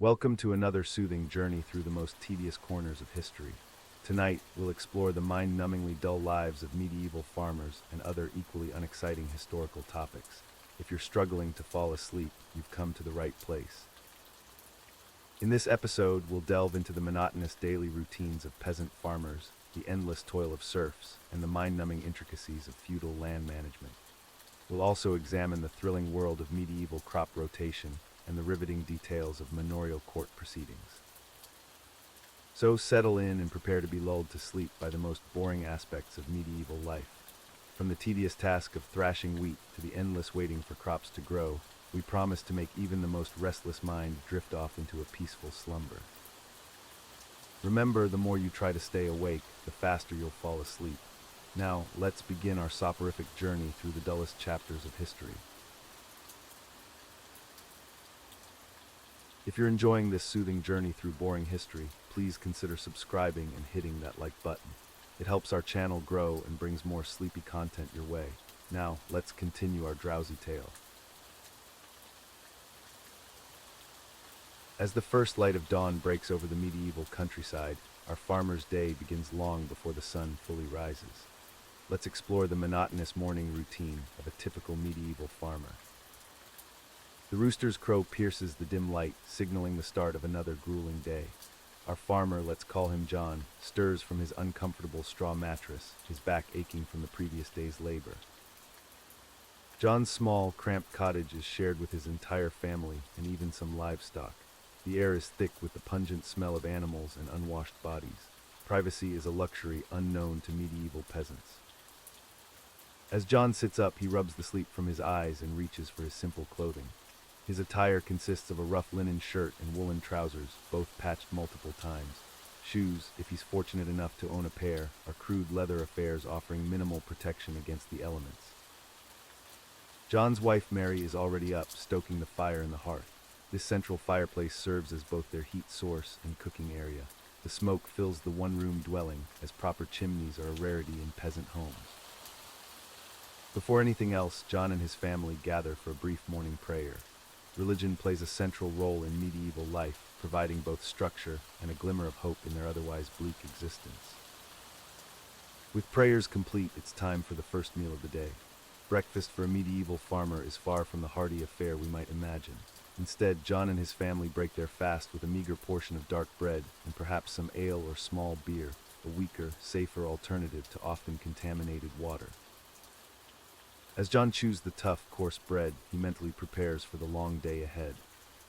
Welcome to another soothing journey through the most tedious corners of history. Tonight, we'll explore the mind-numbingly dull lives of medieval farmers and other equally unexciting historical topics. If you're struggling to fall asleep, you've come to the right place. In this episode, we'll delve into the monotonous daily routines of peasant farmers, the endless toil of serfs, and the mind-numbing intricacies of feudal land management. We'll also examine the thrilling world of medieval crop rotation and the riveting details of manorial court proceedings. So settle in and prepare to be lulled to sleep by the most boring aspects of medieval life. From the tedious task of thrashing wheat to the endless waiting for crops to grow, we promise to make even the most restless mind drift off into a peaceful slumber. Remember, the more you try to stay awake, the faster you'll fall asleep. Now, let's begin our soporific journey through the dullest chapters of history. If you're enjoying this soothing journey through boring history, please consider subscribing and hitting that like button. It helps our channel grow and brings more sleepy content your way. Now, let's continue our drowsy tale. As the first light of dawn breaks over the medieval countryside, our farmer's day begins long before the sun fully rises. Let's explore the monotonous morning routine of a typical medieval farmer. The rooster's crow pierces the dim light, signaling the start of another grueling day. Our farmer, let's call him John, stirs from his uncomfortable straw mattress, his back aching from the previous day's labor. John's small, cramped cottage is shared with his entire family and even some livestock. The air is thick with the pungent smell of animals and unwashed bodies. Privacy is a luxury unknown to medieval peasants. As John sits up, he rubs the sleep from his eyes and reaches for his simple clothing. His attire consists of a rough linen shirt and woolen trousers, both patched multiple times. Shoes, if he's fortunate enough to own a pair, are crude leather affairs offering minimal protection against the elements. John's wife Mary is already up, stoking the fire in the hearth. This central fireplace serves as both their heat source and cooking area. The smoke fills the one-room dwelling, as proper chimneys are a rarity in peasant homes. Before anything else, John and his family gather for a brief morning prayer. Religion plays a central role in medieval life, providing both structure and a glimmer of hope in their otherwise bleak existence. With prayers complete, it's time for the first meal of the day. Breakfast for a medieval farmer is far from the hearty affair we might imagine. Instead, John and his family break their fast with a meager portion of dark bread and perhaps some ale or small beer, a weaker, safer alternative to often contaminated water. As John chews the tough, coarse bread, he mentally prepares for the long day ahead.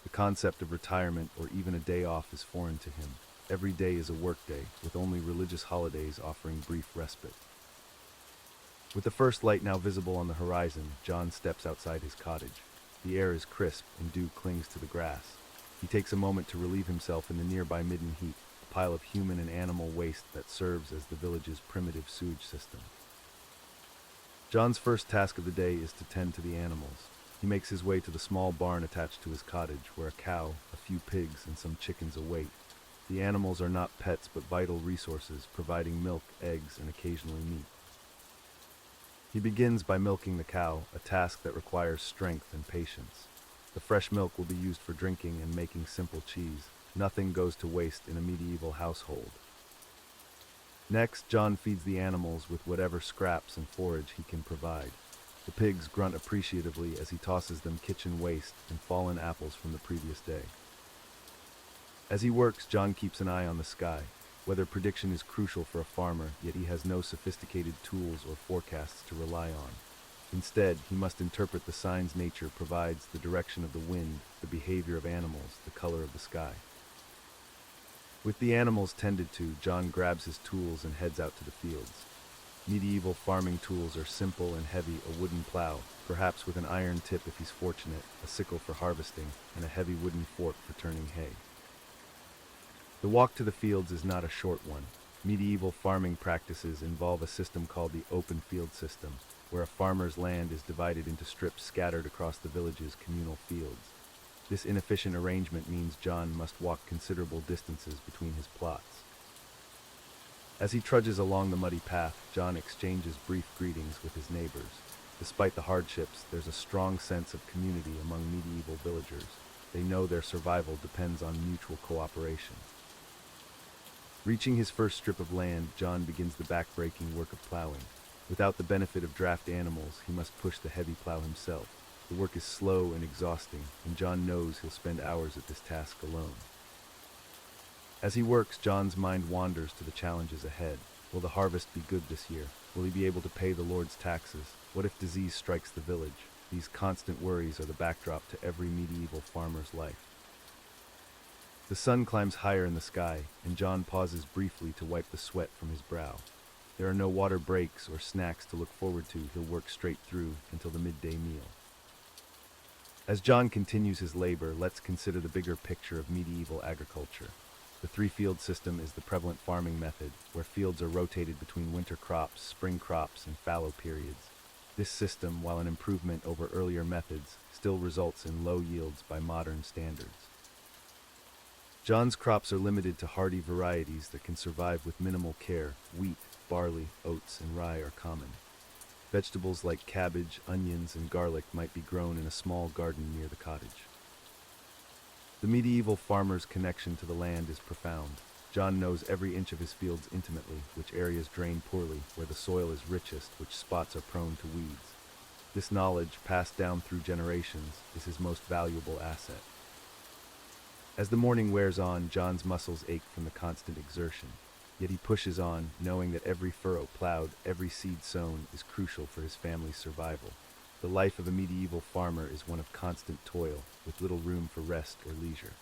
The concept of retirement or even a day off is foreign to him. Every day is a workday, with only religious holidays offering brief respite. With the first light now visible on the horizon, John steps outside his cottage. The air is crisp and dew clings to the grass. He takes a moment to relieve himself in the nearby midden heap, a pile of human and animal waste that serves as the village's primitive sewage system. John's first task of the day is to tend to the animals. He makes his way to the small barn attached to his cottage, where a cow, a few pigs, and some chickens await. The animals are not pets but vital resources, providing milk, eggs, and occasionally meat. He begins by milking the cow, a task that requires strength and patience. The fresh milk will be used for drinking and making simple cheese. Nothing goes to waste in a medieval household. Next, John feeds the animals with whatever scraps and forage he can provide. The pigs grunt appreciatively as he tosses them kitchen waste and fallen apples from the previous day. As he works, John keeps an eye on the sky. Weather prediction is crucial for a farmer, yet he has no sophisticated tools or forecasts to rely on. Instead, he must interpret the signs nature provides: the direction of the wind, the behavior of animals, the color of the sky. With the animals tended to, John grabs his tools and heads out to the fields. Medieval farming tools are simple and heavy: a wooden plow, perhaps with an iron tip if he's fortunate, a sickle for harvesting, and a heavy wooden fork for turning hay. The walk to the fields is not a short one. Medieval farming practices involve a system called the open field system, where a farmer's land is divided into strips scattered across the village's communal fields. This inefficient arrangement means John must walk considerable distances between his plots. As he trudges along the muddy path, John exchanges brief greetings with his neighbors. Despite the hardships, there's a strong sense of community among medieval villagers. They know their survival depends on mutual cooperation. Reaching his first strip of land, John begins the back-breaking work of plowing. Without the benefit of draft animals, he must push the heavy plow himself. The work is slow and exhausting, and John knows he'll spend hours at this task alone. As he works, John's mind wanders to the challenges ahead. Will the harvest be good this year? Will he be able to pay the Lord's taxes? What if disease strikes the village? These constant worries are the backdrop to every medieval farmer's life. The sun climbs higher in the sky, and John pauses briefly to wipe the sweat from his brow. There are no water breaks or snacks to look forward to. He'll work straight through until the midday meal. As John continues his labor, let's consider the bigger picture of medieval agriculture. The three-field system is the prevalent farming method, where fields are rotated between winter crops, spring crops, and fallow periods. This system, while an improvement over earlier methods, still results in low yields by modern standards. John's crops are limited to hardy varieties that can survive with minimal care. Wheat, barley, oats, and rye are common. Vegetables like cabbage, onions, and garlic might be grown in a small garden near the cottage. The medieval farmer's connection to the land is profound. John knows every inch of his fields intimately, which areas drain poorly, where the soil is richest, which spots are prone to weeds. This knowledge, passed down through generations, is his most valuable asset. As the morning wears on, John's muscles ache from the constant exertion. Yet he pushes on, knowing that every furrow plowed, every seed sown, is crucial for his family's survival. The life of a medieval farmer is one of constant toil, with little room for rest or leisure.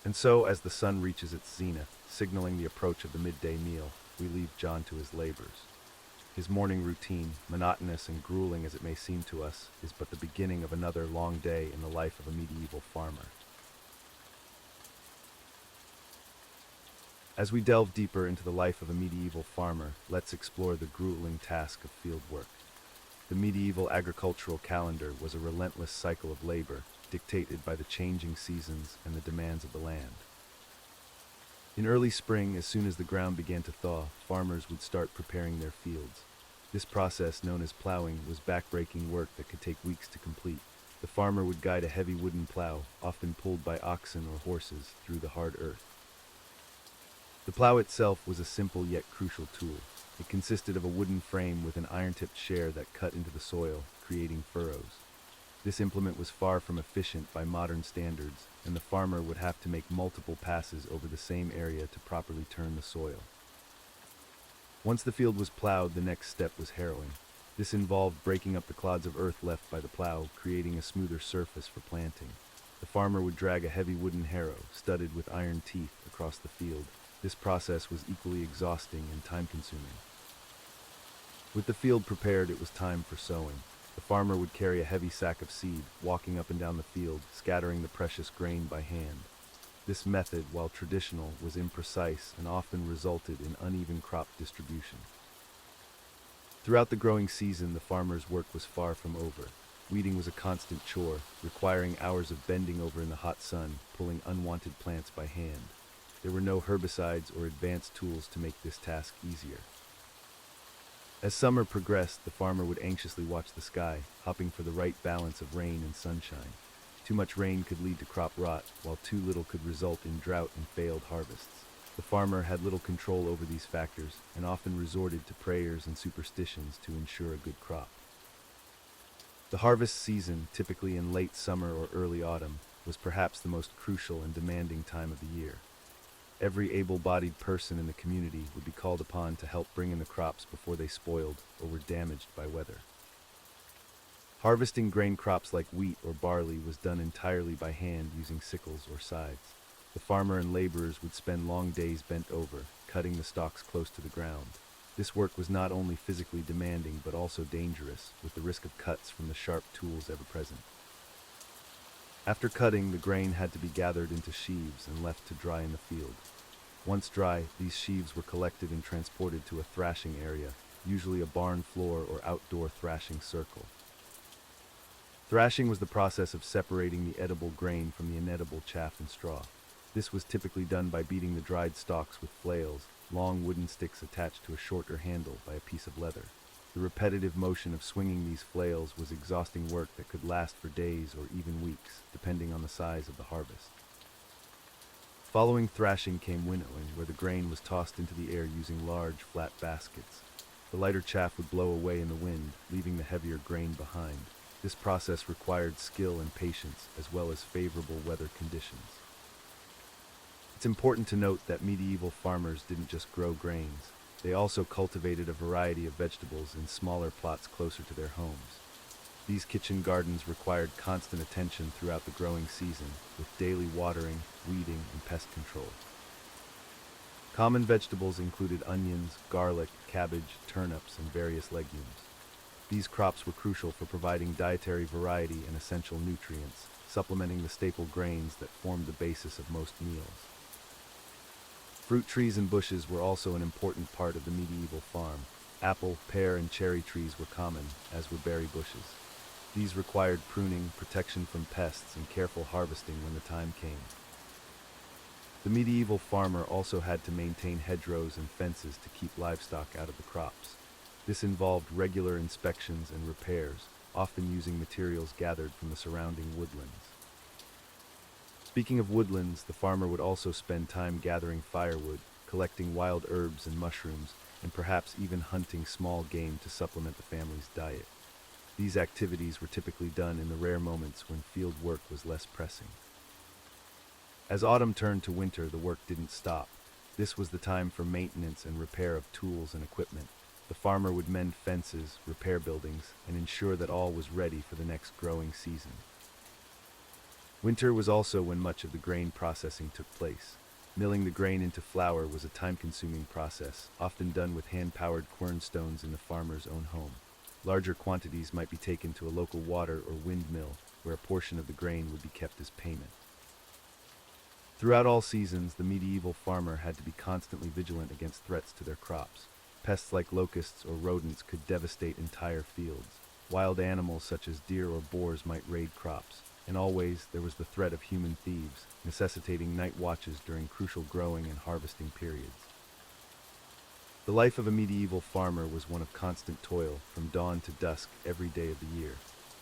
And so, as the sun reaches its zenith, signaling the approach of the midday meal, we leave John to his labors. His morning routine, monotonous and grueling as it may seem to us, is but the beginning of another long day in the life of a medieval farmer. As we delve deeper into the life of a medieval farmer, let's explore the grueling task of field work. The medieval agricultural calendar was a relentless cycle of labor, dictated by the changing seasons and the demands of the land. In early spring, as soon as the ground began to thaw, farmers would start preparing their fields. This process, known as plowing, was backbreaking work that could take weeks to complete. The farmer would guide a heavy wooden plow, often pulled by oxen or horses, through the hard earth. The plow itself was a simple yet crucial tool. It consisted of a wooden frame with an iron-tipped share that cut into the soil, creating furrows. This implement was far from efficient by modern standards, and the farmer would have to make multiple passes over the same area to properly turn the soil. Once the field was plowed, the next step was harrowing. This involved breaking up the clods of earth left by the plow, creating a smoother surface for planting. The farmer would drag a heavy wooden harrow, studded with iron teeth, across the field. This process was equally exhausting and time-consuming. With the field prepared, it was time for sowing. The farmer would carry a heavy sack of seed, walking up and down the field, scattering the precious grain by hand. This method, while traditional, was imprecise and often resulted in uneven crop distribution. Throughout the growing season, the farmer's work was far from over. Weeding was a constant chore, requiring hours of bending over in the hot sun, pulling unwanted plants by hand. There were no herbicides or advanced tools to make this task easier. As summer progressed, the farmer would anxiously watch the sky, hoping for the right balance of rain and sunshine. Too much rain could lead to crop rot, while too little could result in drought and failed harvests. The farmer had little control over these factors, and often resorted to prayers and superstitions to ensure a good crop. The harvest season, typically in late summer or early autumn, was perhaps the most crucial and demanding time of the year. Every able-bodied person in the community would be called upon to help bring in the crops before they spoiled or were damaged by weather. Harvesting grain crops like wheat or barley was done entirely by hand using sickles or scythes. The farmer and laborers would spend long days bent over, cutting the stalks close to the ground. This work was not only physically demanding but also dangerous, with the risk of cuts from the sharp tools ever present. After cutting, the grain had to be gathered into sheaves and left to dry in the field. Once dry, these sheaves were collected and transported to a thrashing area, usually a barn floor or outdoor thrashing circle. Thrashing was the process of separating the edible grain from the inedible chaff and straw. This was typically done by beating the dried stalks with flails, long wooden sticks attached to a shorter handle by a piece of leather. The repetitive motion of swinging these flails was exhausting work that could last for days or even weeks, depending on the size of the harvest. Following thrashing came winnowing, where the grain was tossed into the air using large, flat baskets. The lighter chaff would blow away in the wind, leaving the heavier grain behind. This process required skill and patience, as well as favorable weather conditions. It's important to note that medieval farmers didn't just grow grains. They also cultivated a variety of vegetables in smaller plots closer to their homes. These kitchen gardens required constant attention throughout the growing season, with daily watering, weeding, and pest control. Common vegetables included onions, garlic, cabbage, turnips, and various legumes. These crops were crucial for providing dietary variety and essential nutrients, supplementing the staple grains that formed the basis of most meals. Fruit trees and bushes were also an important part of the medieval farm. Apple, pear, and cherry trees were common, as were berry bushes. These required pruning, protection from pests, and careful harvesting when the time came. The medieval farmer also had to maintain hedgerows and fences to keep livestock out of the crops. This involved regular inspections and repairs, often using materials gathered from the surrounding woodlands. Speaking of woodlands, the farmer would also spend time gathering firewood, collecting wild herbs and mushrooms, and perhaps even hunting small game to supplement the family's diet. These activities were typically done in the rare moments when field work was less pressing. As autumn turned to winter, the work didn't stop. This was the time for maintenance and repair of tools and equipment. The farmer would mend fences, repair buildings, and ensure that all was ready for the next growing season. Winter was also when much of the grain processing took place. Milling the grain into flour was a time-consuming process, often done with hand-powered quernstones in the farmer's own home. Larger quantities might be taken to a local water or windmill, where a portion of the grain would be kept as payment. Throughout all seasons, the medieval farmer had to be constantly vigilant against threats to their crops. Pests like locusts or rodents could devastate entire fields. Wild animals such as deer or boars might raid crops. And always there was the threat of human thieves, necessitating night watches during crucial growing and harvesting periods. The life of a medieval farmer was one of constant toil, from dawn to dusk every day of the year.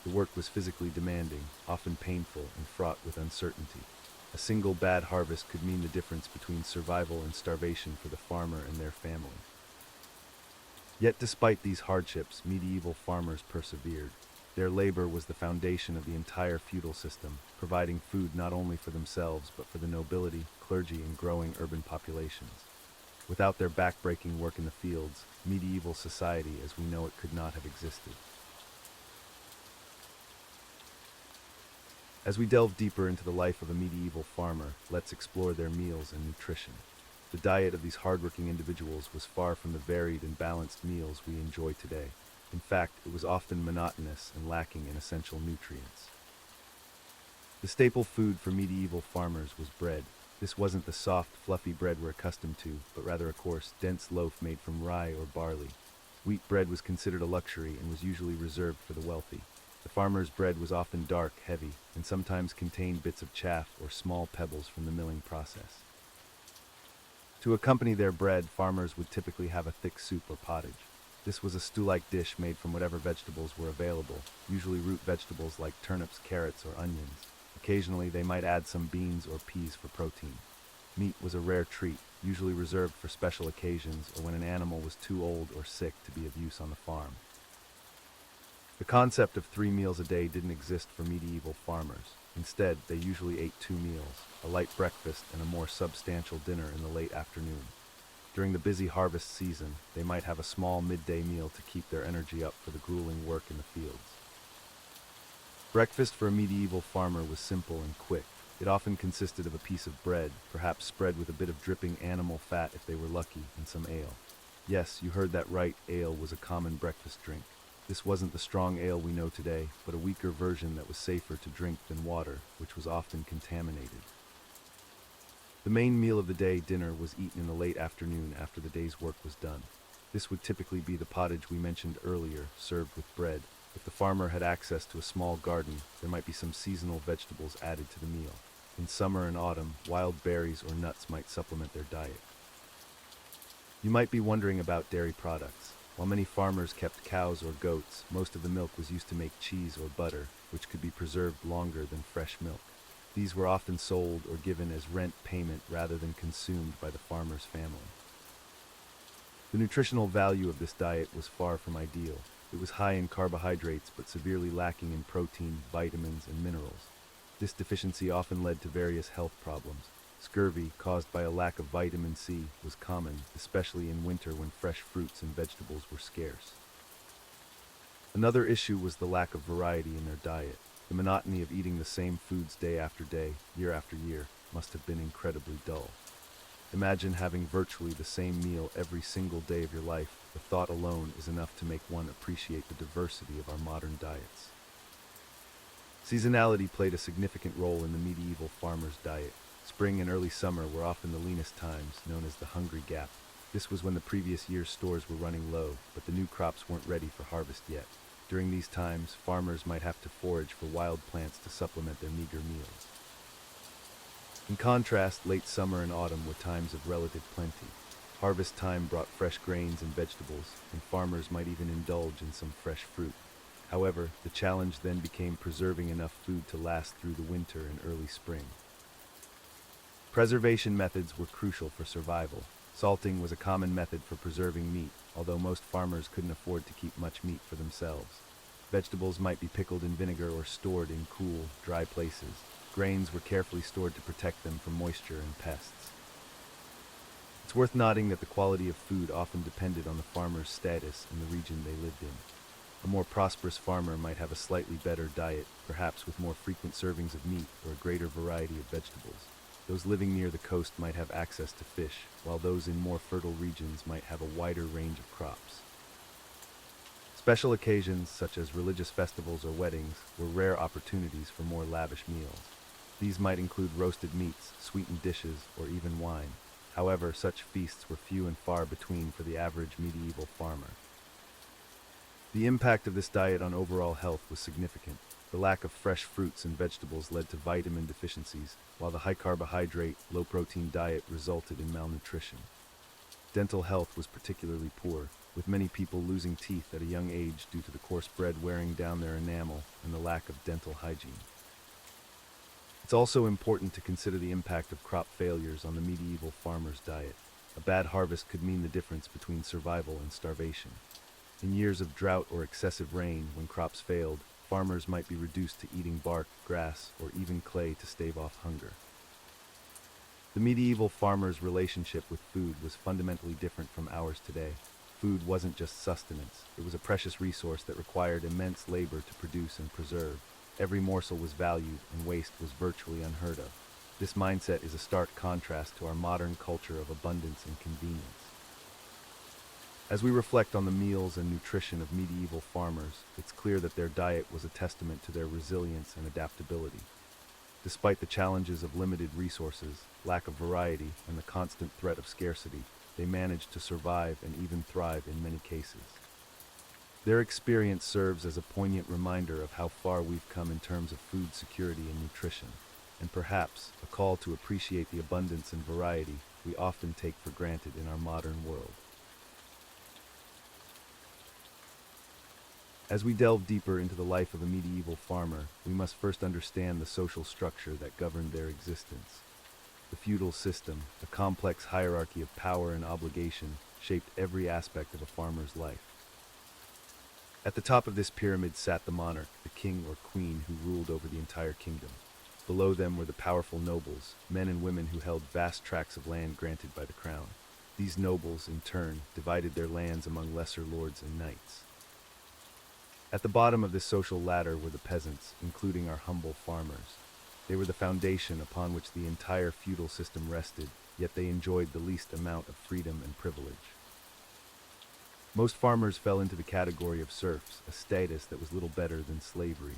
The work was physically demanding, often painful, and fraught with uncertainty. A single bad harvest could mean the difference between survival and starvation for the farmer and their family. Yet despite these hardships, medieval farmers persevered. Their labor was the foundation of the entire feudal system, providing food not only for themselves but for the nobility, clergy, and growing urban populations. Without their backbreaking work in the fields, medieval society as we know it could not have existed. As we delve deeper into the life of a medieval farmer, let's explore their meals and nutrition. The diet of these hardworking individuals was far from the varied and balanced meals we enjoy today. In fact, it was often monotonous and lacking in essential nutrients. The staple food for medieval farmers was bread. This wasn't the soft, fluffy bread we're accustomed to, but rather a coarse, dense loaf made from rye or barley. Wheat bread was considered a luxury and was usually reserved for the wealthy. The farmer's bread was often dark, heavy, and sometimes contained bits of chaff or small pebbles from the milling process. To accompany their bread, farmers would typically have a thick soup or pottage. This was a stew-like dish made from whatever vegetables were available, usually root vegetables like turnips, carrots, or onions. Occasionally, they might add some beans or peas for protein. Meat was a rare treat, usually reserved for special occasions or when an animal was too old or sick to be of use on the farm. The concept of 3 meals a day didn't exist for medieval farmers. Instead, they usually ate 2 meals, a light breakfast and a more substantial dinner in the late afternoon. During the busy harvest season, they might have a small midday meal to keep their energy up for the grueling work in the fields. Breakfast for a medieval farmer was simple and quick. It often consisted of a piece of bread, perhaps spread with a bit of dripping animal fat if they were lucky, and some ale. Yes, you heard that right, ale was a common breakfast drink. This wasn't the strong ale we know today, but a weaker version that was safer to drink than water, which was often contaminated. The main meal of the day, dinner, was eaten in the late afternoon after the day's work was done. This would typically be the pottage we mentioned earlier, served with bread. If the farmer had access to a small garden, there might be some seasonal vegetables added to the meal. In summer and autumn, wild berries or nuts might supplement their diet. You might be wondering about dairy products. While many farmers kept cows or goats, most of the milk was used to make cheese or butter, which could be preserved longer than fresh milk. These were often sold or given as rent payment rather than consumed by the farmer's family. The nutritional value of this diet was far from ideal. It was high in carbohydrates but severely lacking in protein, vitamins, and minerals. This deficiency often led to various health problems. Scurvy, caused by a lack of vitamin C, was common, especially in winter when fresh fruits and vegetables were scarce. Another issue was the lack of variety in their diet. The monotony of eating the same foods day after day, year after year, must have been incredibly dull. Imagine having virtually the same meal every single day of your life. The thought alone is enough to make one appreciate the diversity of our modern diets. Seasonality played a significant role in the medieval farmer's diet. Spring and early summer were often the leanest times, known as the hungry gap. This was when the previous year's stores were running low, but the new crops weren't ready for harvest yet. During these times, farmers might have to forage for wild plants to supplement their meager meals. In contrast, late summer and autumn were times of relative plenty. Harvest time brought fresh grains and vegetables, and farmers might even indulge in some fresh fruit. However, the challenge then became preserving enough food to last through the winter and early spring. Preservation methods were crucial for survival. Salting was a common method for preserving meat, although most farmers couldn't afford to keep much meat for themselves. Vegetables might be pickled in vinegar or stored in cool, dry places. Grains were carefully stored to protect them from moisture and pests. It's worth noting that the quality of food often depended on the farmer's status and the region they lived in. A more prosperous farmer might have a slightly better diet, perhaps with more frequent servings of meat or a greater variety of vegetables. Those living near the coast might have access to fish, while those in more fertile regions might have a wider range of crops. Special occasions, such as religious festivals or weddings, were rare opportunities for more lavish meals. These might include roasted meats, sweetened dishes, or even wine. However, such feasts were few and far between for the average medieval farmer. The impact of this diet on overall health was significant. The lack of fresh fruits and vegetables led to vitamin deficiencies, while the high-carbohydrate, low-protein diet resulted in malnutrition. Dental health was particularly poor, with many people losing teeth at a young age due to the coarse bread wearing down their enamel and the lack of dental hygiene. It's also important to consider the impact of crop failures on the medieval farmer's diet. A bad harvest could mean the difference between survival and starvation. In years of drought or excessive rain, when crops failed, farmers might be reduced to eating bark, grass, or even clay to stave off hunger. The medieval farmer's relationship with food was fundamentally different from ours today. Food wasn't just sustenance, it was a precious resource that required immense labor to produce and preserve. Every morsel was valued, and waste was virtually unheard of. This mindset is a stark contrast to our modern culture of abundance and convenience. As we reflect on the meals and nutrition of medieval farmers, it's clear that their diet was a testament to their resilience and adaptability. Despite the challenges of limited resources, lack of variety, and the constant threat of scarcity, they managed to survive and even thrive in many cases. Their experience serves as a poignant reminder of how far we've come in terms of food security and nutrition, and perhaps a call to appreciate the abundance and variety we often take for granted in our modern world. As we delve deeper into the life of a medieval farmer, we must first understand the social structure that governed their existence. The feudal system, a complex hierarchy of power and obligation, shaped every aspect of a farmer's life. At the top of this pyramid sat the monarch, the king or queen who ruled over the entire kingdom. Below them were the powerful nobles, men and women who held vast tracts of land granted by the crown. These nobles, in turn, divided their lands among lesser lords and knights. At the bottom of this social ladder were the peasants, including our humble farmers. They were the foundation upon which the entire feudal system rested, yet they enjoyed the least amount of freedom and privilege. Most farmers fell into the category of serfs, a status that was little better than slavery.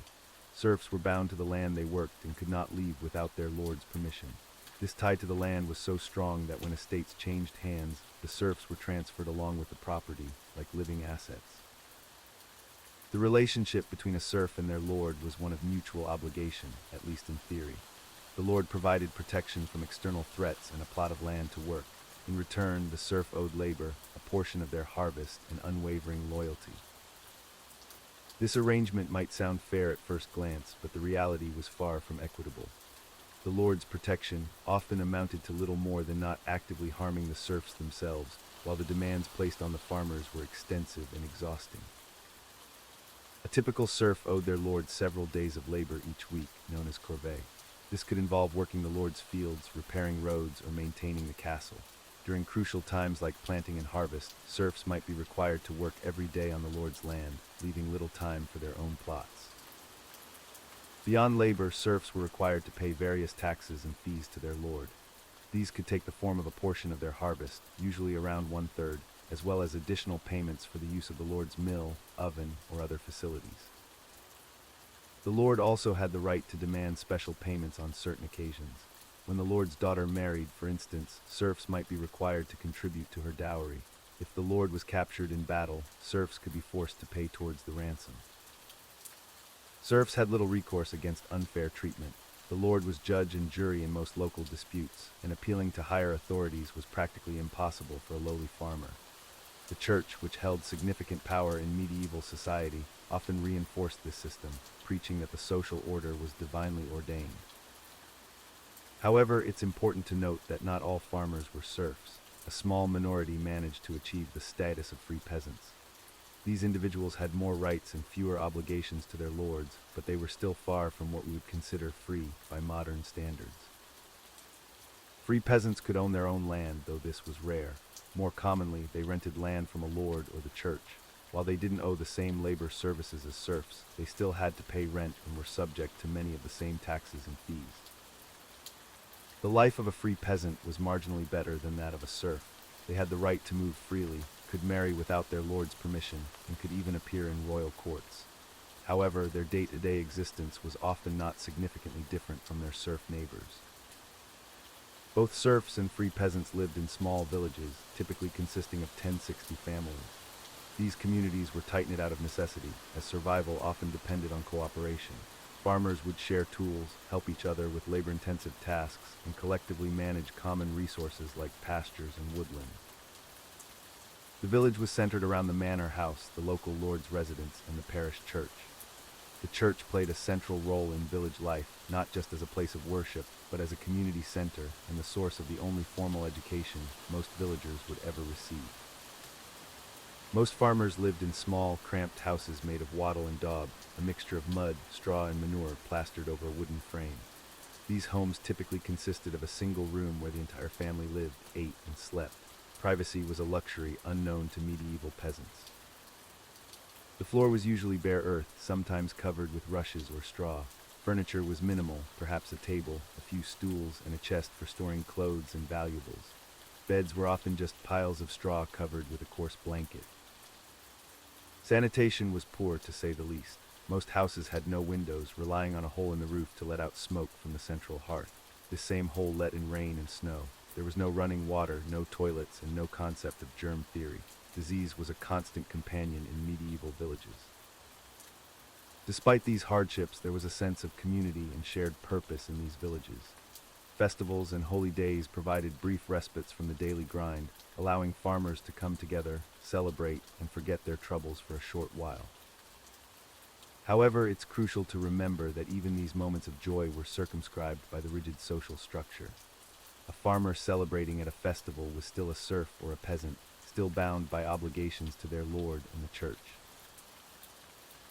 Serfs were bound to the land they worked and could not leave without their lord's permission. This tie to the land was so strong that when estates changed hands, the serfs were transferred along with the property, like living assets. The relationship between a serf and their lord was one of mutual obligation, at least in theory. The lord provided protection from external threats and a plot of land to work. In return, the serf owed labor, a portion of their harvest and unwavering loyalty. This arrangement might sound fair at first glance, but the reality was far from equitable. The Lord's protection often amounted to little more than not actively harming the serfs themselves, while the demands placed on the farmers were extensive and exhausting. A typical serf owed their lord several days of labor each week, known as corvée. This could involve working the lord's fields, repairing roads, or maintaining the castle. During crucial times like planting and harvest, serfs might be required to work every day on the lord's land, leaving little time for their own plots. Beyond labor, serfs were required to pay various taxes and fees to their lord. These could take the form of a portion of their harvest, usually around 1/3, as well as additional payments for the use of the lord's mill, oven, or other facilities. The lord also had the right to demand special payments on certain occasions. When the lord's daughter married, for instance, serfs might be required to contribute to her dowry. If the lord was captured in battle, serfs could be forced to pay towards the ransom. Serfs had little recourse against unfair treatment. The lord was judge and jury in most local disputes, and appealing to higher authorities was practically impossible for a lowly farmer. The church, which held significant power in medieval society, often reinforced this system, preaching that the social order was divinely ordained. However, it's important to note that not all farmers were serfs. A small minority managed to achieve the status of free peasants. These individuals had more rights and fewer obligations to their lords, but they were still far from what we would consider free by modern standards. Free peasants could own their own land, though this was rare. More commonly, they rented land from a lord or the church. While they didn't owe the same labor services as serfs, they still had to pay rent and were subject to many of the same taxes and fees. The life of a free peasant was marginally better than that of a serf. They had the right to move freely, could marry without their lord's permission, and could even appear in royal courts. However, their day-to-day existence was often not significantly different from their serf neighbors. Both serfs and free peasants lived in small villages, typically consisting of 10-60 families. These communities were tight-knit out of necessity, as survival often depended on cooperation. Farmers would share tools, help each other with labor-intensive tasks, and collectively manage common resources like pastures and woodland. The village was centered around the manor house, the local lord's residence, and the parish church. The church played a central role in village life, not just as a place of worship, but as a community center and the source of the only formal education most villagers would ever receive. Most farmers lived in small, cramped houses made of wattle and daub, a mixture of mud, straw, and manure plastered over a wooden frame. These homes typically consisted of a single room where the entire family lived, ate, and slept. Privacy was a luxury unknown to medieval peasants. The floor was usually bare earth, sometimes covered with rushes or straw. Furniture was minimal, perhaps a table, a few stools, and a chest for storing clothes and valuables. Beds were often just piles of straw covered with a coarse blanket. Sanitation was poor, to say the least. Most houses had no windows, relying on a hole in the roof to let out smoke from the central hearth. This same hole let in rain and snow. There was no running water, no toilets, and no concept of germ theory. Disease was a constant companion in medieval villages. Despite these hardships, there was a sense of community and shared purpose in these villages. Festivals and holy days provided brief respites from the daily grind, allowing farmers to come together, celebrate, and forget their troubles for a short while. However, it's crucial to remember that even these moments of joy were circumscribed by the rigid social structure. A farmer celebrating at a festival was still a serf or a peasant, still bound by obligations to their lord and the church.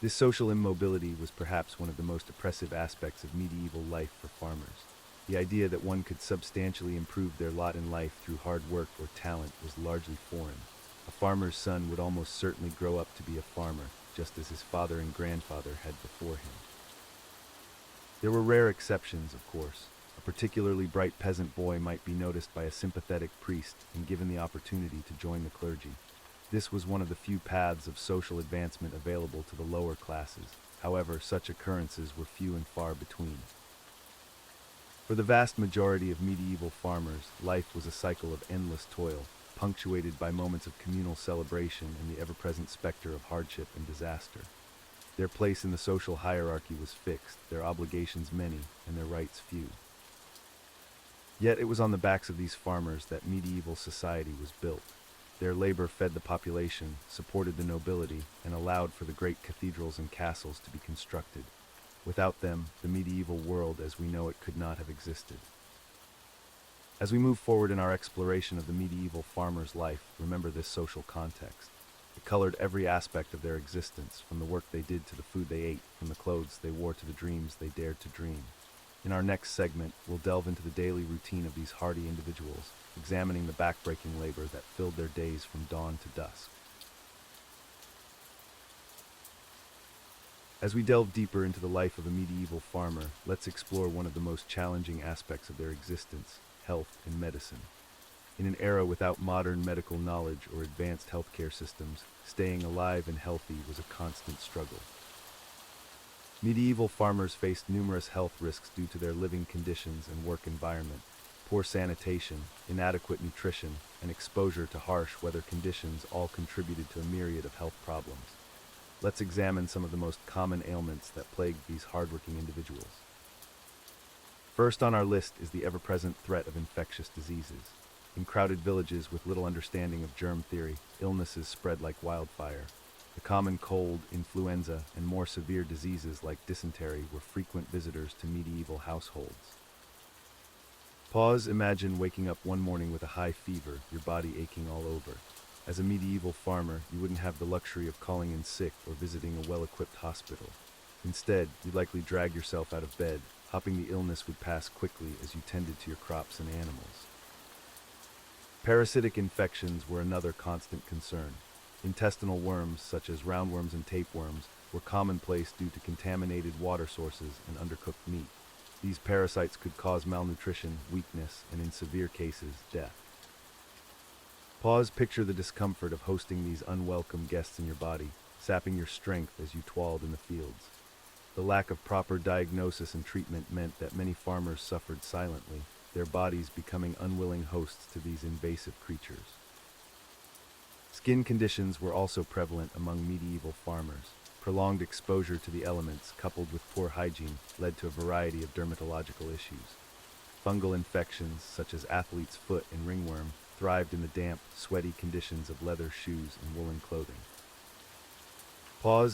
This social immobility was perhaps one of the most oppressive aspects of medieval life for farmers. The idea that one could substantially improve their lot in life through hard work or talent was largely foreign. A farmer's son would almost certainly grow up to be a farmer, just as his father and grandfather had before him. There were rare exceptions, of course. A particularly bright peasant boy might be noticed by a sympathetic priest and given the opportunity to join the clergy. This was one of the few paths of social advancement available to the lower classes. However, such occurrences were few and far between. For the vast majority of medieval farmers, life was a cycle of endless toil, punctuated by moments of communal celebration and the ever-present specter of hardship and disaster. Their place in the social hierarchy was fixed, their obligations many, and their rights few. Yet it was on the backs of these farmers that medieval society was built. Their labor fed the population, supported the nobility, and allowed for the great cathedrals and castles to be constructed. Without them, the medieval world as we know it could not have existed. As we move forward in our exploration of the medieval farmer's life, remember this social context. It colored every aspect of their existence, from the work they did to the food they ate, from the clothes they wore to the dreams they dared to dream. In our next segment, we'll delve into the daily routine of these hardy individuals, examining the backbreaking labor that filled their days from dawn to dusk. As we delve deeper into the life of a medieval farmer, let's explore one of the most challenging aspects of their existence: health and medicine. In an era without modern medical knowledge or advanced healthcare systems, staying alive and healthy was a constant struggle. Medieval farmers faced numerous health risks due to their living conditions and work environment. Poor sanitation, inadequate nutrition, and exposure to harsh weather conditions all contributed to a myriad of health problems. Let's examine some of the most common ailments that plagued these hardworking individuals. First on our list is the ever-present threat of infectious diseases. In crowded villages with little understanding of germ theory, illnesses spread like wildfire. The common cold, influenza, and more severe diseases like dysentery were frequent visitors to medieval households. Imagine waking up one morning with a high fever, your body aching all over. As a medieval farmer, you wouldn't have the luxury of calling in sick or visiting a well-equipped hospital. Instead, you'd likely drag yourself out of bed, hoping the illness would pass quickly as you tended to your crops and animals. Parasitic infections were another constant concern. Intestinal worms, such as roundworms and tapeworms, were commonplace due to contaminated water sources and undercooked meat. These parasites could cause malnutrition, weakness, and in severe cases, death. Picture the discomfort of hosting these unwelcome guests in your body, sapping your strength as you toiled in the fields. The lack of proper diagnosis and treatment meant that many farmers suffered silently, their bodies becoming unwilling hosts to these invasive creatures. Skin conditions were also prevalent among medieval farmers. Prolonged exposure to the elements, coupled with poor hygiene, led to a variety of dermatological issues. Fungal infections, such as athlete's foot and ringworm, thrived in the damp, sweaty conditions of leather shoes and woolen clothing.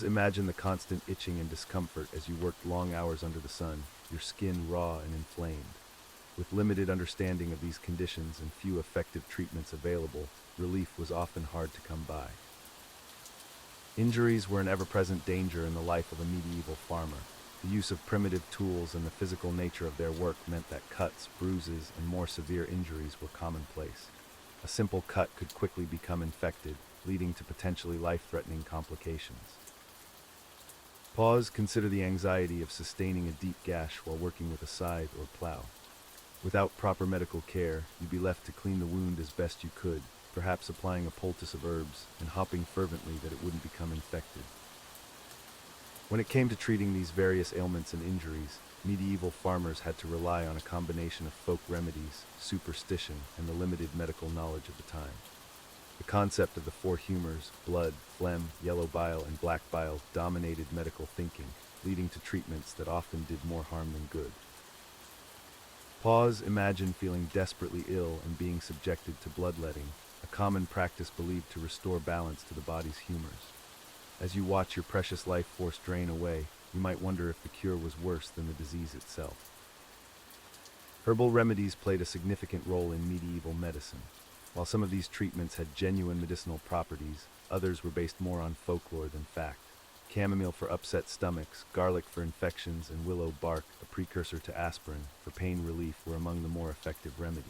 Imagine the constant itching and discomfort as you worked long hours under the sun, your skin raw and inflamed. With limited understanding of these conditions and few effective treatments available, relief was often hard to come by. Injuries were an ever-present danger in the life of a medieval farmer. The use of primitive tools and the physical nature of their work meant that cuts, bruises, and more severe injuries were commonplace. A simple cut could quickly become infected, leading to potentially life-threatening complications. Consider the anxiety of sustaining a deep gash while working with a scythe or plow. Without proper medical care, you'd be left to clean the wound as best you could, perhaps applying a poultice of herbs and hoping fervently that it wouldn't become infected. When it came to treating these various ailments and injuries, medieval farmers had to rely on a combination of folk remedies, superstition, and the limited medical knowledge of the time. The concept of the four humors, blood, phlegm, yellow bile, and black bile, dominated medical thinking, leading to treatments that often did more harm than good. Imagine feeling desperately ill and being subjected to bloodletting, a common practice believed to restore balance to the body's humors. As you watch your precious life force drain away, you might wonder if the cure was worse than the disease itself. Herbal remedies played a significant role in medieval medicine. While some of these treatments had genuine medicinal properties, others were based more on folklore than fact. Chamomile for upset stomachs, garlic for infections, and willow bark, a precursor to aspirin, for pain relief were among the more effective remedies.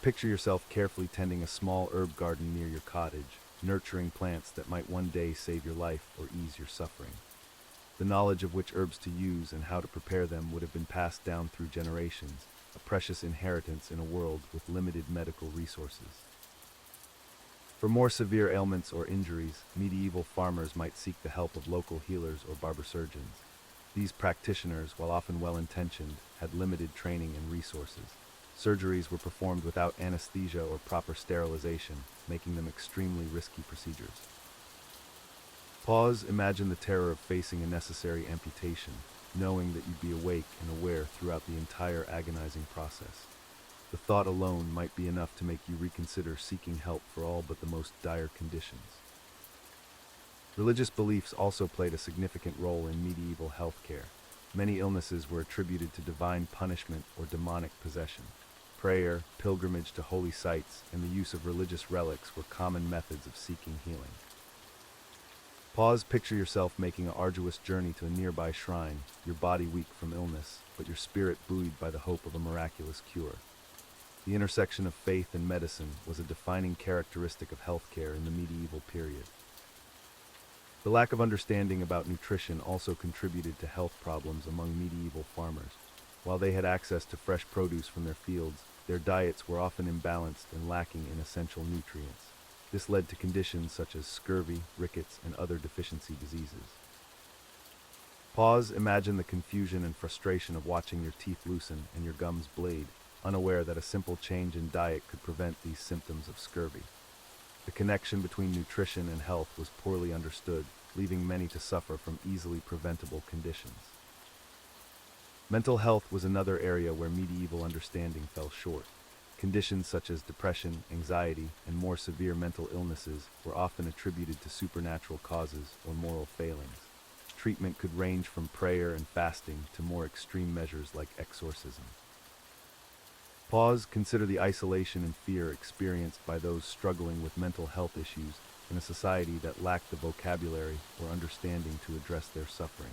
Picture yourself carefully tending a small herb garden near your cottage, nurturing plants that might one day save your life or ease your suffering. The knowledge of which herbs to use and how to prepare them would have been passed down through generations, a precious inheritance in a world with limited medical resources. For more severe ailments or injuries, medieval farmers might seek the help of local healers or barber surgeons. These practitioners, while often well-intentioned, had limited training and resources. Surgeries were performed without anesthesia or proper sterilization, making them extremely risky procedures. Imagine the terror of facing a necessary amputation, knowing that you'd be awake and aware throughout the entire agonizing process. The thought alone might be enough to make you reconsider seeking help for all but the most dire conditions. Religious beliefs also played a significant role in medieval healthcare. Many illnesses were attributed to divine punishment or demonic possession. Prayer, pilgrimage to holy sites, and the use of religious relics were common methods of seeking healing. Picture yourself making an arduous journey to a nearby shrine, your body weak from illness, but your spirit buoyed by the hope of a miraculous cure. The intersection of faith and medicine was a defining characteristic of healthcare in the medieval period. The lack of understanding about nutrition also contributed to health problems among medieval farmers. While they had access to fresh produce from their fields, their diets were often imbalanced and lacking in essential nutrients. This led to conditions such as scurvy, rickets, and other deficiency diseases. Imagine the confusion and frustration of watching your teeth loosen and your gums bleed, unaware that a simple change in diet could prevent these symptoms of scurvy. The connection between nutrition and health was poorly understood, leaving many to suffer from easily preventable conditions. Mental health was another area where medieval understanding fell short. Conditions such as depression, anxiety, and more severe mental illnesses were often attributed to supernatural causes or moral failings. Treatment could range from prayer and fasting to more extreme measures like exorcism. Consider the isolation and fear experienced by those struggling with mental health issues in a society that lacked the vocabulary or understanding to address their suffering.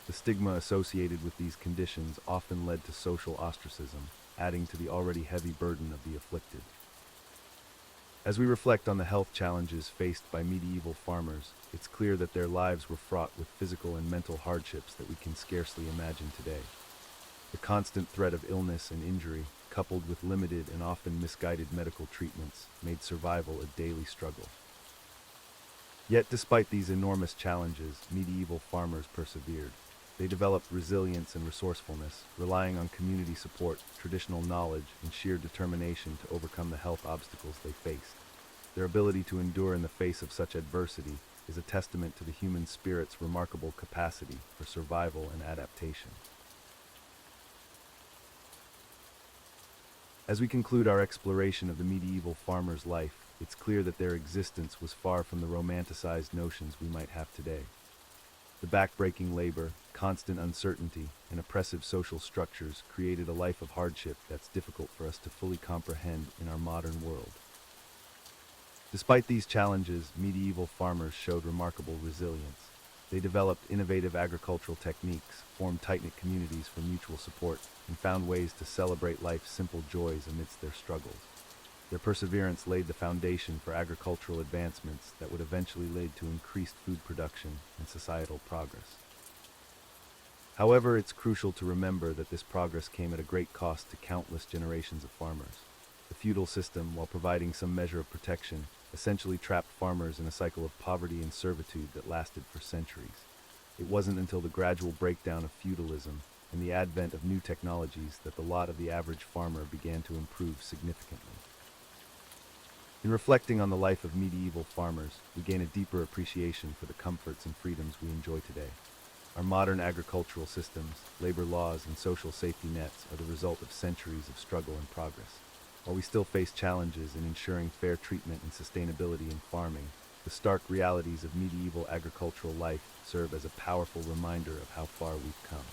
The stigma associated with these conditions often led to social ostracism, adding to the already heavy burden of the afflicted. As we reflect on the health challenges faced by medieval farmers, it's clear that their lives were fraught with physical and mental hardships that we can scarcely imagine today. The constant threat of illness and injury, coupled with limited and often misguided medical treatments, made survival a daily struggle. Yet despite these enormous challenges, medieval farmers persevered. They developed resilience and resourcefulness, relying on community support, traditional knowledge, and sheer determination to overcome the health obstacles they faced. Their ability to endure in the face of such adversity is a testament to the human spirit's remarkable capacity for survival and adaptation. As we conclude our exploration of the medieval farmer's life, it's clear that their existence was far from the romanticized notions we might have today. The backbreaking labor, constant uncertainty, and oppressive social structures created a life of hardship that's difficult for us to fully comprehend in our modern world. Despite these challenges, medieval farmers showed remarkable resilience. They developed innovative agricultural techniques, formed tight-knit communities for mutual support, and found ways to celebrate life's simple joys amidst their struggles. Their perseverance laid the foundation for agricultural advancements that would eventually lead to increased food production and societal progress. However, it's crucial to remember that this progress came at a great cost to countless generations of farmers. The feudal system, while providing some measure of protection, essentially trapped farmers in a cycle of poverty and servitude that lasted for centuries. It wasn't until the gradual breakdown of feudalism and the advent of new technologies that the lot of the average farmer began to improve significantly. In reflecting on the life of medieval farmers, we gain a deeper appreciation for the comforts and freedoms we enjoy today. Our modern agricultural systems, labor laws, and social safety nets are the result of centuries of struggle and progress. While we still face challenges in ensuring fair treatment and sustainability in farming, the stark realities of medieval agricultural life serve as a powerful reminder of how far we've come.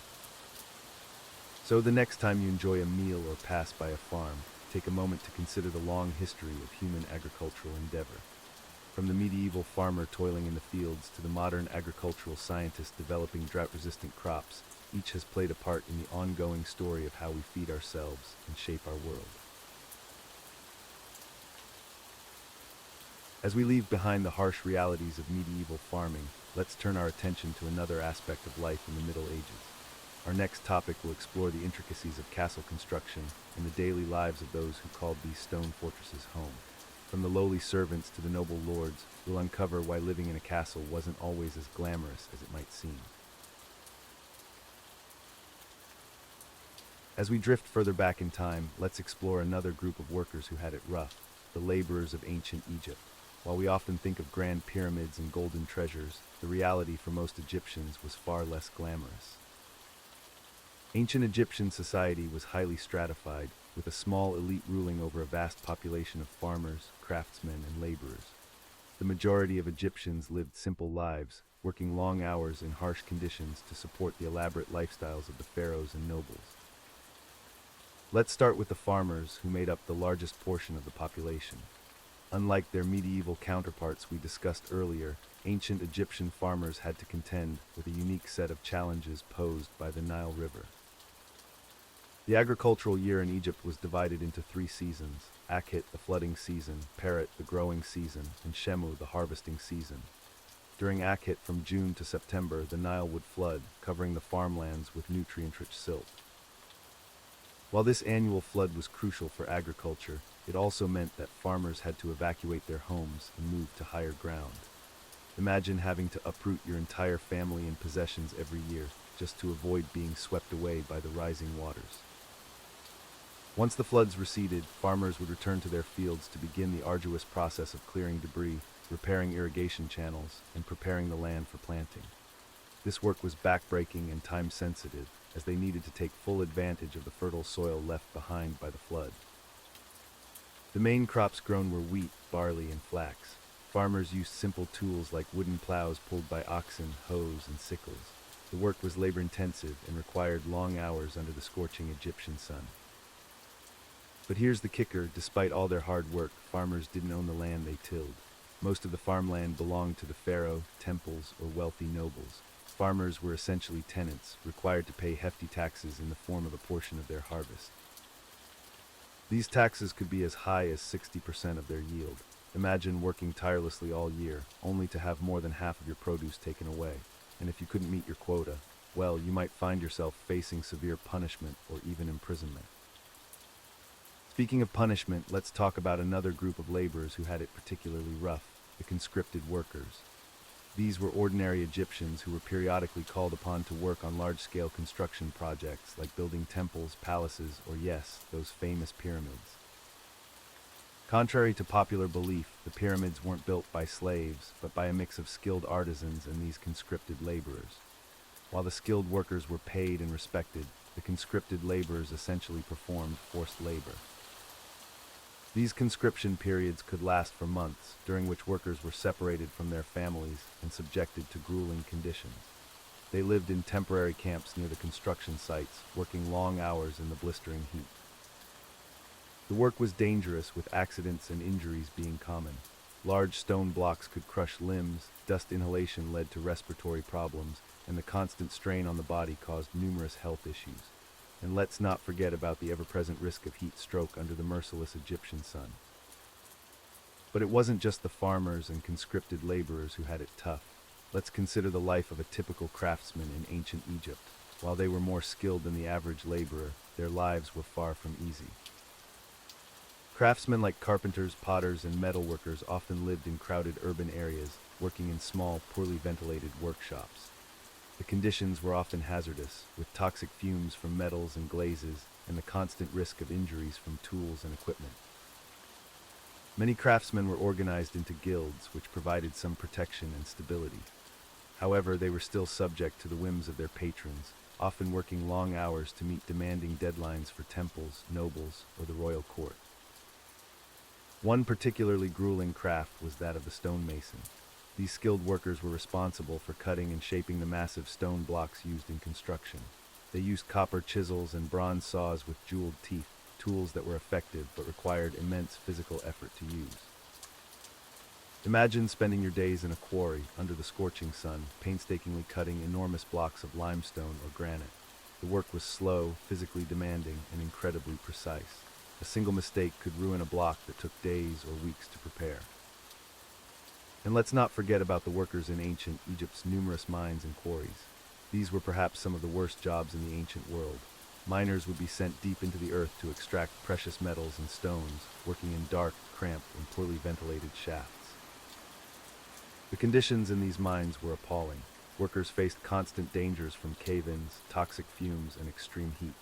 So the next time you enjoy a meal or pass by a farm, take a moment to consider the long history of human agricultural endeavor. From the medieval farmer toiling in the fields to the modern agricultural scientist developing drought-resistant crops, each has played a part in the ongoing story of how we feed ourselves and shape our world. As we leave behind the harsh realities of medieval farming, let's turn our attention to another aspect of life in the Middle Ages. Our next topic will explore the intricacies of castle construction and the daily lives of those who called these stone fortresses home. From the lowly servants to the noble lords, we'll uncover why living in a castle wasn't always as glamorous as it might seem. As we drift further back in time, let's explore another group of workers who had it rough, the laborers of ancient Egypt. While we often think of grand pyramids and golden treasures, the reality for most Egyptians was far less glamorous. Ancient Egyptian society was highly stratified, with a small elite ruling over a vast population of farmers, craftsmen, and laborers. The majority of Egyptians lived simple lives, working long hours in harsh conditions to support the elaborate lifestyles of the pharaohs and nobles. Let's start with the farmers, who made up the largest portion of the population. Unlike their medieval counterparts we discussed earlier, ancient Egyptian farmers had to contend with a unique set of challenges posed by the Nile River. The agricultural year in Egypt was divided into 3 seasons: Akhit, the flooding season; Perit, the growing season; and Shemu, the harvesting season. During Akhit, from June to September, the Nile would flood, covering the farmlands with nutrient-rich silt. While this annual flood was crucial for agriculture, it also meant that farmers had to evacuate their homes and move to higher ground. Imagine having to uproot your entire family and possessions every year just to avoid being swept away by the rising waters. Once the floods receded, farmers would return to their fields to begin the arduous process of clearing debris, repairing irrigation channels, and preparing the land for planting. This work was backbreaking and time-sensitive, as they needed to take full advantage of the fertile soil left behind by the flood. The main crops grown were wheat, barley, and flax. Farmers used simple tools like wooden plows pulled by oxen, hoes, and sickles. The work was labor-intensive and required long hours under the scorching Egyptian sun. But here's the kicker: despite all their hard work, farmers didn't own the land they tilled. Most of the farmland belonged to the pharaoh, temples, or wealthy nobles. Farmers were essentially tenants, required to pay hefty taxes in the form of a portion of their harvest. These taxes could be as high as 60% of their yield. Imagine working tirelessly all year, only to have more than half of your produce taken away. And if you couldn't meet your quota, well, you might find yourself facing severe punishment or even imprisonment. Speaking of punishment, let's talk about another group of laborers who had it particularly rough: the conscripted workers. These were ordinary Egyptians who were periodically called upon to work on large-scale construction projects like building temples, palaces, or yes, those famous pyramids. Contrary to popular belief, the pyramids weren't built by slaves, but by a mix of skilled artisans and these conscripted laborers. While the skilled workers were paid and respected, the conscripted laborers essentially performed forced labor. These conscription periods could last for months, during which workers were separated from their families and subjected to grueling conditions. They lived in temporary camps near the construction sites, working long hours in the blistering heat. The work was dangerous, with accidents and injuries being common. Large stone blocks could crush limbs, dust inhalation led to respiratory problems, and the constant strain on the body caused numerous health issues. And let's not forget about the ever-present risk of heat stroke under the merciless Egyptian sun. But it wasn't just the farmers and conscripted laborers who had it tough. Let's consider the life of a typical craftsman in ancient Egypt. While they were more skilled than the average laborer, their lives were far from easy. Craftsmen like carpenters, potters, and metalworkers often lived in crowded urban areas, working in small, poorly ventilated workshops. The conditions were often hazardous, with toxic fumes from metals and glazes, and the constant risk of injuries from tools and equipment. Many craftsmen were organized into guilds, which provided some protection and stability. However, they were still subject to the whims of their patrons, often working long hours to meet demanding deadlines for temples, nobles, or the royal court. One particularly grueling craft was that of the stonemason. These skilled workers were responsible for cutting and shaping the massive stone blocks used in construction. They used copper chisels and bronze saws with jeweled teeth, tools that were effective but required immense physical effort to use. Imagine spending your days in a quarry, under the scorching sun, painstakingly cutting enormous blocks of limestone or granite. The work was slow, physically demanding, and incredibly precise. A single mistake could ruin a block that took days or weeks to prepare. And let's not forget about the workers in ancient Egypt's numerous mines and quarries. These were perhaps some of the worst jobs in the ancient world. Miners would be sent deep into the earth to extract precious metals and stones, working in dark, cramped, and poorly ventilated shafts. The conditions in these mines were appalling. Workers faced constant dangers from cave-ins, toxic fumes, and extreme heat.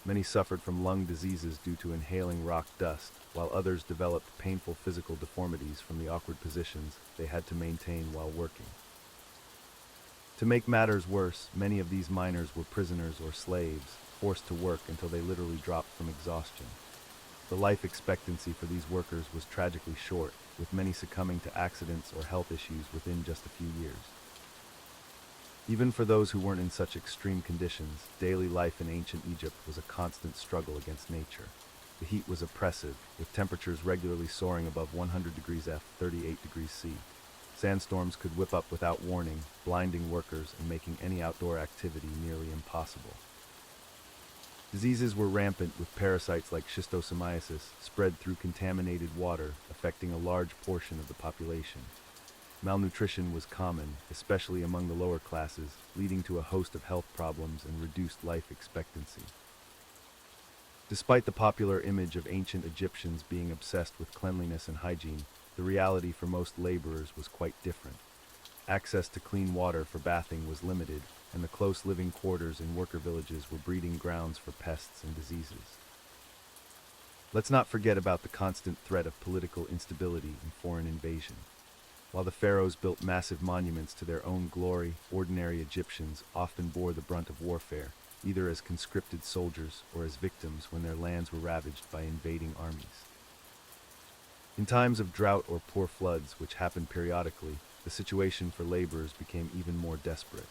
Many suffered from lung diseases due to inhaling rock dust, while others developed painful physical deformities from the awkward positions they had to maintain while working. To make matters worse, many of these miners were prisoners or slaves, forced to work until they literally dropped from exhaustion. The life expectancy for these workers was tragically short, with many succumbing to accidents or health issues within just a few years. Even for those who weren't in such extreme conditions, daily life in ancient Egypt was a constant struggle against nature. The heat was oppressive, with temperatures regularly soaring above 100 degrees F, 38 degrees C. Sandstorms could whip up without warning, blinding workers and making any outdoor activity nearly impossible. Diseases were rampant, with parasites like schistosomiasis spread through contaminated water, affecting a large portion of the population. Malnutrition was common, especially among the lower classes, leading to a host of health problems and reduced life expectancy. Despite the popular image of ancient Egyptians being obsessed with cleanliness and hygiene, the reality for most laborers was quite different. Access to clean water for bathing was limited, and the close living quarters in worker villages were breeding grounds for pests and diseases. Let's not forget about the constant threat of political instability and foreign invasion. While the pharaohs built massive monuments to their own glory, ordinary Egyptians often bore the brunt of warfare, either as conscripted soldiers or as victims when their lands were ravaged by invading armies. In times of drought or poor floods, which happened periodically, the situation for laborers became even more desperate.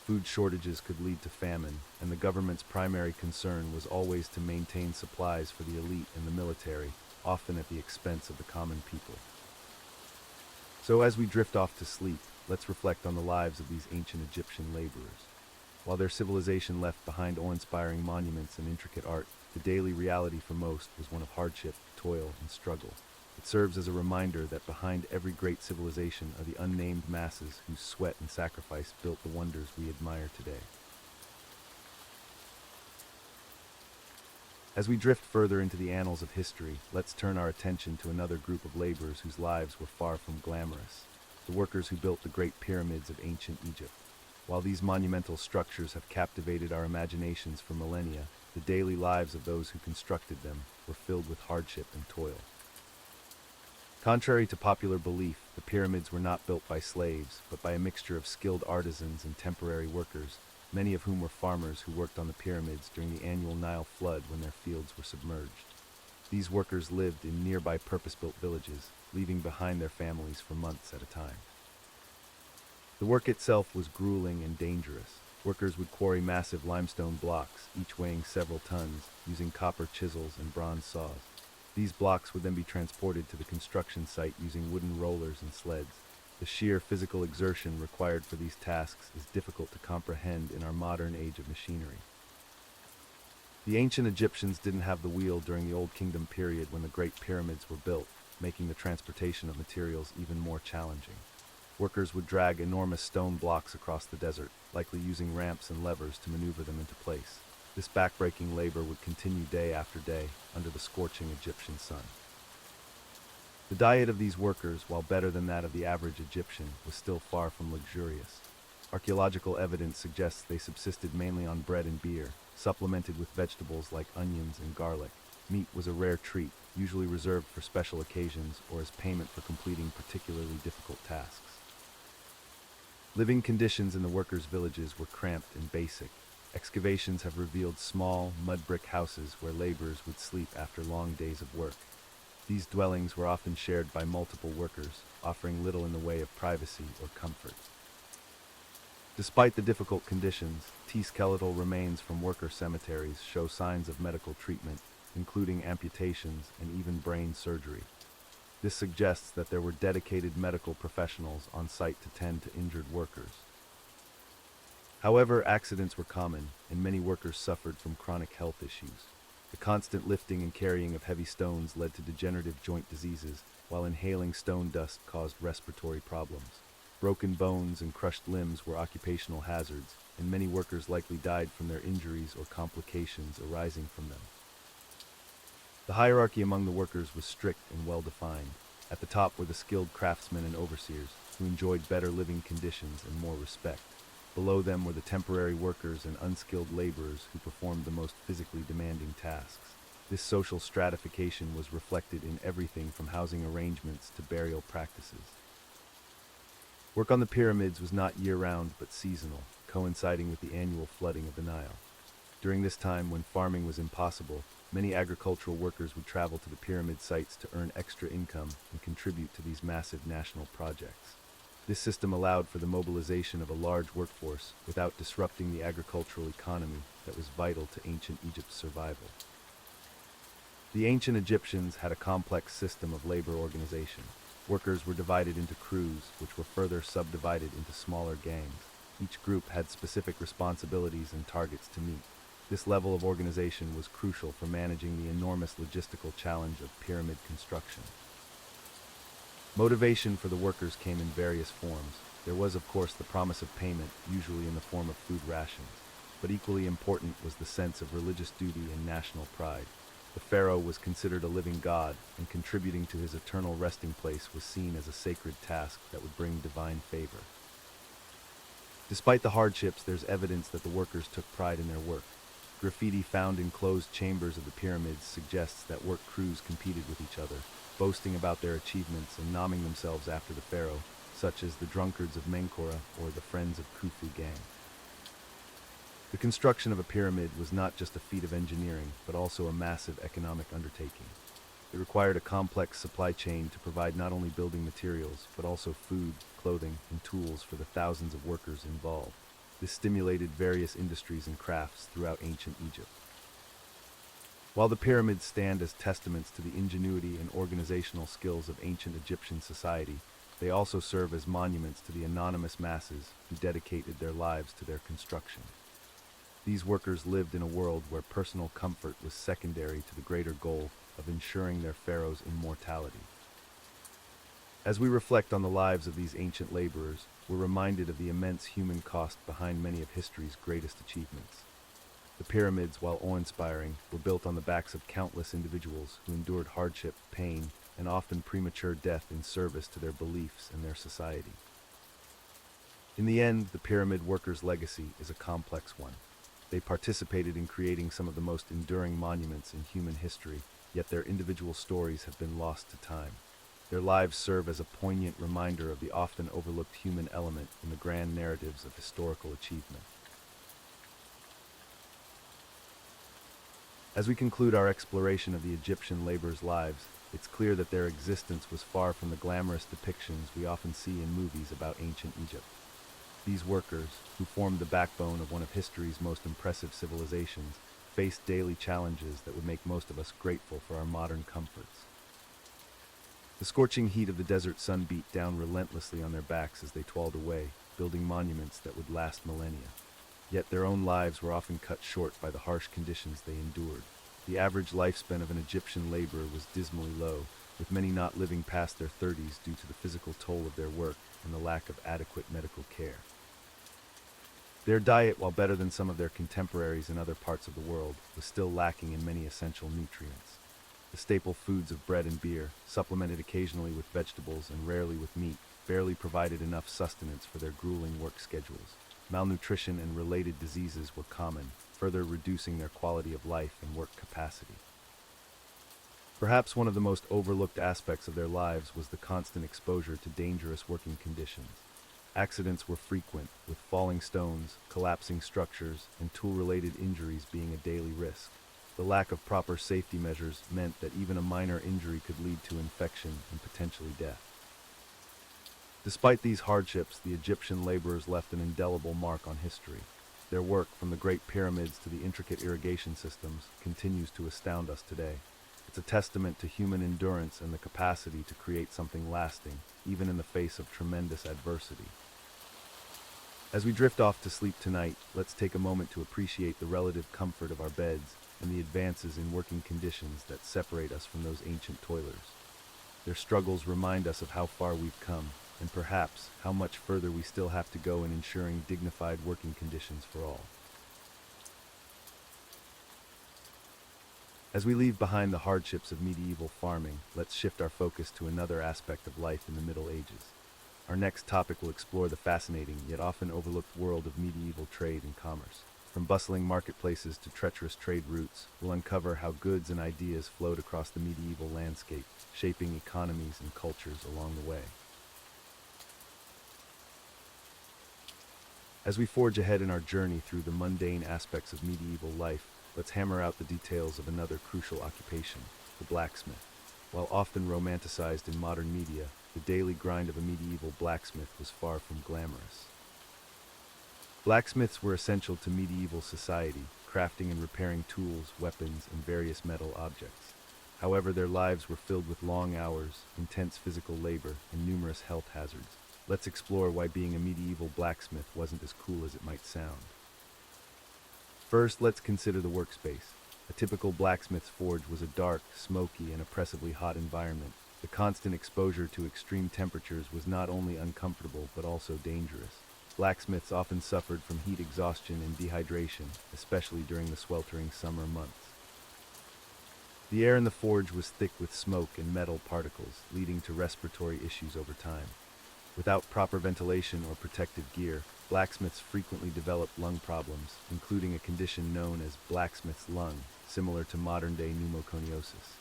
Food shortages could lead to famine, and the government's primary concern was always to maintain supplies for the elite and the military, often at the expense of the common people. So as we drift off to sleep, let's reflect on the lives of these ancient Egyptian laborers. While their civilization left behind awe-inspiring monuments and intricate art, the daily reality for most was one of hardship, toil, and struggle. It serves as a reminder that behind every great civilization are the unnamed masses whose sweat and sacrifice built the wonders we admire today. As we drift further into the annals of history, let's turn our attention to another group of laborers whose lives were far from glamorous, the workers who built the great pyramids of ancient Egypt. While these monumental structures have captivated our imaginations for millennia, the daily lives of those who constructed them were filled with hardship and toil. Contrary to popular belief, the pyramids were not built by slaves, but by a mixture of skilled artisans and temporary workers, many of whom were farmers who worked on the pyramids during the annual Nile flood when their fields were submerged. These workers lived in nearby purpose-built villages, leaving behind their families for months at a time. The work itself was grueling and dangerous. Workers would quarry massive limestone blocks, each weighing several tons, using copper chisels and bronze saws. These blocks would then be transported to the construction site using wooden rollers and sleds. The sheer physical exertion required for these tasks is difficult to comprehend in our modern age of machinery. The ancient Egyptians didn't have the wheel during the Old Kingdom period when the Great Pyramids were built, making the transportation of materials even more challenging. Workers would drag enormous stone blocks across the desert, likely using ramps and levers to maneuver them into place. This backbreaking labor would continue day after day under the scorching Egyptian sun. The diet of these workers, while better than that of the average Egyptian, was still far from luxurious. Archaeological evidence suggests they subsisted mainly on bread and beer, supplemented with vegetables like onions and garlic. Meat was a rare treat, usually reserved for special occasions or as payment for completing particularly difficult tasks. Living conditions in the workers' villages were cramped and basic. Excavations have revealed small, mud-brick houses where laborers would sleep after long days of work. These dwellings were often shared by multiple workers, offering little in the way of privacy or comfort. Despite the difficult conditions, skeletal remains from worker cemeteries show signs of medical treatment, including amputations and even brain surgery. This suggests that there were dedicated medical professionals on site to tend to injured workers. However, accidents were common, and many workers suffered from chronic health issues. The constant lifting and carrying of heavy stones led to degenerative joint diseases, while inhaling stone dust caused respiratory problems. Broken bones and crushed limbs were occupational hazards, and many workers likely died from their injuries or complications arising from them. The hierarchy among the workers was strict and well-defined. At the top were the skilled craftsmen and overseers, who enjoyed better living conditions and more respect. Below them were the temporary workers and unskilled laborers who performed the most physically demanding tasks. This social stratification was reflected in everything from housing arrangements to burial practices. Work on the pyramids was not year-round but seasonal, coinciding with the annual flooding of the Nile. During this time, when farming was impossible, Many agricultural workers would travel to the pyramid sites to earn extra income and contribute to these massive national projects. This system allowed for the mobilization of a large workforce without disrupting the agricultural economy that was vital to ancient Egypt's survival. The ancient Egyptians had a complex system of labor organization. Workers were divided into crews, which were further subdivided into smaller gangs. Each group had specific responsibilities and targets to meet. This level of organization was crucial for managing the enormous logistical challenge of pyramid construction. Motivation for the workers came in various forms. There was, of course, the promise of payment, usually in the form of food rations. But equally important was the sense of religious duty and national pride. The pharaoh was considered a living god, and contributing to his eternal resting place was seen as a sacred task that would bring divine favor. Despite the hardships, there's evidence that the workers took pride in their work. Graffiti found in closed chambers of the pyramids suggests that work crews competed with each other, boasting about their achievements and naming themselves after the pharaoh, such as the Drunkards of Menkora or the Friends of Khufu gang. The construction of a pyramid was not just a feat of engineering, but also a massive economic undertaking. It required a complex supply chain to provide not only building materials, but also food, clothing, and tools for the thousands of workers involved. This stimulated various industries and crafts throughout ancient Egypt. While the pyramids stand as testaments to the ingenuity and organizational skills of ancient Egyptian society, they also serve as monuments to the anonymous masses who dedicated their lives to their construction. These workers lived in a world where personal comfort was secondary to the greater goal of ensuring their pharaoh's immortality. As we reflect on the lives of these ancient laborers, we're reminded of the immense human cost behind many of history's greatest achievements. The pyramids, while awe-inspiring, were built on the backs of countless individuals who endured hardship, pain, and often premature death in service to their beliefs and their society. In the end, the pyramid workers' legacy is a complex one. They participated in creating some of the most enduring monuments in human history, yet their individual stories have been lost to time. Their lives serve as a poignant reminder of the often overlooked human element in the grand narratives of historical achievement. As we conclude our exploration of the Egyptian laborers' lives, it's clear that their existence was far from the glamorous depictions we often see in movies about ancient Egypt. These workers, who formed the backbone of one of history's most impressive civilizations, faced daily challenges that would make most of us grateful for our modern comforts. The scorching heat of the desert sun beat down relentlessly on their backs as they toiled away, building monuments that would last millennia. Yet their own lives were often cut short by the harsh conditions they endured. The average lifespan of an Egyptian laborer was dismally low, with many not living past their 30s due to the physical toll of their work and the lack of adequate medical care. Their diet, while better than some of their contemporaries in other parts of the world, was still lacking in many essential nutrients. The staple foods of bread and beer, supplemented occasionally with vegetables and rarely with meat, barely provided enough sustenance for their grueling work schedules. Malnutrition and related diseases were common, further reducing their quality of life and work capacity. Perhaps one of the most overlooked aspects of their lives was the constant exposure to dangerous working conditions. Accidents were frequent, with falling stones, collapsing structures, and tool-related injuries being a daily risk. The lack of proper safety measures meant that even a minor injury could lead to infection and potentially death. Despite these hardships, the Egyptian laborers left an indelible mark on history. Their work, from the Great Pyramids to the intricate irrigation systems, continues to astound us today. It's a testament to human endurance and the capacity to create something lasting, even in the face of tremendous adversity. As we drift off to sleep tonight, let's take a moment to appreciate the relative comfort of our beds and the advances in working conditions that separate us from those ancient toilers. Their struggles remind us of how far we've come, and perhaps how much further we still have to go in ensuring dignified working conditions for all. As we leave behind the hardships of medieval farming, let's shift our focus to another aspect of life in the Middle Ages. Our next topic will explore the fascinating yet often overlooked world of medieval trade and commerce. From bustling marketplaces to treacherous trade routes, we'll uncover how goods and ideas flowed across the medieval landscape, shaping economies and cultures along the way. As we forge ahead in our journey through the mundane aspects of medieval life, let's hammer out the details of another crucial occupation, the blacksmith. While often romanticized in modern media, the daily grind of a medieval blacksmith was far from glamorous. Blacksmiths were essential to medieval society, crafting and repairing tools, weapons, and various metal objects. However, their lives were filled with long hours, intense physical labor, and numerous health hazards. Let's explore why being a medieval blacksmith wasn't as cool as it might sound. First, let's consider the workspace. A typical blacksmith's forge was a dark, smoky, and oppressively hot environment. The constant exposure to extreme temperatures was not only uncomfortable but also dangerous. Blacksmiths often suffered from heat exhaustion and dehydration, especially during the sweltering summer months. The air in the forge was thick with smoke and metal particles, leading to respiratory issues over time. Without proper ventilation or protective gear, blacksmiths frequently developed lung problems, including a condition known as blacksmith's lung, similar to modern-day pneumoconiosis.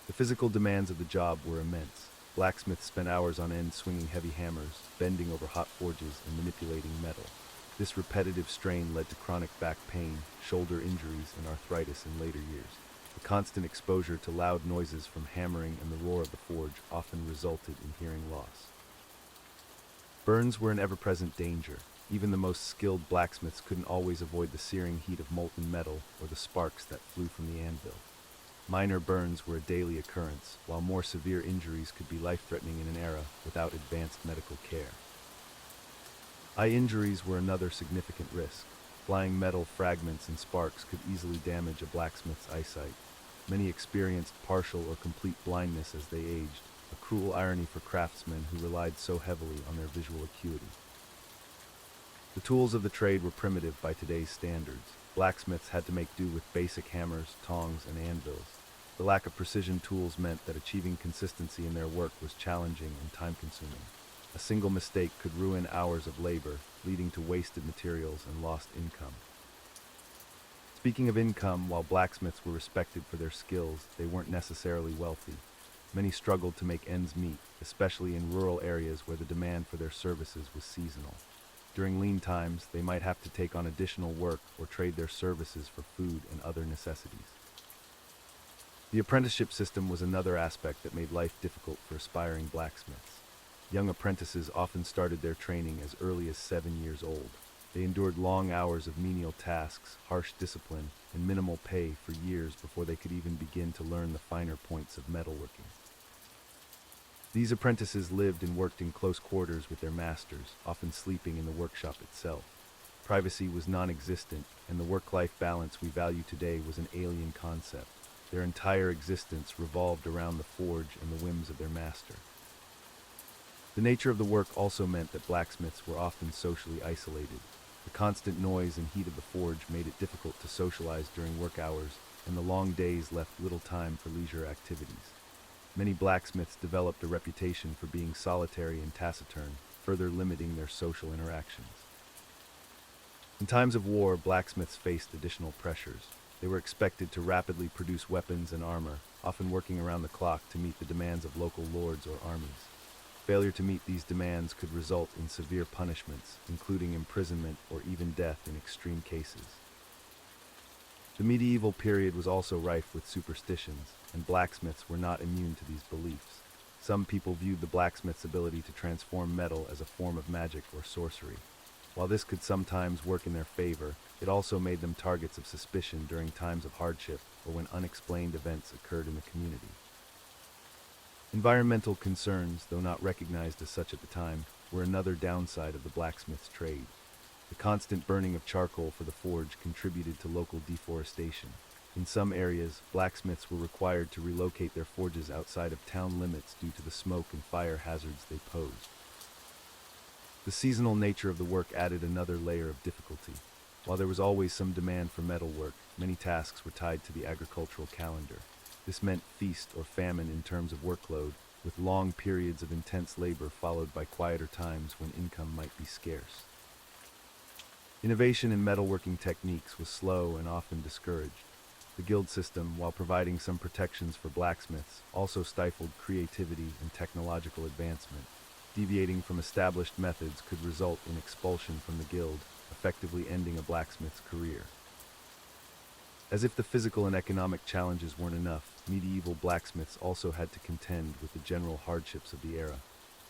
The physical demands of the job were immense. Blacksmiths spent hours on end swinging heavy hammers, bending over hot forges, and manipulating metal. This repetitive strain led to chronic back pain, shoulder injuries, and arthritis in later years. The constant exposure to loud noises from hammering and the roar of the forge often resulted in hearing loss. Burns were an ever-present danger. Even the most skilled blacksmiths couldn't always avoid the searing heat of molten metal or the sparks that flew from the anvil. Minor burns were a daily occurrence, while more severe injuries could be life-threatening in an era without advanced medical care. Eye injuries were another significant risk. Flying metal fragments and sparks could easily damage a blacksmith's eyesight. Many experienced partial or complete blindness as they aged, a cruel irony for craftsmen who relied so heavily on their visual acuity. The tools of the trade were primitive by today's standards. Blacksmiths had to make do with basic hammers, tongs, and anvils. The lack of precision tools meant that achieving consistency in their work was challenging and time-consuming. A single mistake could ruin hours of labor, leading to wasted materials and lost income. Speaking of income, while blacksmiths were respected for their skills, they weren't necessarily wealthy. Many struggled to make ends meet, especially in rural areas where the demand for their services was seasonal. During lean times, they might have to take on additional work or trade their services for food and other necessities. The apprenticeship system was another aspect that made life difficult for aspiring blacksmiths. Young apprentices often started their training as early as 7 years old. They endured long hours of menial tasks, harsh discipline, and minimal pay for years before they could even begin to learn the finer points of metalworking. These apprentices lived and worked in close quarters with their masters, often sleeping in the workshop itself. Privacy was non-existent, and the work-life balance we value today was an alien concept. Their entire existence revolved around the forge and the whims of their master. The nature of the work also meant that blacksmiths were often socially isolated. The constant noise and heat of the forge made it difficult to socialize during work hours, and the long days left little time for leisure activities. Many blacksmiths developed a reputation for being solitary and taciturn, further limiting their social interactions. In times of war, blacksmiths faced additional pressures. They were expected to rapidly produce weapons and armor, often working around the clock to meet the demands of local lords or armies. Failure to meet these demands could result in severe punishments, including imprisonment or even death in extreme cases. The medieval period was also rife with superstitions, and blacksmiths were not immune to these beliefs. Some people viewed the blacksmith's ability to transform metal as a form of magic or sorcery. While this could sometimes work in their favor, it also made them targets of suspicion during times of hardship or when unexplained events occurred in the community. Environmental concerns, though not recognized as such at the time, were another downside of the blacksmith's trade. The constant burning of charcoal for the forge contributed to local deforestation. In some areas, blacksmiths were required to relocate their forges outside of town limits due to the smoke and fire hazards they posed. The seasonal nature of the work added another layer of difficulty. While there was always some demand for metalwork, many tasks were tied to the agricultural calendar. This meant feast or famine in terms of workload, with long periods of intense labor followed by quieter times when income might be scarce. Innovation in metalworking techniques was slow and often discouraged. The guild system, while providing some protections for blacksmiths, also stifled creativity and technological advancement. Deviating from established methods could result in expulsion from the guild, effectively ending a blacksmith's career. As if the physical and economic challenges weren't enough, medieval blacksmiths also had to contend with the general hardships of the era.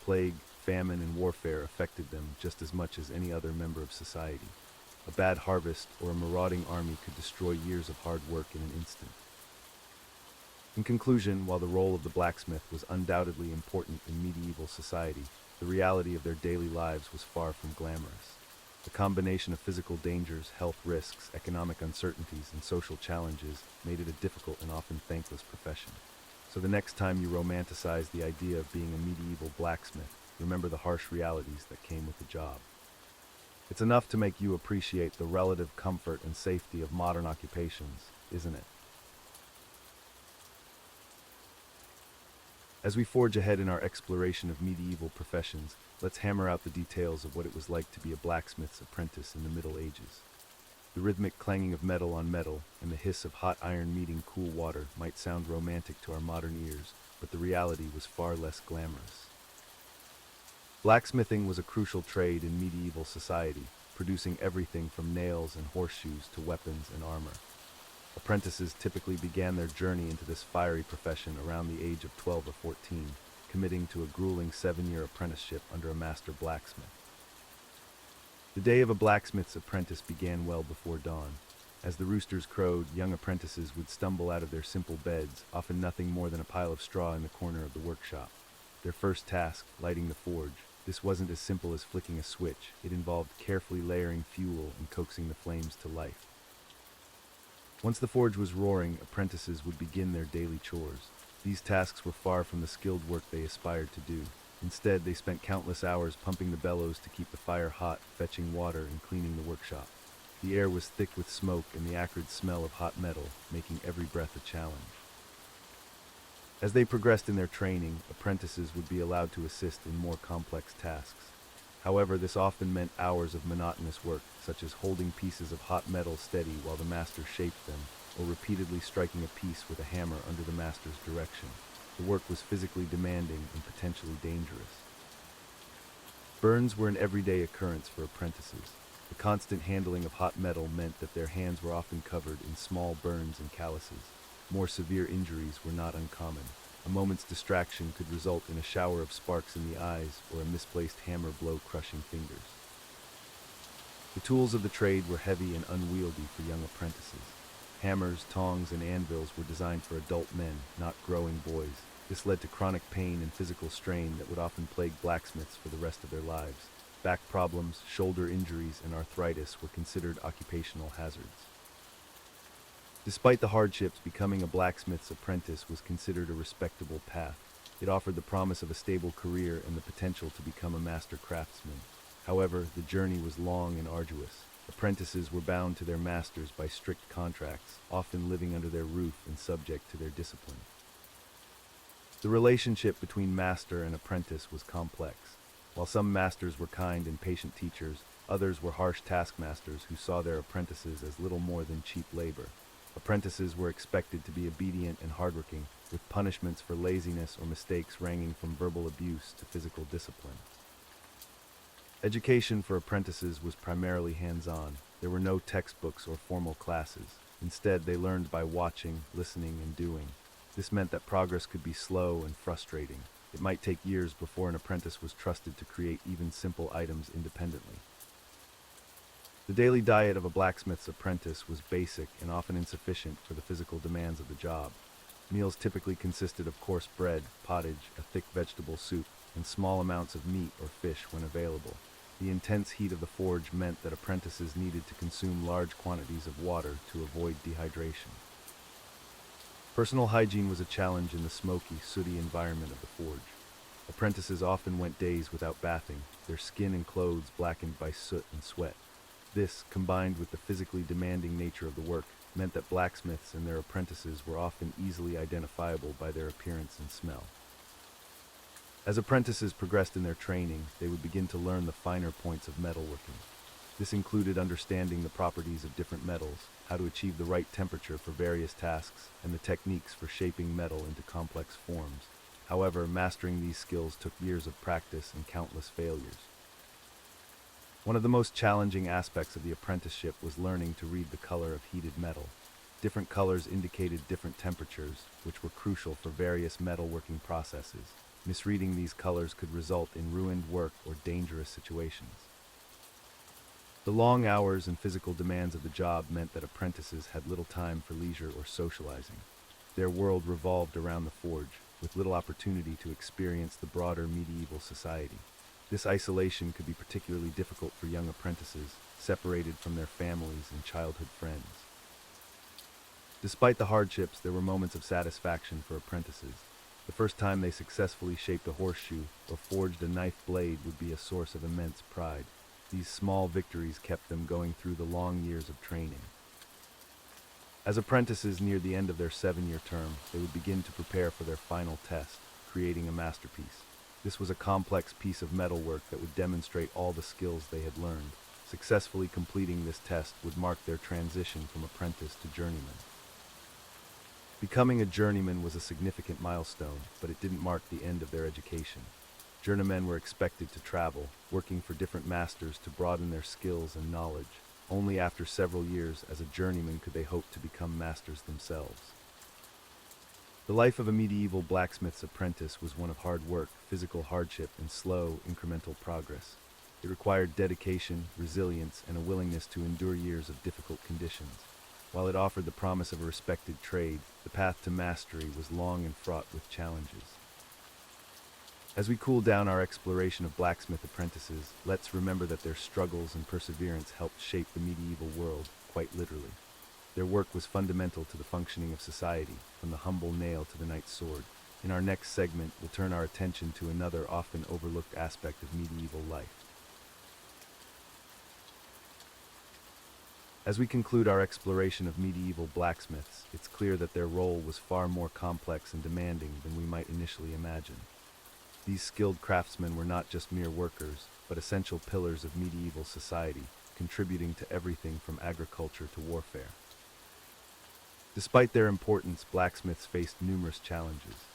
Plague, famine, and warfare affected them just as much as any other member of society. A bad harvest or a marauding army could destroy years of hard work in an instant. In conclusion, while the role of the blacksmith was undoubtedly important in medieval society, the reality of their daily lives was far from glamorous. The combination of physical dangers, health risks, economic uncertainties, and social challenges made it a difficult and often thankless profession. So the next time you romanticize the idea of being a medieval blacksmith, remember the harsh realities that came with the job. It's enough to make you appreciate the relative comfort and safety of modern occupations, isn't it? As we forge ahead in our exploration of medieval professions, let's hammer out the details of what it was like to be a blacksmith's apprentice in the Middle Ages. The rhythmic clanging of metal on metal and the hiss of hot iron meeting cool water might sound romantic to our modern ears, but the reality was far less glamorous. Blacksmithing was a crucial trade in medieval society, producing everything from nails and horseshoes to weapons and armor. Apprentices typically began their journey into this fiery profession around the age of 12 or 14, committing to a grueling 7-year apprenticeship under a master blacksmith. The day of a blacksmith's apprentice began well before dawn. As the roosters crowed, young apprentices would stumble out of their simple beds, often nothing more than a pile of straw in the corner of the workshop. Their first task, lighting the forge. This wasn't as simple as flicking a switch. It involved carefully layering fuel and coaxing the flames to life. Once the forge was roaring, apprentices would begin their daily chores. These tasks were far from the skilled work they aspired to do. Instead, they spent countless hours pumping the bellows to keep the fire hot, fetching water, and cleaning the workshop. The air was thick with smoke and the acrid smell of hot metal, making every breath a challenge. As they progressed in their training, apprentices would be allowed to assist in more complex tasks. However, this often meant hours of monotonous work, such as holding pieces of hot metal steady while the master shaped them, or repeatedly striking a piece with a hammer under the master's direction. The work was physically demanding and potentially dangerous. Burns were an everyday occurrence for apprentices. The constant handling of hot metal meant that their hands were often covered in small burns and calluses. More severe injuries were not uncommon. A moment's distraction could result in a shower of sparks in the eyes or a misplaced hammer blow crushing fingers. The tools of the trade were heavy and unwieldy for young apprentices. Hammers, tongs, and anvils were designed for adult men, not growing boys. This led to chronic pain and physical strain that would often plague blacksmiths for the rest of their lives. Back problems, shoulder injuries, and arthritis were considered occupational hazards. Despite the hardships, becoming a blacksmith's apprentice was considered a respectable path. It offered the promise of a stable career and the potential to become a master craftsman. However, the journey was long and arduous. Apprentices were bound to their masters by strict contracts, often living under their roof and subject to their discipline. The relationship between master and apprentice was complex. While some masters were kind and patient teachers, others were harsh taskmasters who saw their apprentices as little more than cheap labor. Apprentices were expected to be obedient and hardworking, with punishments for laziness or mistakes ranging from verbal abuse to physical discipline. Education for apprentices was primarily hands-on. There were no textbooks or formal classes. Instead, they learned by watching, listening, and doing. This meant that progress could be slow and frustrating. It might take years before an apprentice was trusted to create even simple items independently. The daily diet of a blacksmith's apprentice was basic and often insufficient for the physical demands of the job. Meals typically consisted of coarse bread, pottage, a thick vegetable soup, and small amounts of meat or fish when available. The intense heat of the forge meant that apprentices needed to consume large quantities of water to avoid dehydration. Personal hygiene was a challenge in the smoky, sooty environment of the forge. Apprentices often went days without bathing, their skin and clothes blackened by soot and sweat. This, combined with the physically demanding nature of the work, meant that blacksmiths and their apprentices were often easily identifiable by their appearance and smell. As apprentices progressed in their training, they would begin to learn the finer points of metalworking. This included understanding the properties of different metals, how to achieve the right temperature for various tasks, and the techniques for shaping metal into complex forms. However, mastering these skills took years of practice and countless failures. One of the most challenging aspects of the apprenticeship was learning to read the color of heated metal. Different colors indicated different temperatures, which were crucial for various metalworking processes. Misreading these colors could result in ruined work or dangerous situations. The long hours and physical demands of the job meant that apprentices had little time for leisure or socializing. Their world revolved around the forge, with little opportunity to experience the broader medieval society. This isolation could be particularly difficult for young apprentices, separated from their families and childhood friends. Despite the hardships, there were moments of satisfaction for apprentices. The first time they successfully shaped a horseshoe or forged a knife blade would be a source of immense pride. These small victories kept them going through the long years of training. As apprentices neared the end of their 7-year term, they would begin to prepare for their final test, creating a masterpiece. This was a complex piece of metalwork that would demonstrate all the skills they had learned. Successfully completing this test would mark their transition from apprentice to journeyman. Becoming a journeyman was a significant milestone, but it didn't mark the end of their education. Journeymen were expected to travel, working for different masters to broaden their skills and knowledge. Only after several years as a journeyman could they hope to become masters themselves. The life of a medieval blacksmith's apprentice was one of hard work, physical hardship, and slow, incremental progress. It required dedication, resilience, and a willingness to endure years of difficult conditions. While it offered the promise of a respected trade, the path to mastery was long and fraught with challenges. As we cool down our exploration of blacksmith apprentices, let's remember that their struggles and perseverance helped shape the medieval world, quite literally. Their work was fundamental to the functioning of society, from the humble nail to the knight's sword. In our next segment, we'll turn our attention to another often overlooked aspect of medieval life. As we conclude our exploration of medieval blacksmiths, it's clear that their role was far more complex and demanding than we might initially imagine. These skilled craftsmen were not just mere workers, but essential pillars of medieval society, contributing to everything from agriculture to warfare. Despite their importance, blacksmiths faced numerous challenges.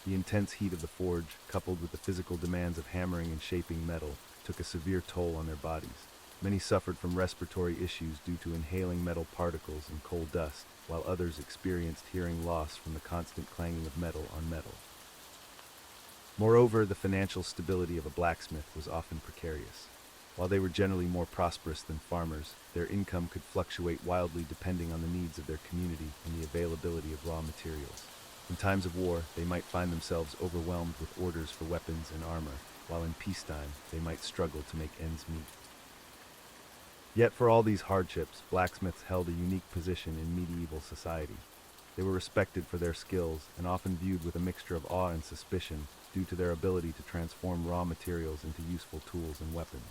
The intense heat of the forge, coupled with the physical demands of hammering and shaping metal, took a severe toll on their bodies. Many suffered from respiratory issues due to inhaling metal particles and coal dust, while others experienced hearing loss from the constant clanging of metal on metal. Moreover, the financial stability of a blacksmith was often precarious. While they were generally more prosperous than farmers, their income could fluctuate wildly depending on the needs of their community and the availability of raw materials. In times of war, they might find themselves overwhelmed with orders for weapons and armor, while in peacetime, they might struggle to make ends meet. Yet for all these hardships, blacksmiths held a unique position in medieval society. They were respected for their skills and often viewed with a mixture of awe and suspicion due to their ability to transform raw materials into useful tools and weapons.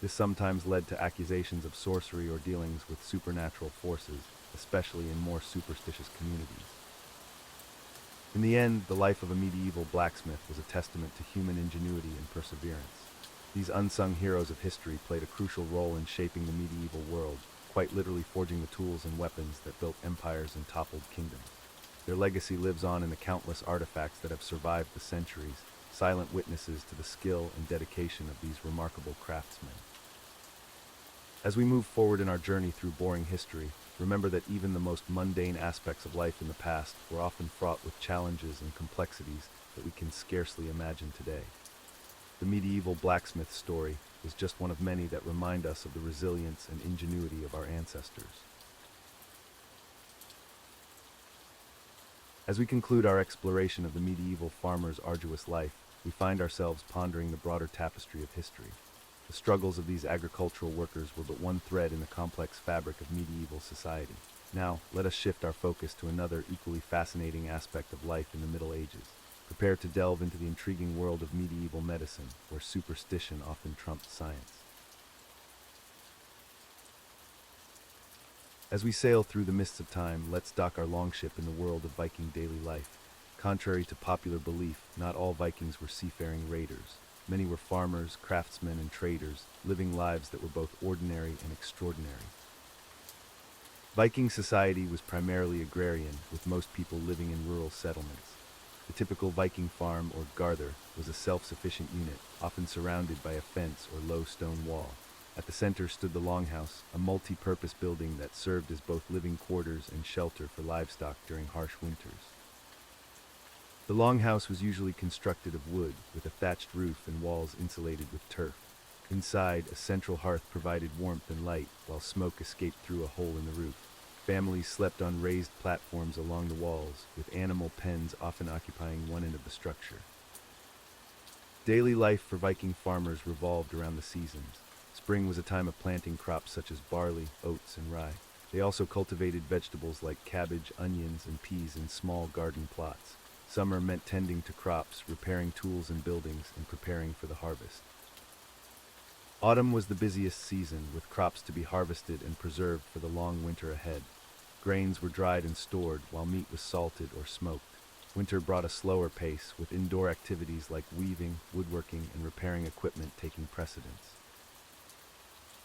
This sometimes led to accusations of sorcery or dealings with supernatural forces, especially in more superstitious communities. In the end, the life of a medieval blacksmith was a testament to human ingenuity and perseverance. These unsung heroes of history played a crucial role in shaping the medieval world, quite literally forging the tools and weapons that built empires and toppled kingdoms. Their legacy lives on in the countless artifacts that have survived the centuries, silent witnesses to the skill and dedication of these remarkable craftsmen. As we move forward in our journey through boring history, remember that even the most mundane aspects of life in the past were often fraught with challenges and complexities that we can scarcely imagine today. The medieval blacksmith story is just one of many that remind us of the resilience and ingenuity of our ancestors. As we conclude our exploration of the medieval farmer's arduous life, we find ourselves pondering the broader tapestry of history. The struggles of these agricultural workers were but one thread in the complex fabric of medieval society. Now, let us shift our focus to another equally fascinating aspect of life in the Middle Ages. Prepare to delve into the intriguing world of medieval medicine, where superstition often trumped science. As we sail through the mists of time, let's dock our longship in the world of Viking daily life. Contrary to popular belief, not all Vikings were seafaring raiders. Many were farmers, craftsmen, and traders, living lives that were both ordinary and extraordinary. Viking society was primarily agrarian, with most people living in rural settlements. The typical Viking farm, or garder, was a self-sufficient unit, often surrounded by a fence or low stone wall. At the center stood the longhouse, a multi-purpose building that served as both living quarters and shelter for livestock during harsh winters. The longhouse was usually constructed of wood, with a thatched roof and walls insulated with turf. Inside, a central hearth provided warmth and light, while smoke escaped through a hole in the roof. Families slept on raised platforms along the walls, with animal pens often occupying one end of the structure. Daily life for Viking farmers revolved around the seasons. Spring was a time of planting crops such as barley, oats, and rye. They also cultivated vegetables like cabbage, onions, and peas in small garden plots. Summer meant tending to crops, repairing tools and buildings, and preparing for the harvest. Autumn was the busiest season, with crops to be harvested and preserved for the long winter ahead. Grains were dried and stored, while meat was salted or smoked. Winter brought a slower pace, with indoor activities like weaving, woodworking, and repairing equipment taking precedence.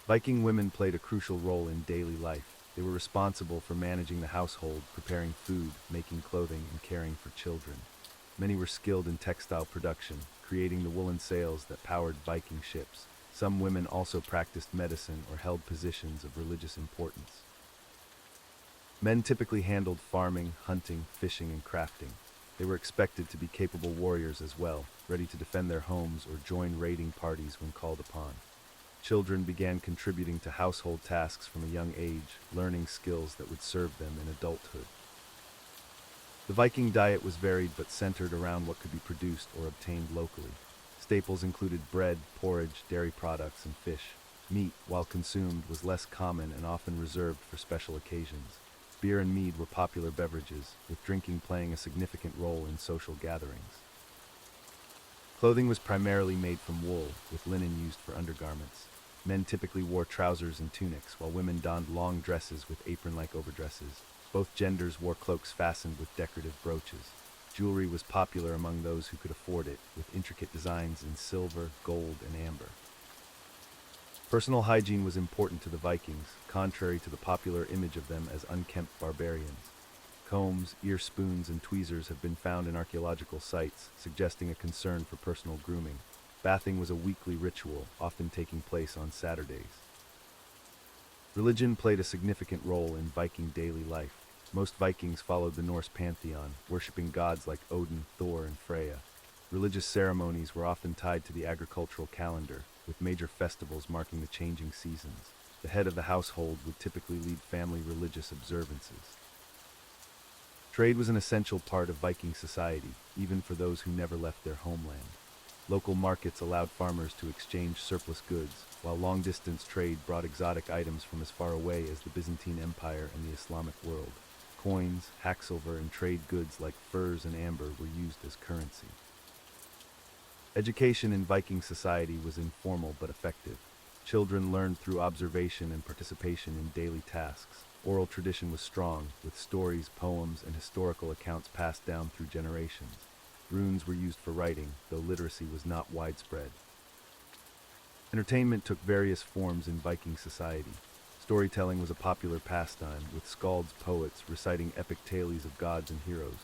Viking women played a crucial role in daily life. They were responsible for managing the household, preparing food, making clothing, and caring for children. Many were skilled in textile production, creating the woolen sails that powered Viking ships. Some women also practiced medicine or held positions of religious importance. Men typically handled farming, hunting, fishing, and crafting. They were expected to be capable warriors as well, ready to defend their homes or join raiding parties when called upon. Children began contributing to household tasks from a young age, learning skills that would serve them in adulthood. The Viking diet was varied but centered around what could be produced or obtained locally. Staples included bread, porridge, dairy products, and fish. Meat, while consumed, was less common and often reserved for special occasions. Beer and mead were popular beverages, with drinking playing a significant role in social gatherings. Clothing was primarily made from wool, with linen used for undergarments. Men typically wore trousers and tunics, while women donned long dresses with apron-like overdresses. Both genders wore cloaks fastened with decorative brooches. Jewelry was popular among those who could afford it, with intricate designs in silver, gold, and amber. Personal hygiene was important to the Vikings, contrary to the popular image of them as unkempt barbarians. Combs, ear spoons, and tweezers have been found in archaeological sites, suggesting a concern for personal grooming. Bathing was a weekly ritual, often taking place on Saturdays. Religion played a significant role in Viking daily life. Most Vikings followed the Norse pantheon, worshipping gods like Odin, Thor, and Freya. Religious ceremonies were often tied to the agricultural calendar, with major festivals marking the changing seasons. The head of the household would typically lead family religious observances. Trade was an essential part of Viking society, even for those who never left their homeland. Local markets allowed farmers to exchange surplus goods, while long-distance trade brought exotic items from as far away as the Byzantine Empire and the Islamic world. Coins, hacksilver, and trade goods like furs and amber were used as currency. Education in Viking society was informal but effective. Children learned through observation and participation in daily tasks. Oral tradition was strong, with stories, poems, and historical accounts passed down through generations. Runes were used for writing, though literacy was not widespread. Entertainment took various forms in Viking society. Storytelling was a popular pastime, with skalds, poets reciting epic tales of gods and heroes.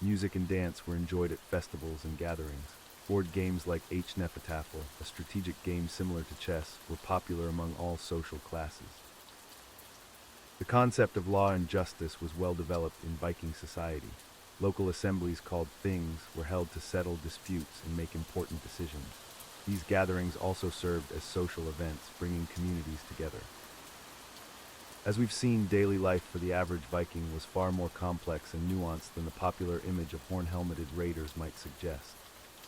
Music and dance were enjoyed at festivals and gatherings. Board games like Hnefatafl, a strategic game similar to chess, were popular among all social classes. The concept of law and justice was well developed in Viking society. Local assemblies called things were held to settle disputes and make important decisions. These gatherings also served as social events, bringing communities together. As we've seen, daily life for the average Viking was far more complex and nuanced than the popular image of horn-helmeted raiders might suggest.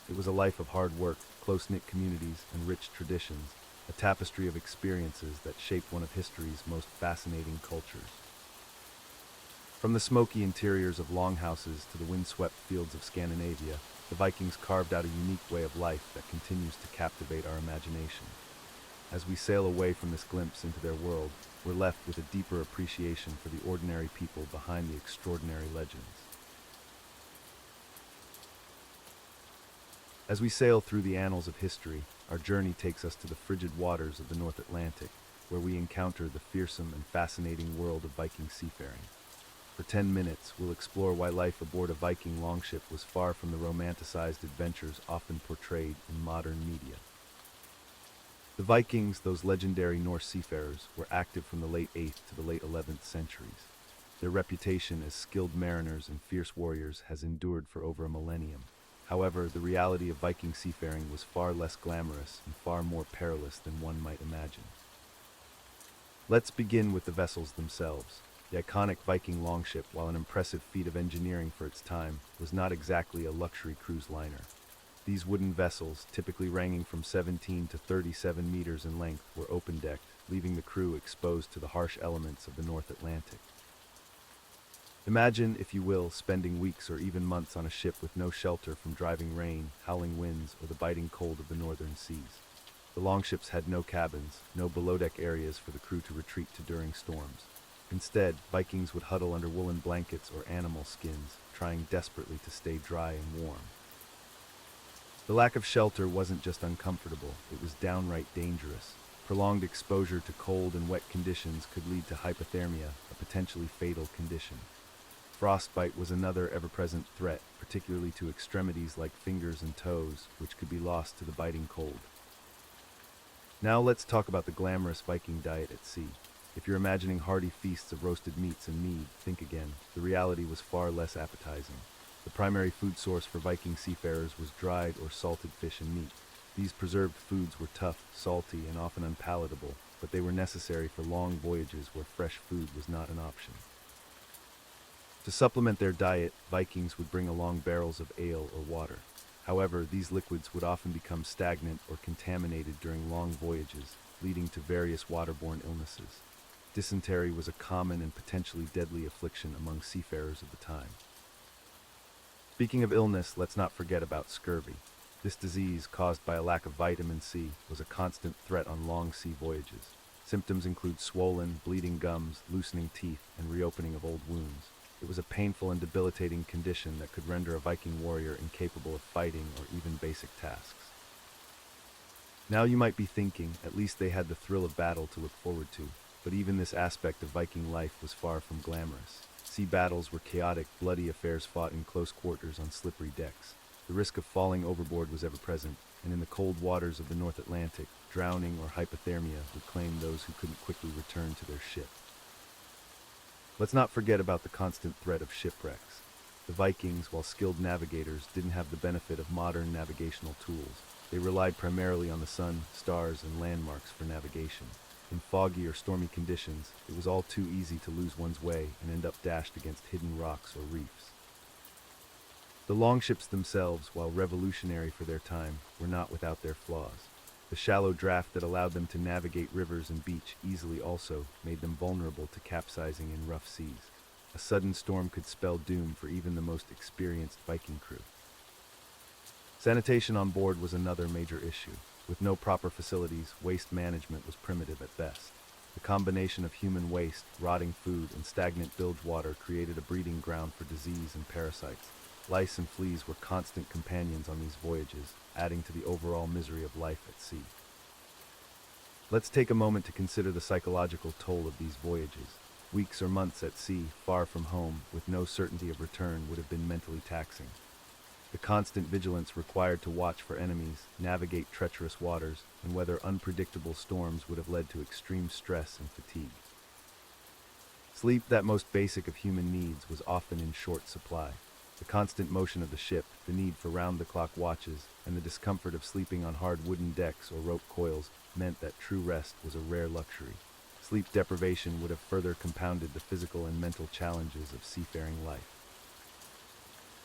It was a life of hard work, close-knit communities, and rich traditions, a tapestry of experiences that shaped one of history's most fascinating cultures. From the smoky interiors of longhouses to the windswept fields of Scandinavia, the Vikings carved out a unique way of life that continues to captivate our imagination. As we sail away from this glimpse into their world, we're left with a deeper appreciation for the ordinary people behind the extraordinary legends. As we sail through the annals of history, our journey takes us to the frigid waters of the North Atlantic, where we encounter the fearsome and fascinating world of Viking seafaring. For 10 minutes, we'll explore why life aboard a Viking longship was far from the romanticized adventures often portrayed in modern media. The Vikings, those legendary Norse seafarers, were active from the late 8th to the late 11th centuries. Their reputation as skilled mariners and fierce warriors has endured for over a millennium. However, the reality of Viking seafaring was far less glamorous and far more perilous than one might imagine. Let's begin with the vessels themselves. The iconic Viking longship, while an impressive feat of engineering for its time, was not exactly a luxury cruise liner. These wooden vessels, typically ranging from 17 to 37 meters in length, were open-decked, leaving the crew exposed to the harsh elements of the North Atlantic. Imagine, if you will, spending weeks or even months on a ship with no shelter from driving rain, howling winds, or the biting cold of the northern seas. The longships had no cabins, no below-deck areas for the crew to retreat to during storms. Instead, Vikings would huddle under woolen blankets or animal skins, trying desperately to stay dry and warm. The lack of shelter wasn't just uncomfortable, it was downright dangerous. Prolonged exposure to cold and wet conditions could lead to hypothermia, a potentially fatal condition. Frostbite was another ever-present threat, particularly to extremities like fingers and toes, which could be lost to the biting cold. Now let's talk about the glamorous Viking diet at sea. If you're imagining hearty feasts of roasted meats and mead, think again. The reality was far less appetizing. The primary food source for Viking seafarers was dried or salted fish and meat. These preserved foods were tough, salty, and often unpalatable, but they were necessary for long voyages where fresh food was not an option. To supplement their diet, Vikings would bring along barrels of ale or water. However, these liquids would often become stagnant or contaminated during long voyages, leading to various waterborne illnesses. Dysentery was a common and potentially deadly affliction among seafarers of the time. Speaking of illness, let's not forget about scurvy. This disease, caused by a lack of vitamin C, was a constant threat on long sea voyages. Symptoms include swollen, bleeding gums, loosening teeth, and reopening of old wounds. It was a painful and debilitating condition that could render a Viking warrior incapable of fighting or even basic tasks. Now you might be thinking, at least they had the thrill of battle to look forward to, but even this aspect of Viking life was far from glamorous. Sea battles were chaotic, bloody affairs fought in close quarters on slippery decks. The risk of falling overboard was ever present, and in the cold waters of the North Atlantic, drowning or hypothermia would claim those who couldn't quickly return to their ship. Let's not forget about the constant threat of shipwrecks. The Vikings, while skilled navigators, didn't have the benefit of modern navigational tools. They relied primarily on the sun, stars, and landmarks for navigation. In foggy or stormy conditions, it was all too easy to lose one's way and end up dashed against hidden rocks or reefs. The longships themselves, while revolutionary for their time, were not without their flaws. The shallow draft that allowed them to navigate rivers and beach easily also made them vulnerable to capsizing in rough seas. A sudden storm could spell doom for even the most experienced Viking crew. Sanitation on board was another major issue. With no proper facilities, waste management was primitive at best. The combination of human waste, rotting food, and stagnant bilge water created a breeding ground for disease and parasites. Lice and fleas were constant companions on these voyages, adding to the overall misery of life at sea. Let's take a moment to consider the psychological toll of these voyages. Weeks or months at sea, far from home, with no certainty of return, would have been mentally taxing. The constant vigilance required to watch for enemies, navigate treacherous waters, and weather unpredictable storms would have led to extreme stress and fatigue. Sleep, that most basic of human needs, was often in short supply. The constant motion of the ship, the need for round-the-clock watches, and the discomfort of sleeping on hard wooden decks or rope coils meant that true rest was a rare luxury. Sleep deprivation would have further compounded the physical and mental challenges of seafaring life.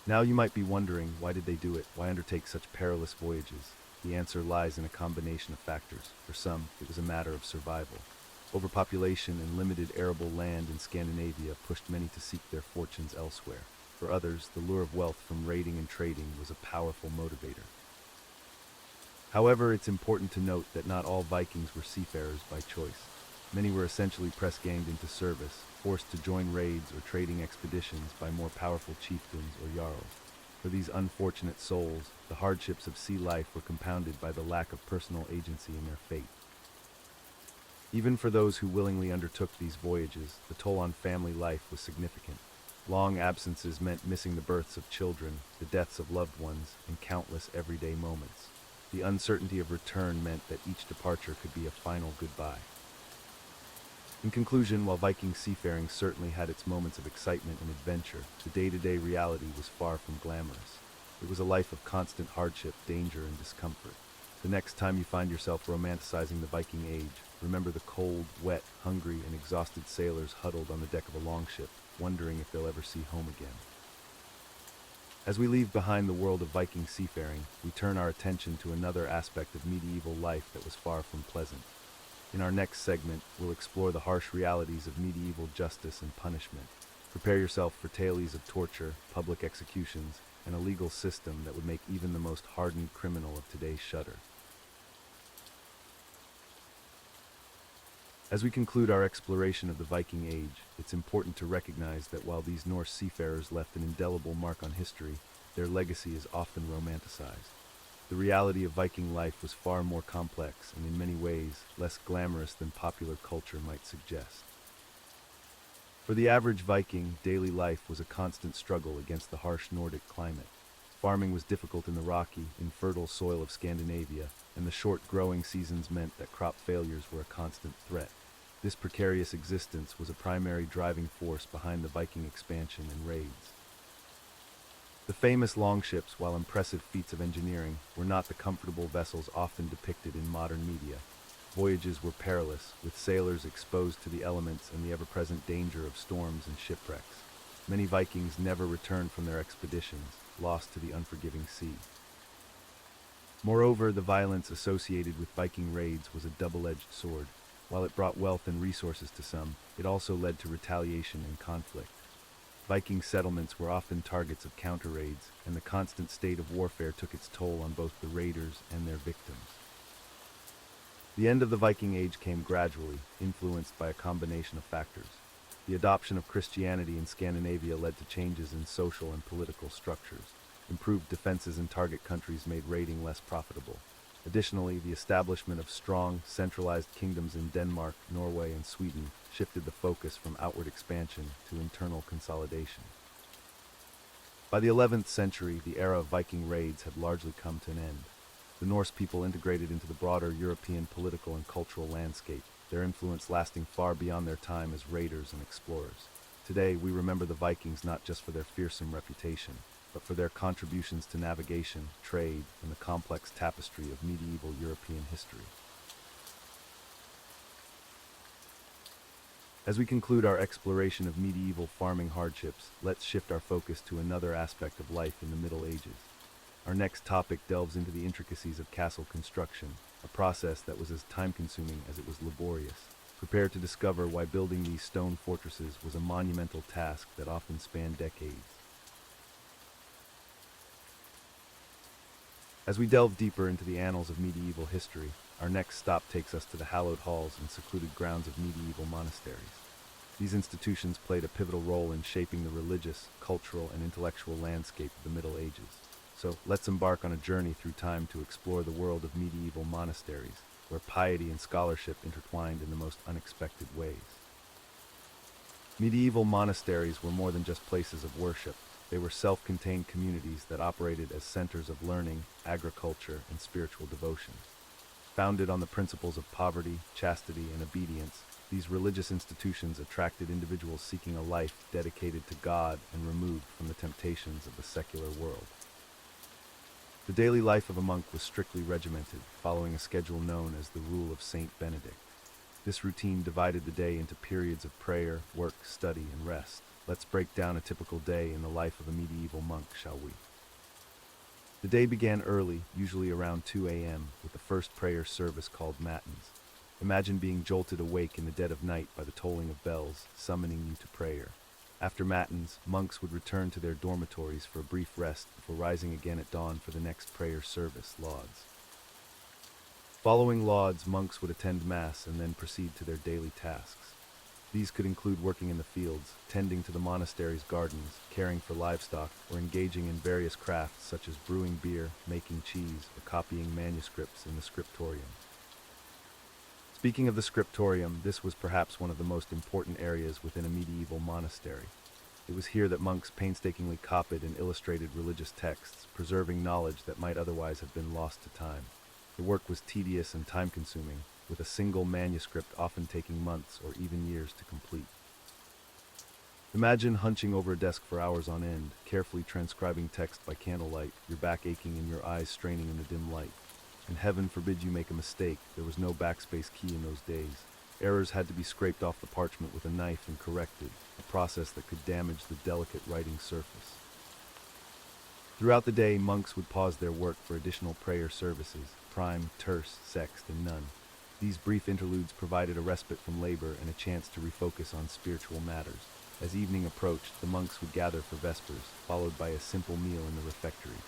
Now you might be wondering, why did they do it? Why undertake such perilous voyages? The answer lies in a combination of factors. For some, it was a matter of survival. Overpopulation and limited arable land in Scandinavia pushed many to seek their fortunes elsewhere. For others, the lure of wealth from raiding and trading was a powerful motivator. However, it's important to note that not all Vikings were seafarers by choice. Many were essentially press-ganged into service, forced to join raids or trading expeditions by more powerful chieftains or jarls. For these unfortunate souls, the hardships of sea life were compounded by the lack of personal agency in their fate. Even for those who willingly undertook these voyages, the toll on family life was significant. Long absences meant missing the births of children, the deaths of loved ones, and countless everyday moments. The uncertainty of return meant that each departure could be a final goodbye. In conclusion, while Viking seafaring certainly had its moments of excitement and adventure, the day-to-day reality was far from glamorous. It was a life of constant hardship, danger, and discomfort. The next time you find yourself romanticizing the Viking age, remember the cold, wet, hungry, and exhausted sailors huddled on the deck of a longship, wondering if they'll ever see home again. As we leave behind the world of Viking seafaring, we turn our attention to another aspect of medieval life that was far from pleasant. In our next segment, we'll explore the harsh realities of medieval justice and punishment. Prepare yourself for tales of torture, public executions, and a legal system that would make even the most hardened criminal of today shudder. As we conclude our exploration of the Viking Age, it's important to recognize that while these Norse seafarers left an indelible mark on history, their legacy is often romanticized. The reality of Viking life was far more complex and in many ways less glamorous than popular culture might suggest. For the average Viking, daily life was a constant struggle against the harsh Nordic climate. Farming was difficult in the rocky, infertile soil of Scandinavia, and the short growing seasons meant that crop failures were a constant threat. This precarious existence was a primary driving force behind the Viking expansion and raids. The famous longships, while impressive feats of engineering, were not the comfortable vessels often depicted in modern media. Voyages were perilous, with sailors exposed to the elements and the ever-present danger of storms and shipwrecks. Many Vikings never returned from their expeditions, lost to the unforgiving sea. Moreover, the violence associated with Viking raids was a double-edged sword. While it brought wealth and resources to some, it also led to retaliation and conflict. Viking settlements were often targets of counter-raids, and the constant state of warfare took its toll on both the raiders and their victims. The end of the Viking Age came gradually, influenced by a combination of factors. The adoption of Christianity in Scandinavia led to changes in social and political structures. Improved defenses in target countries made raiding less profitable. Additionally, the establishment of strong, centralized kingdoms in Denmark, Norway, and Sweden shifted the focus from outward expansion to internal consolidation. By the 11th century, the era of Viking raids had largely come to an end. The Norse people integrated into the broader European political and cultural landscape, their influence lasting far beyond their time as raiders and explorers. Today, we remember the Vikings not just for their fearsome reputation, but for their contributions to navigation, trade, and the complex tapestry of medieval European history. As we conclude our exploration of medieval farming hardships, let's shift our focus to another aspect of life in the Middle Ages. Our next topic delves into the intricacies of castle construction, a process that was as time-consuming as it was laborious. Prepare to discover why building these stone fortresses was a monumental task that often spanned decades. As we delve deeper into the annals of medieval history, our next stop takes us to the hallowed halls and secluded grounds of medieval monasteries. These institutions played a pivotal role in shaping the religious, cultural, and intellectual landscape of the Middle Ages. So let's embark on a journey through time to explore the world of medieval monasteries, where piety and scholarship intertwined in the most unexpected ways. Medieval monasteries were more than just places of worship. They were self-contained communities that operated as centers of learning, agriculture, and spiritual devotion. Founded on the principles of poverty, chastity, and obedience, these religious institutions attracted individuals seeking a life dedicated to God and removed from the temptations of the secular world. The daily life of a monk was strictly regimented, following a schedule known as the Rule of Saint Benedict. This routine divided the day into periods of prayer, work, study, and rest. Let's break down a typical day in the life of a medieval monk, shall we? The day began early, usually around 2 a.m., with the first prayer service called Matins. Imagine being jolted awake in the dead of night by the tolling of bells, summoning you to prayer. After Matins, monks would return to their dormitories for a brief rest before rising again at dawn for the next prayer service, Lauds. Following Lauds, monks would attend Mass and then proceed to their daily tasks. These could include working in the fields, tending to the monastery's gardens, caring for livestock, or engaging in various crafts such as brewing beer, making cheese, or copying manuscripts in the scriptorium. Speaking of the scriptorium, this was perhaps one of the most important areas within a medieval monastery. It was here that monks painstakingly copied and illustrated religious texts, preserving knowledge that might otherwise have been lost to time. The work was tedious and time-consuming, with a single manuscript often taking months or even years to complete. Imagine hunching over a desk for hours on end, carefully transcribing text by candlelight, your back aching and your eyes straining in the dim light. And heaven forbid you make a mistake, there was no backspace key in those days. Errors had to be scraped off the parchment with a knife and corrected, a process that could damage the delicate writing surface. Throughout the day, monks would pause their work for additional prayer services, prime, terce, sext, and none. These brief interludes provided a respite from labor and a chance to refocus on spiritual matters. As evening approached, the monks would gather for vespers, followed by a simple meal in the refectory.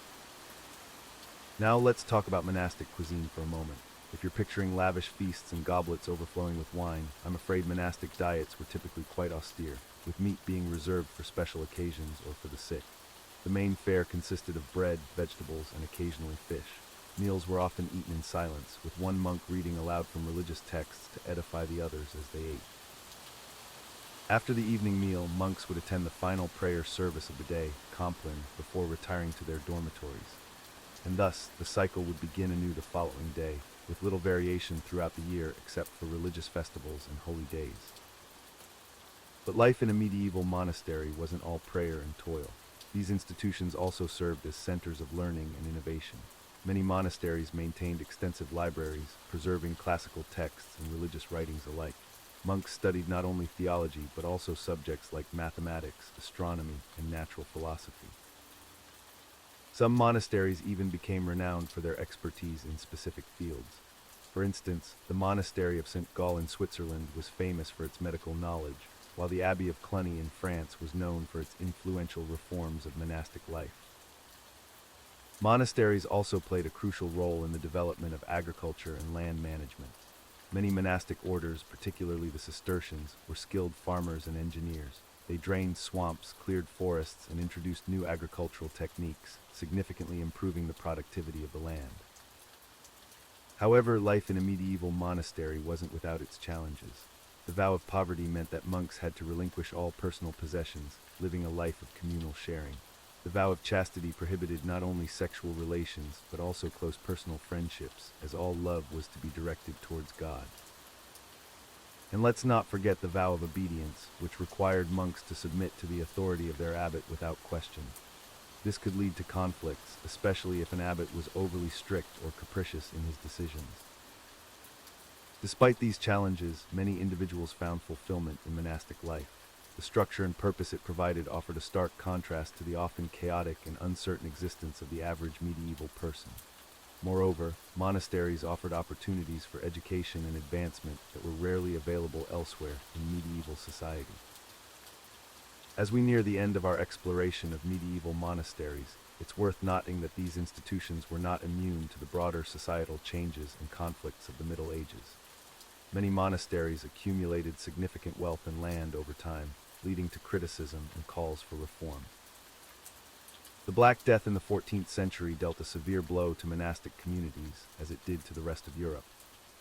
Now let's talk about monastic cuisine for a moment. If you're picturing lavish feasts and goblets overflowing with wine, I'm afraid monastic diets were typically quite austere, with meat being reserved for special occasions or for the sick. The main fare consisted of bread, vegetables, and occasionally fish. Meals were often eaten in silence, with one monk reading aloud from religious texts to edify the others as they ate. After the evening meal, monks would attend the final prayer service of the day, Compline, before retiring to their dormitories. And thus, the cycle would begin anew the following day, with little variation throughout the year except for religious festivals and holy days. But life in a medieval monastery wasn't all prayer and toil. These institutions also served as centers of learning and innovation. Many monasteries maintained extensive libraries, preserving classical texts and religious writings alike. Monks studied not only theology, but also subjects like mathematics, astronomy, and natural philosophy. Some monasteries even became renowned for their expertise in specific fields. For instance, the monastery of St. Gall in Switzerland was famous for its medical knowledge, while the Abbey of Cluny in France was known for its influential reforms of monastic life. Monasteries also played a crucial role in the development of agriculture and land management. Many monastic orders, particularly the Cistercians, were skilled farmers and engineers. They drained swamps, cleared forests, and introduced new agricultural techniques, significantly improving the productivity of the land. However, life in a medieval monastery wasn't without its challenges. The vow of poverty meant that monks had to relinquish all personal possessions, living a life of communal sharing. The vow of chastity prohibited not only sexual relations, but also close personal friendships, as all love was to be directed towards God. And let's not forget the vow of obedience, which required monks to submit to the authority of their abbot without question. This could lead to conflicts, especially if an abbot was overly strict or capricious in his decisions. Despite these challenges, many individuals found fulfillment in monastic life. The structure and purpose it provided offered a stark contrast to the often chaotic and uncertain existence of the average medieval person. Moreover, monasteries offered opportunities for education and advancement that were rarely available elsewhere in medieval society. As we near the end of our exploration of medieval monasteries, it's worth noting that these institutions were not immune to the broader societal changes and conflicts of the Middle Ages. Many monasteries accumulated significant wealth and land over time, leading to criticism and calls for reform. The Black Death in the 14th century dealt a severe blow to monastic communities, as it did to the rest of Europe.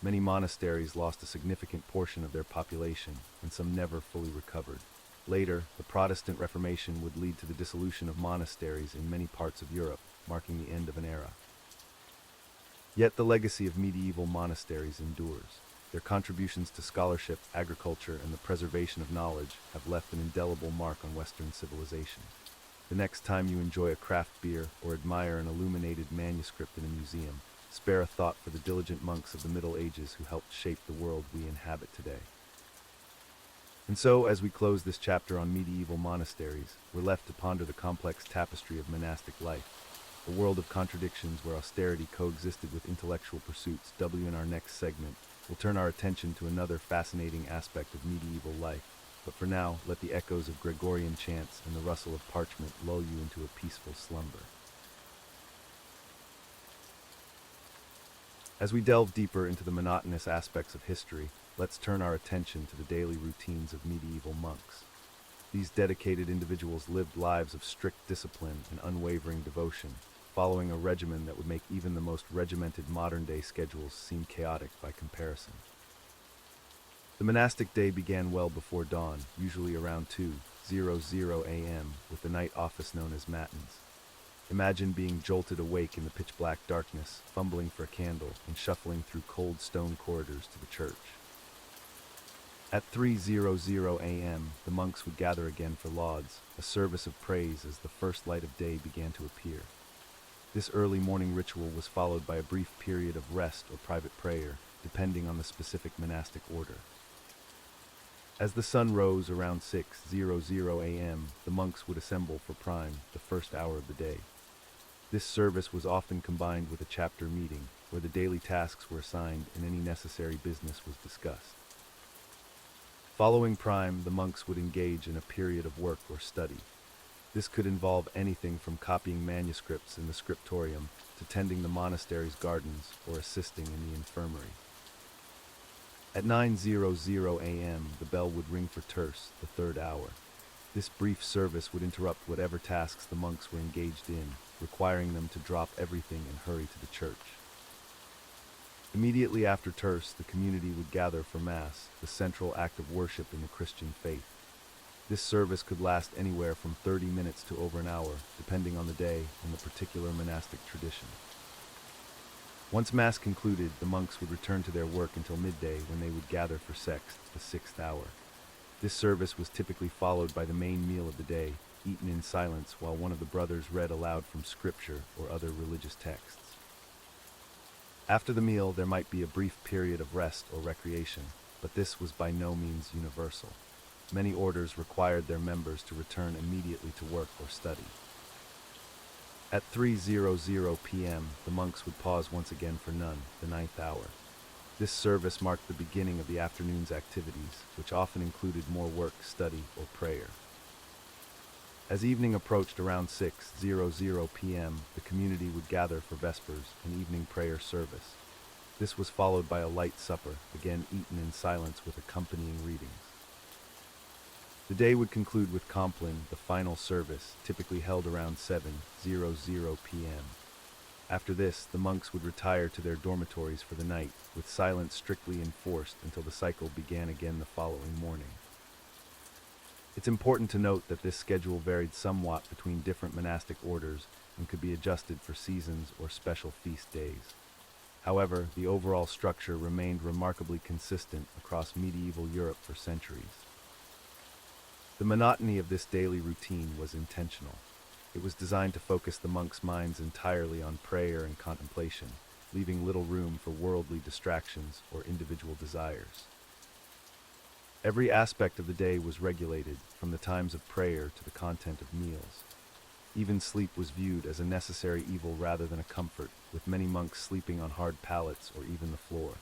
Many monasteries lost a significant portion of their population, and some never fully recovered. Later, the Protestant Reformation would lead to the dissolution of monasteries in many parts of Europe, marking the end of an era. Yet the legacy of medieval monasteries endures. Their contributions to scholarship, agriculture, and the preservation of knowledge have left an indelible mark on Western civilization. The next time you enjoy a craft beer or admire an illuminated manuscript in a museum, spare a thought for the diligent monks of the Middle Ages who helped shape the world we inhabit today. And so, as we close this chapter on medieval monasteries, we're left to ponder the complex tapestry of monastic life, a world of contradictions where austerity coexisted with intellectual pursuits. In our next segment, we'll turn our attention to another fascinating aspect of medieval life. But for now, let the echoes of Gregorian chants and the rustle of parchment lull you into a peaceful slumber. As we delve deeper into the monotonous aspects of history, let's turn our attention to the daily routines of medieval monks. These dedicated individuals lived lives of strict discipline and unwavering devotion, following a regimen that would make even the most regimented modern-day schedules seem chaotic by comparison. The monastic day began well before dawn, usually around 2:00 a.m., with the night office known as matins. Imagine being jolted awake in the pitch-black darkness, fumbling for a candle, and shuffling through cold stone corridors to the church. At 3:00 a.m., the monks would gather again for lauds, a service of praise as the first light of day began to appear. This early morning ritual was followed by a brief period of rest or private prayer, depending on the specific monastic order. As the sun rose around 6:00 a.m., the monks would assemble for prime, the first hour of the day. This service was often combined with a chapter meeting, where the daily tasks were assigned and any necessary business was discussed. Following prime, the monks would engage in a period of work or study. This could involve anything from copying manuscripts in the scriptorium to tending the monastery's gardens or assisting in the infirmary. At 9:00 a.m., the bell would ring for terce, the third hour. This brief service would interrupt whatever tasks the monks were engaged in, requiring them to drop everything and hurry to the church. Immediately after terce, the community would gather for Mass, the central act of worship in the Christian faith. This service could last anywhere from 30 minutes to over an hour, depending on the day and the particular monastic tradition. Once Mass concluded, the monks would return to their work until midday, when they would gather for sext, the sixth hour. This service was typically followed by the main meal of the day, eaten in silence while one of the brothers read aloud from scripture or other religious texts. After the meal, there might be a brief period of rest or recreation, but this was by no means universal. Many orders required their members to return immediately to work or study. At 3:00 p.m., the monks would pause once again for none, the ninth hour. This service marked the beginning of the afternoon's activities, which often included more work, study, or prayer. As evening approached around 6:00 p.m., the community would gather for vespers, an evening prayer service. This was followed by a light supper, again eaten in silence with accompanying readings. The day would conclude with Compline, the final service, typically held around 7:00 p.m. After this, the monks would retire to their dormitories for the night, with silence strictly enforced until the cycle began again the following morning. It's important to note that this schedule varied somewhat between different monastic orders and could be adjusted for seasons or special feast days. However, the overall structure remained remarkably consistent across medieval Europe for centuries. The monotony of this daily routine was intentional. It was designed to focus the monks' minds entirely on prayer and contemplation, leaving little room for worldly distractions or individual desires. Every aspect of the day was regulated, from the times of prayer to the content of meals. Even sleep was viewed as a necessary evil rather than a comfort, with many monks sleeping on hard pallets or even the floor.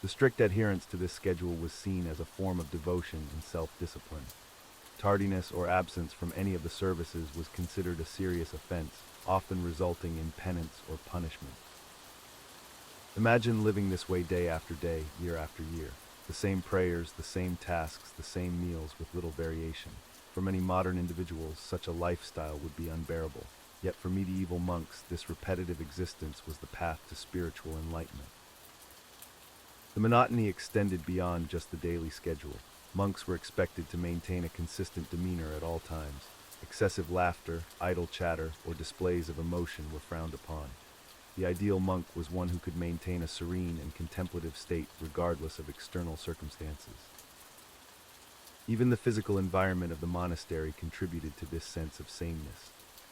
The strict adherence to this schedule was seen as a form of devotion and self-discipline. Tardiness or absence from any of the services was considered a serious offense, often resulting in penance or punishment. Imagine living this way day after day, year after year. The same prayers, the same tasks, the same meals with little variation. For many modern individuals, such a lifestyle would be unbearable. Yet for medieval monks, this repetitive existence was the path to spiritual enlightenment. The monotony extended beyond just the daily schedule. Monks were expected to maintain a consistent demeanor at all times. Excessive laughter, idle chatter, or displays of emotion were frowned upon. The ideal monk was one who could maintain a serene and contemplative state regardless of external circumstances. Even the physical environment of the monastery contributed to this sense of sameness.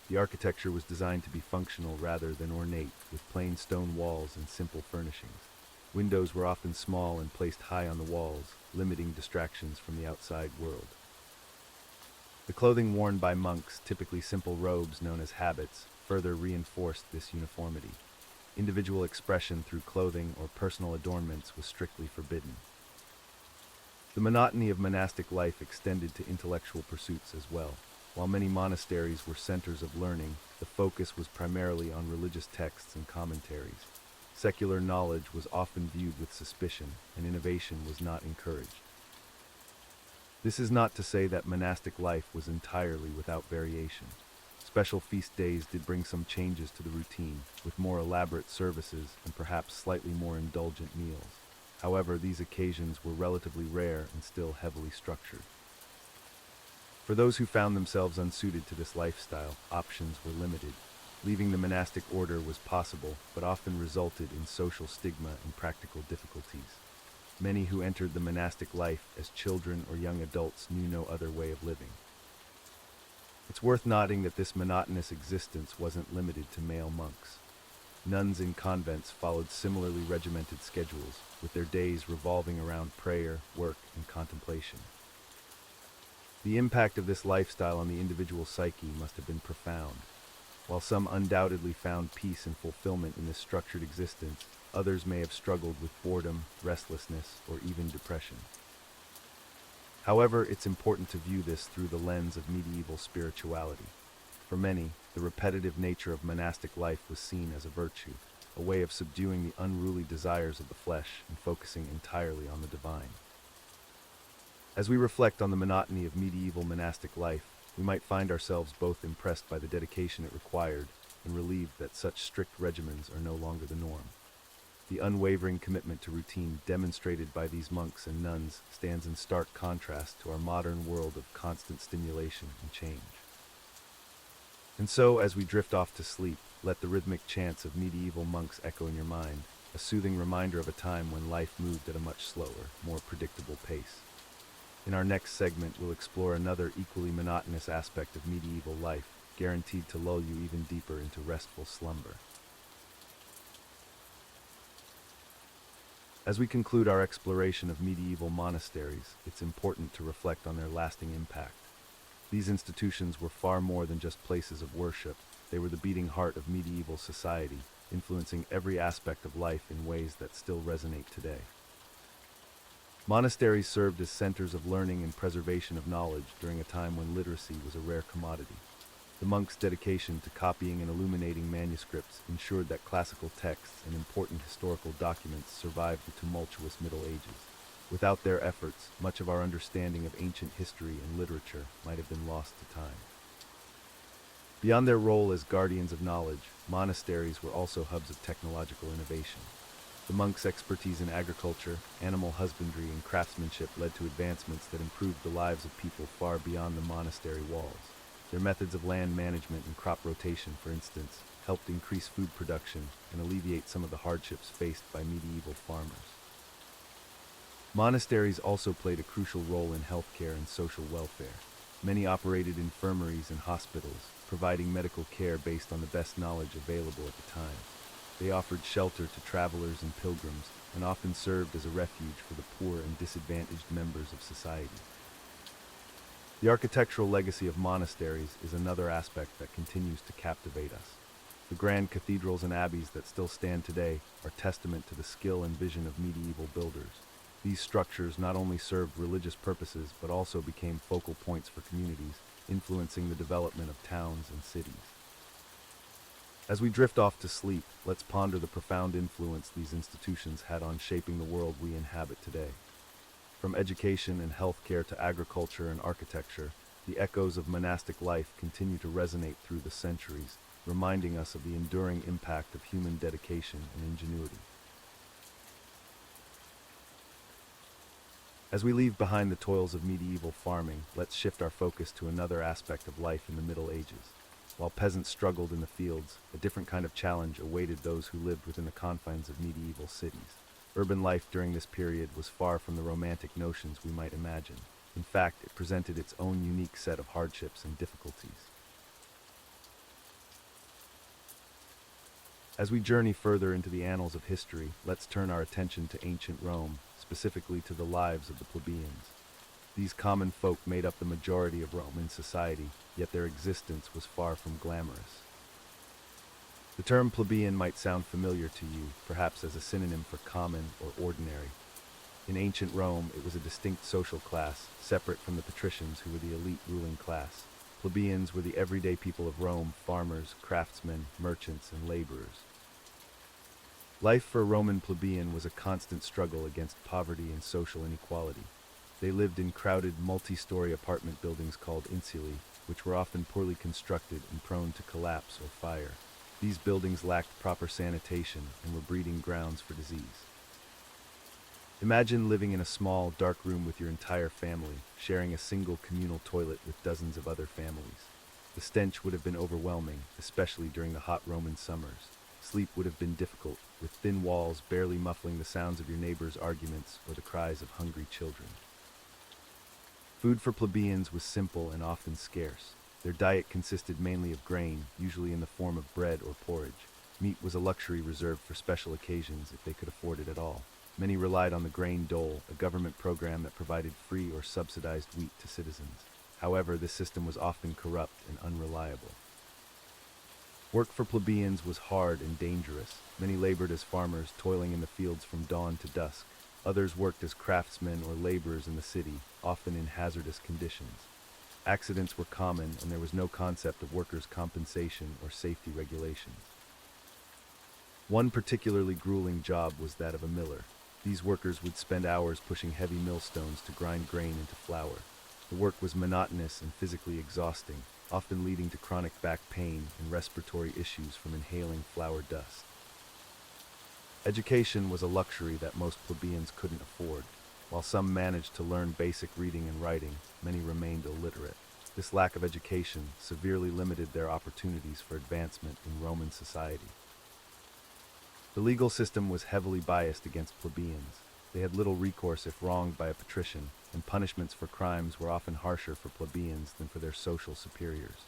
The architecture was designed to be functional rather than ornate, with plain stone walls and simple furnishings. Windows were often small and placed high on the walls, limiting distractions from the outside world. The clothing worn by monks, typically simple robes known as habits, further reinforced this uniformity. Individual expression through clothing or personal adornments was strictly forbidden. The monotony of monastic life extended to intellectual pursuits as well. While many monasteries were centers of learning, the focus was primarily on religious texts and commentaries. Secular knowledge was often viewed with suspicion, and innovation was not encouraged. This is not to say that monastic life was entirely without variation. Special feast days did bring some changes to the routine, with more elaborate services and perhaps slightly more indulgent meals. However, these occasions were relatively rare and still heavily structured. For those who found themselves unsuited to this lifestyle, options were limited. Leaving the monastic order was possible, but often resulted in social stigma and practical difficulties. Many who entered the monastic life as children or young adults knew no other way of living. It's worth noting that this monotonous existence wasn't limited to male monks. Nuns in convents followed similarly regimented schedules, with their days revolving around prayer, work, and contemplation. The impact of this lifestyle on the individual psyche must have been profound. While some undoubtedly found peace and fulfillment in this structured existence, others may have struggled with boredom, restlessness, or even depression. However, it's important to view this through the lens of medieval spirituality. For many, the repetitive nature of monastic life was seen as a virtue, a way of subduing the unruly desires of the flesh and focusing entirely on the divine. As we reflect on the monotony of medieval monastic life, we might find ourselves both impressed by the dedication it required and relieved that such strict regimens are no longer the norm. The unwavering commitment to routine demonstrated by these monks and nuns stands in stark contrast to our modern world of constant stimulation and change. And so, as we drift off to sleep, let the rhythmic chants of medieval monks echo in your mind, a soothing reminder of a time when life moved at a much slower, more predictable pace. In our next segment, we'll explore another equally monotonous aspect of medieval life, guaranteed to lull you even deeper into restful slumber. As we conclude our exploration of medieval monasteries, it's important to reflect on their lasting impact. These institutions were far more than just places of worship. They were the beating heart of medieval society, influencing every aspect of life in ways that still resonate today. Monasteries served as centers of learning and preservation of knowledge during a time when literacy was a rare commodity. The monks' dedication to copying and illuminating manuscripts ensured that classical texts and important historical documents survived the tumultuous Middle Ages. Without their efforts, much of our understanding of ancient history and literature might have been lost to time. Beyond their role as guardians of knowledge, monasteries were also hubs of technological innovation. The monks' expertise in agriculture, animal husbandry, and craftsmanship led to advancements that improved the lives of people far beyond the monastery walls. Their methods of land management and crop rotation, for instance, helped increase food production and alleviate some of the hardships faced by medieval farmers. Monasteries also played a crucial role in healthcare and social welfare. Many operated infirmaries and hospitals, providing medical care based on the best knowledge available at the time. They offered shelter to travelers and pilgrims, and often served as a refuge for the poor and disadvantaged members of society. The architectural legacy of monasteries is another aspect that continues to captivate us. The grand cathedrals and abbeys that still stand today are testament to the skill and vision of medieval builders. These structures not only served religious purposes but also became focal points for communities, influencing the development of towns and cities. As we drift off to sleep, let's ponder the profound influence these institutions had on shaping the world we inhabit today. From education and healthcare to agriculture and architecture, the echoes of monastic life continue to resonate through the centuries, reminding us of the enduring impact of human dedication and ingenuity. As we leave behind the toils of medieval farming, let's shift our focus to another aspect of life in the Middle Ages. While peasants struggled in the fields, a different kind of challenge awaited those who lived within the confines of medieval cities. Urban life during this period was far from the romantic notions we might imagine. In fact, it presented its own unique set of hardships and difficulties. As we journey further into the annals of history, let's turn our attention to ancient Rome, specifically to the lives of the plebeians. These common folk made up the majority of Roman society, yet their existence was far from glamorous. The term plebeian might sound familiar to you, perhaps as a synonym for common or ordinary. In ancient Rome, it was a distinct social class, separate from the patricians who were the elite ruling class. Plebeians were the everyday people of Rome, farmers, craftsmen, merchants, and laborers. Life for a Roman plebeian was a constant struggle against poverty and social inequality. They lived in crowded, multi-story apartment buildings called insulae, which were often poorly constructed and prone to collapse or fire. These buildings lacked proper sanitation and were breeding grounds for disease. Imagine living in a small, dark room with your entire family, sharing a single communal toilet with dozens of other families. The stench would have been overwhelming, especially during the hot Roman summers. Sleep would have been difficult, with thin walls barely muffling the sounds of your neighbors' arguments or the cries of hungry children. Food for plebeians was simple and often scarce. Their diet consisted mainly of grain, usually in the form of bread or porridge. Meat was a luxury reserved for special occasions if they could afford it at all. Many relied on the grain dole, a government program that provided free or subsidized wheat to citizens. However, this system was often corrupt and unreliable. Work for plebeians was hard and dangerous. Many labored as farmers, toiling in the fields from dawn to dusk. Others worked as craftsmen or laborers in the city, often in hazardous conditions. Accidents were common, and there was no concept of workers' compensation or safety regulations. One particularly grueling job was that of a miller. These workers would spend hours pushing heavy millstones to grind grain into flour. The work was monotonous and physically exhausting, often leading to chronic back pain and respiratory issues from inhaling flour dust. Education was a luxury that most plebeians couldn't afford. While some managed to learn basic reading and writing, many remained illiterate. This lack of education severely limited their opportunities for advancement in Roman society. The legal system was heavily biased against plebeians. They had little recourse if wronged by a patrician, and punishments for crimes were often harsher for plebeians than for their social superiors.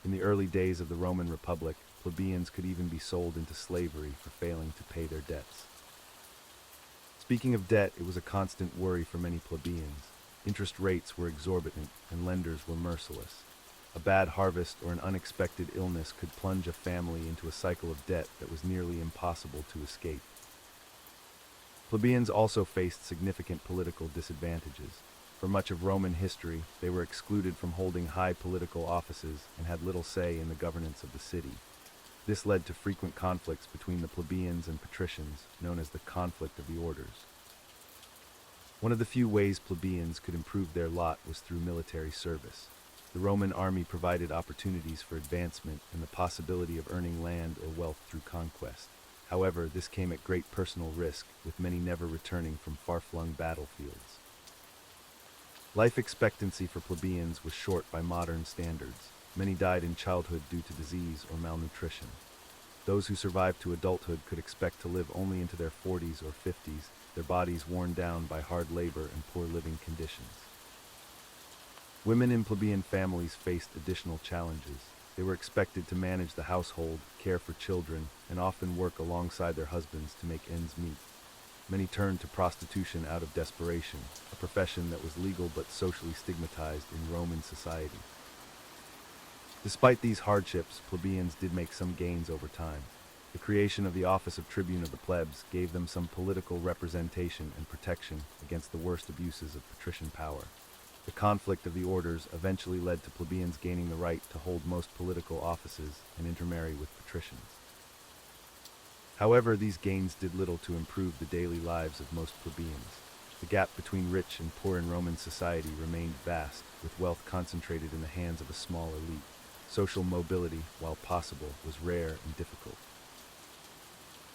In the early days of the Roman Republic, plebeians could even be sold into slavery for failing to pay their debts. Speaking of debt, it was a constant worry for many plebeians. Interest rates were exorbitant, and lenders were merciless. A bad harvest or an unexpected illness could plunge a family into a cycle of debt that was nearly impossible to escape. Plebeians also faced significant political disadvantages. For much of Roman history, they were excluded from holding high political offices and had little say in the governance of the city. This led to frequent conflicts between the plebeians and patricians, known as the conflict of the orders. One of the few ways plebeians could improve their lot was through military service. The Roman army provided opportunities for advancement and the possibility of earning land or wealth through conquest. However, this came at great personal risk, with many never returning from far-flung battlefields. Life expectancy for plebeians was short by modern standards. Many died in childhood due to disease or malnutrition. Those who survived to adulthood could expect to live only into their 40s or 50s, their bodies worn down by hard labor and poor living conditions. Women in plebeian families faced additional challenges. They were expected to manage the household, care for children, and often work alongside their husbands to make ends meet. Many turned to prostitution out of desperation, a profession that was legal but socially stigmatized in Roman society. Despite these hardships, plebeians did make some gains over time. The creation of the office of tribune of the plebs gave them some political representation and protection against the worst abuses of patrician power. The conflict of the orders eventually led to plebeians gaining the right to hold most political offices and intermarry with patricians. However, these gains did little to improve the daily lives of most plebeians. The gap between rich and poor in Roman society remained vast, with wealth concentrated in the hands of a small elite. Social mobility, while possible, was rare and difficult.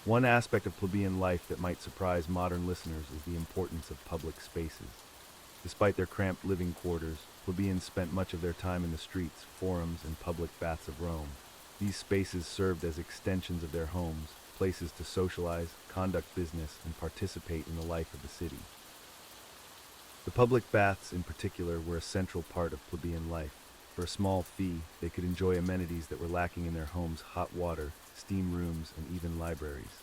One aspect of plebeian life that might surprise modern listeners is the importance of public spaces. Despite their cramped living quarters, plebeians spent much of their time in the streets, forums, and public baths of Rome. These spaces served as extensions of their homes, places to socialize, conduct business, and participate in the life of the city. The public baths, in particular, were a central part of plebeian life. For a small fee, they could enjoy amenities that were lacking in their homes: hot water, steam rooms, and even libraries.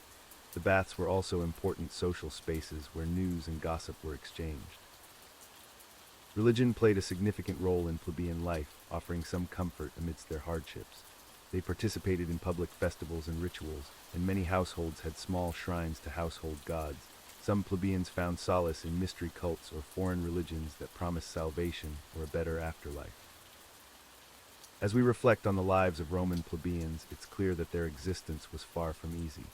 The baths were also important social spaces where news and gossip were exchanged. Religion played a significant role in plebeian life, offering some comfort amidst their hardships. They participated in public festivals and rituals, and many households had small shrines to household gods. Some plebeians found solace in mystery cults or foreign religions that promised salvation or a better afterlife. As we reflect on the lives of Roman plebeians, it's clear that their existence was far from easy.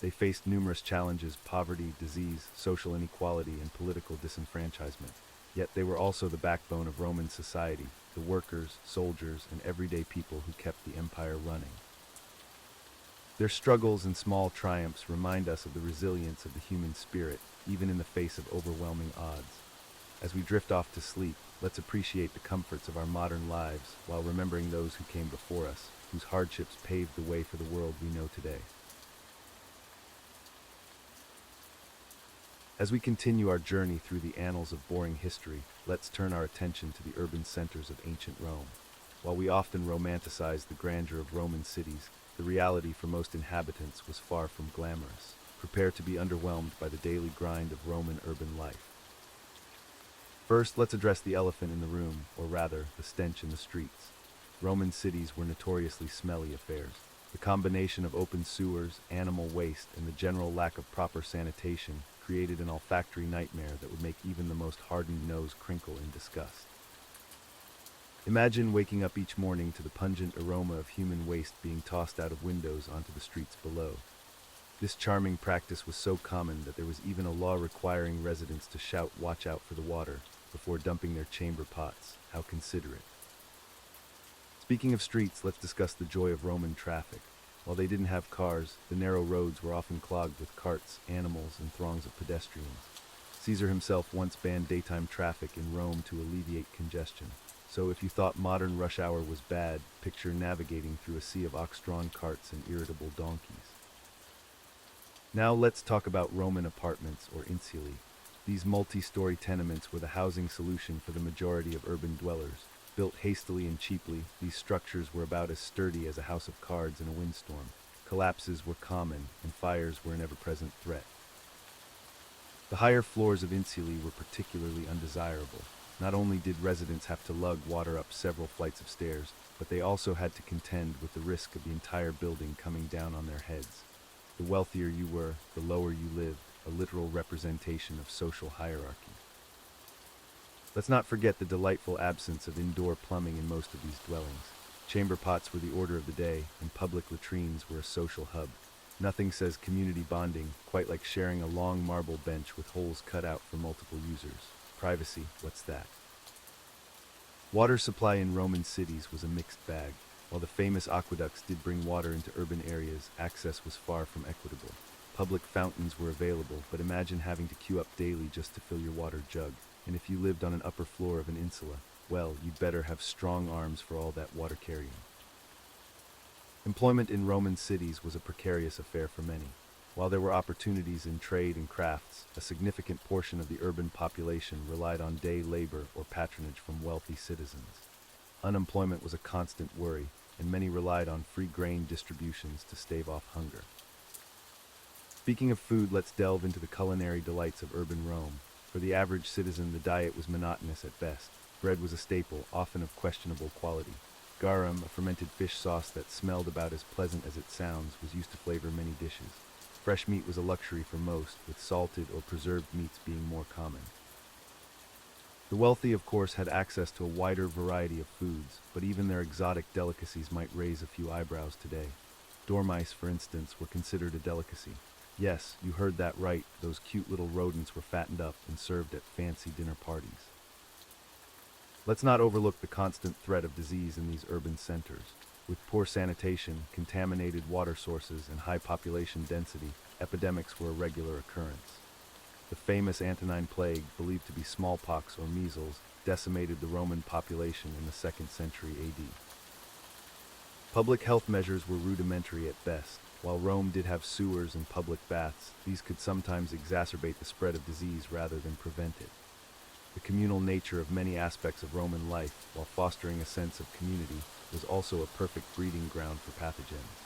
They faced numerous challenges: poverty, disease, social inequality, and political disenfranchisement. Yet they were also the backbone of Roman society, the workers, soldiers, and everyday people who kept the empire running. Their struggles and small triumphs remind us of the resilience of the human spirit. even in the face of overwhelming odds. As we drift off to sleep, let's appreciate the comforts of our modern lives while remembering those who came before us, whose hardships paved the way for the world we know today. As we continue our journey through the annals of boring history, let's turn our attention to the urban centers of ancient Rome. While we often romanticize the grandeur of Roman cities, the reality for most inhabitants was far from glamorous. Prepare to be underwhelmed by the daily grind of Roman urban life. First, let's address the elephant in the room, or rather, the stench in the streets. Roman cities were notoriously smelly affairs. The combination of open sewers, animal waste, and the general lack of proper sanitation created an olfactory nightmare that would make even the most hardened nose crinkle in disgust. Imagine waking up each morning to the pungent aroma of human waste being tossed out of windows onto the streets below. This charming practice was so common that there was even a law requiring residents to shout "watch out for the water" before dumping their chamber pots. How considerate. Speaking of streets, let's discuss the joy of Roman traffic. While they didn't have cars, the narrow roads were often clogged with carts, animals, and throngs of pedestrians. Caesar himself once banned daytime traffic in Rome to alleviate congestion. So if you thought modern rush hour was bad, picture navigating through a sea of ox-drawn carts and irritable donkeys. Now let's talk about Roman apartments, or insulae. These multi-story tenements were the housing solution for the majority of urban dwellers. Built hastily and cheaply, these structures were about as sturdy as a house of cards in a windstorm. Collapses were common, and fires were an ever-present threat. The higher floors of insulae were particularly undesirable. Not only did residents have to lug water up several flights of stairs, but they also had to contend with the risk of the entire building coming down on their heads. The wealthier you were, the lower you lived, a literal representation of social hierarchy. Let's not forget the delightful absence of indoor plumbing in most of these dwellings. Chamber pots were the order of the day, and public latrines were a social hub. Nothing says community bonding quite like sharing a long marble bench with holes cut out for multiple users. Privacy, what's that? Water supply in Roman cities was a mixed bag. While the famous aqueducts did bring water into urban areas, access was far from equitable. Public fountains were available, but imagine having to queue up daily just to fill your water jug. And if you lived on an upper floor of an insula, well, you'd better have strong arms for all that water carrying. Employment in Roman cities was a precarious affair for many. While there were opportunities in trade and crafts, a significant portion of the urban population relied on day labor or patronage from wealthy citizens. Unemployment was a constant worry, and many relied on free grain distributions to stave off hunger. Speaking of food, let's delve into the culinary delights of urban Rome. For the average citizen, the diet was monotonous at best. Bread was a staple, often of questionable quality. Garum, a fermented fish sauce that smelled about as pleasant as it sounds, was used to flavor many dishes. Fresh meat was a luxury for most, with salted or preserved meats being more common. The wealthy, of course, had access to a wider variety of foods, but even their exotic delicacies might raise a few eyebrows today. Dormice, for instance, were considered a delicacy. Yes, you heard that right, those cute little rodents were fattened up and served at fancy dinner parties. Let's not overlook the constant threat of disease in these urban centers. With poor sanitation, contaminated water sources, and high population density, epidemics were a regular occurrence. The famous Antonine Plague, believed to be smallpox or measles, decimated the Roman population in the 2nd century AD. Public health measures were rudimentary at best. While Rome did have sewers and public baths, these could sometimes exacerbate the spread of disease rather than prevent it. The communal nature of many aspects of Roman life, while fostering a sense of community, was also a perfect breeding ground for pathogens.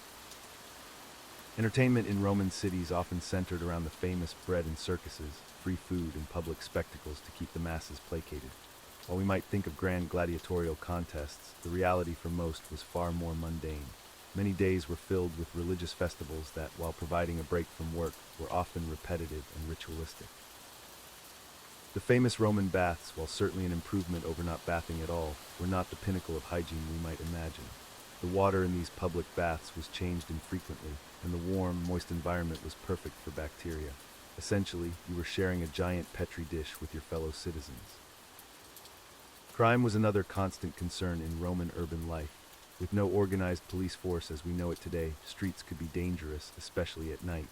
Entertainment in Roman cities often centered around the famous bread and circuses, free food, and public spectacles to keep the masses placated. While we might think of grand gladiatorial contests, the reality for most was far more mundane. Many days were filled with religious festivals that, while providing a break from work, were often repetitive and ritualistic. The famous Roman baths, while certainly an improvement over not bathing at all, were not the pinnacle of hygiene we might imagine. The water in these public baths was changed infrequently, and the warm, moist environment was perfect for bacteria. Essentially, you were sharing a giant petri dish with your fellow citizens. Crime was another constant concern in Roman urban life. With no organized police force as we know it today, streets could be dangerous, especially at night.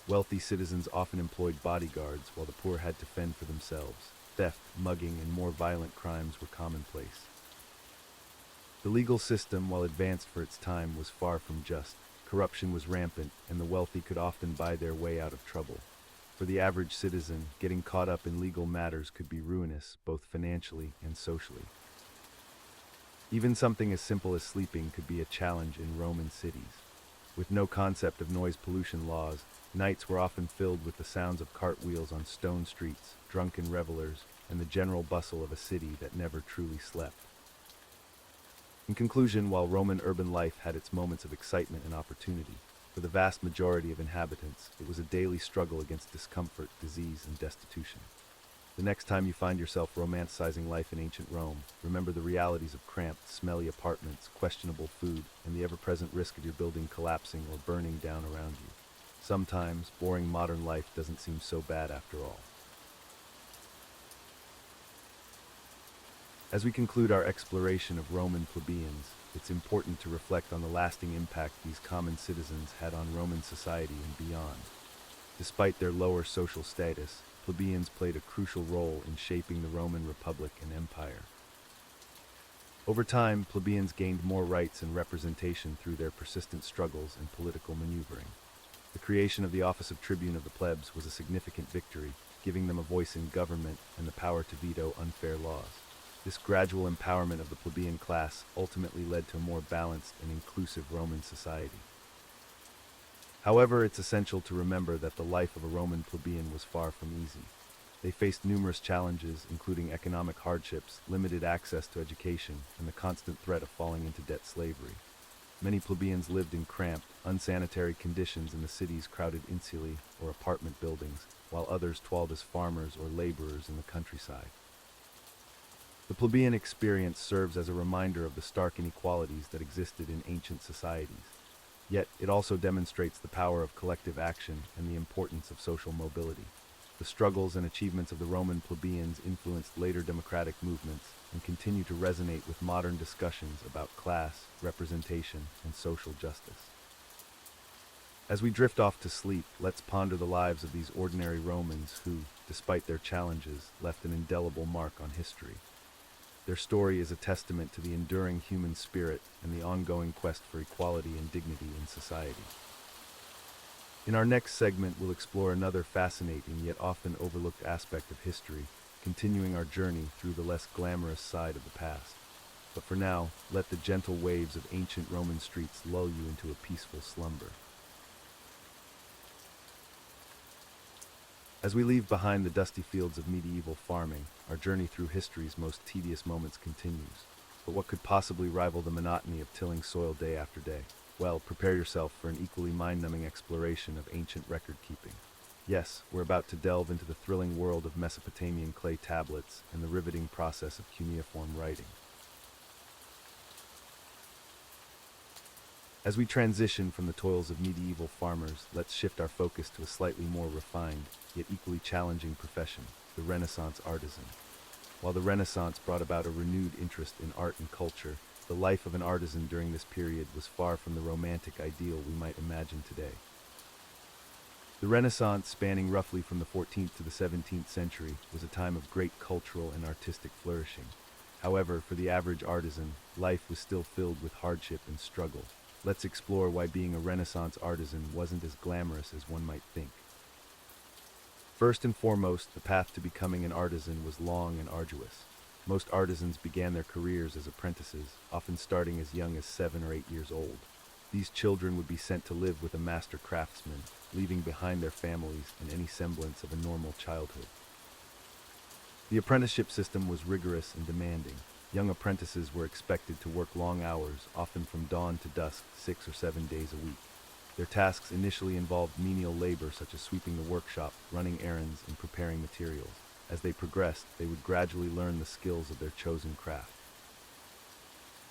Wealthy citizens often employed bodyguards while the poor had to fend for themselves. Theft, mugging, and more violent crimes were commonplace. The legal system, while advanced for its time, was far from just. Corruption was rampant, and the wealthy could often buy their way out of trouble. For the average citizen, getting caught up in legal matters could be ruinous, both financially and socially. Even something as simple as sleeping could be a challenge in Roman cities. With no concept of noise pollution laws, nights were often filled with the sounds of cartwheels on stone streets, drunken revelers, and the general bustle of a city that never truly slept. In conclusion, while Roman urban life had its moments of excitement and opportunity, for the vast majority of inhabitants, it was a daily struggle against discomfort, disease, and destitution. The next time you find yourself romanticizing life in ancient Rome, remember the realities of cramped, smelly apartments, questionable food, and the ever-present risk of your building collapsing or burning down around you. Sometimes, boring modern life doesn't seem so bad after all. As we conclude our exploration of Roman plebeians, it's important to reflect on the lasting impact these common citizens had on Roman society and beyond. Despite their lower social status, plebeians played a crucial role in shaping the Roman Republic and Empire. Over time, plebeians gained more rights and representation through their persistent struggles and political maneuvering. The creation of the office of tribune of the plebs was a significant victory, giving them a voice in government and the power to veto unfair laws. This gradual empowerment of the plebeian class ultimately led to a more balanced and inclusive Roman society. However, it's essential to remember that the life of a Roman plebeian was far from easy. They faced numerous challenges, including economic hardships, limited access to education, and the constant threat of falling into debt slavery. Many plebeians lived in cramped, unsanitary conditions in the city's crowded insulae or apartment buildings, while others toiled as farmers or laborers in the countryside. The plebeian experience serves as a reminder of the stark inequalities that existed in ancient societies. Yet, it also demonstrates the power of collective action and the importance of social mobility. The struggles and achievements of the Roman plebeians influenced later democratic movements and continue to resonate with modern discussions about class, representation, and social justice. As we drift off to sleep, let's ponder the lives of these ordinary Romans who, despite their challenges, left an indelible mark on history. Their story is a testament to the enduring human spirit and the ongoing quest for equality and dignity in society. In our next segment, we'll explore another fascinating yet often overlooked aspect of history, continuing our journey through the less glamorous side of the past. But for now, let the gentle waves of ancient Roman streets lull you into a peaceful slumber. As we leave behind the dusty fields of medieval farming, our journey through history's most tedious moments continues. But what could possibly rival the monotony of tilling soil day after day? Well, prepare yourself for an equally mind-numbing exploration of ancient record-keeping. Yes, we're about to delve into the thrilling world of Mesopotamian clay tablets and the riveting process of cuneiform writing. As we transition from the toils of medieval farmers, let's shift our focus to a slightly more refined, yet equally challenging profession, the Renaissance artisan. While the Renaissance brought about a renewed interest in art and culture, the life of an artisan during this period was far from the romantic ideal we might imagine today. The Renaissance, spanning roughly from the 14th to the 17th century, was a time of great cultural and artistic flourishing. However, for the average artisan, life was still filled with hardship and struggle. Let's explore why being a Renaissance artisan wasn't as glamorous as one might think. First and foremost, the path to becoming an artisan was long and arduous. Most artisans began their careers as apprentices, often starting as young as 7 or 8 years old. These children would be sent to live with a master craftsman, leaving behind their families and any semblance of a normal childhood. The apprenticeship system was rigorous and demanding. Young apprentices were expected to work long hours, often from dawn to dusk, 6 or 7 days a week. Their tasks initially involved menial labor such as sweeping the workshop, running errands, and preparing materials. As they progressed, they would gradually learn the skills of their chosen craft.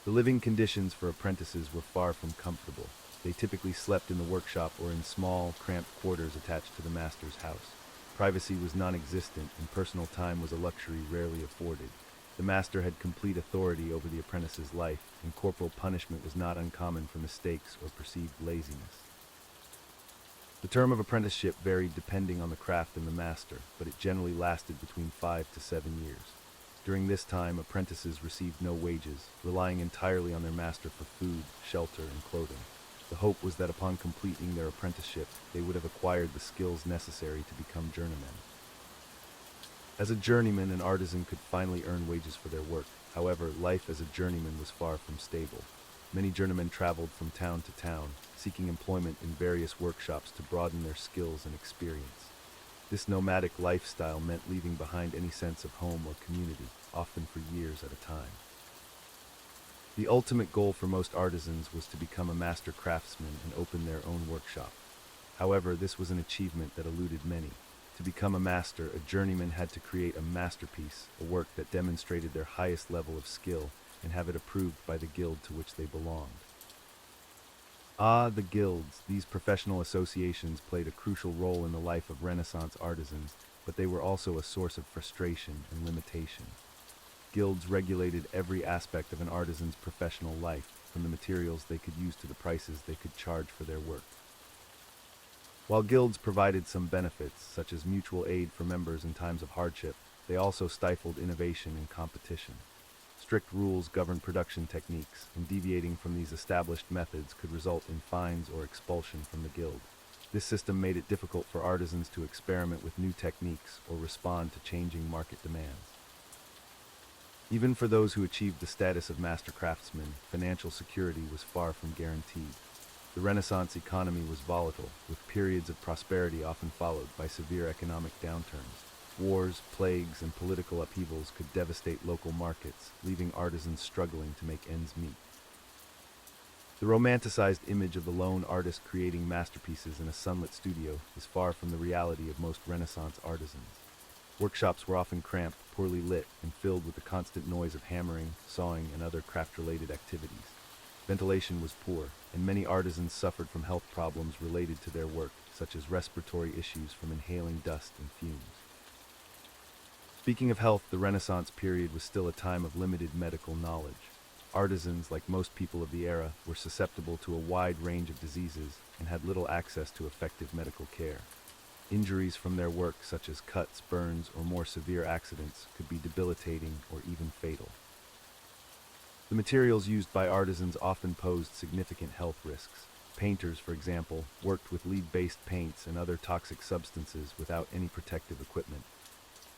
The living conditions for apprentices were far from comfortable. They typically slept in the workshop or in small, cramped quarters attached to the master's house. Privacy was non-existent, and personal time was a luxury rarely afforded. The master had complete authority over the apprentice's life, and corporal punishment was not uncommon for mistakes or perceived laziness. The term of apprenticeship varied depending on the craft and the master, but it generally lasted between 5 to 7 years. During this time, apprentices received no wages, relying entirely on their master for food, shelter, and clothing. The hope was that upon completing their apprenticeship, they would have acquired the skills necessary to become journeymen. As a journeyman, an artisan could finally earn wages for their work. However, life as a journeyman was far from stable. Many journeymen traveled from town to town, seeking employment in various workshops to broaden their skills and experience. This nomadic lifestyle meant leaving behind any sense of home or community, often for years at a time. The ultimate goal for most artisans was to become a master craftsman and open their own workshop. However, this was an achievement that eluded many. To become a master, a journeyman had to create a masterpiece, a work that demonstrated their highest level of skill, and have it approved by the guild to which they belonged. The guilds. These professional associations played a crucial role in the life of Renaissance artisans, but they were also a source of frustration and limitation. Guilds regulated every aspect of an artisan's professional life, from the materials they could use to the prices they could charge for their work. While guilds provided some benefits, such as mutual aid for members in times of hardship, they also stifled innovation and competition. Strict rules governed production techniques, and deviating from these established methods could result in fines or expulsion from the guild. This system made it difficult for artisans to experiment with new techniques or respond to changing market demands. Even for those who achieved the status of master craftsmen, financial security was far from guaranteed. The Renaissance economy was volatile, with periods of prosperity often followed by severe economic downturns. Wars, plagues, and political upheavals could devastate local markets, leaving artisans struggling to make ends meet. The romanticized image of the lone artist creating masterpieces in a sunlit studio is far from the reality of most Renaissance artisans. Workshops were often cramped, poorly lit, and filled with the constant noise of hammering, sawing, and other craft-related activities. Ventilation was poor, and many artisans suffered from health problems related to their work, such as respiratory issues from inhaling dust and fumes. Speaking of health, the Renaissance period was still a time of limited medical knowledge. Artisans, like most people of the era, were susceptible to a wide range of diseases and had little access to effective medical care. Injuries from their work, such as cuts, burns, or more severe accidents, could be debilitating or even fatal. The materials used by artisans often posed significant health risks. Painters, for example, worked with lead-based paints and other toxic substances without any protective equipment.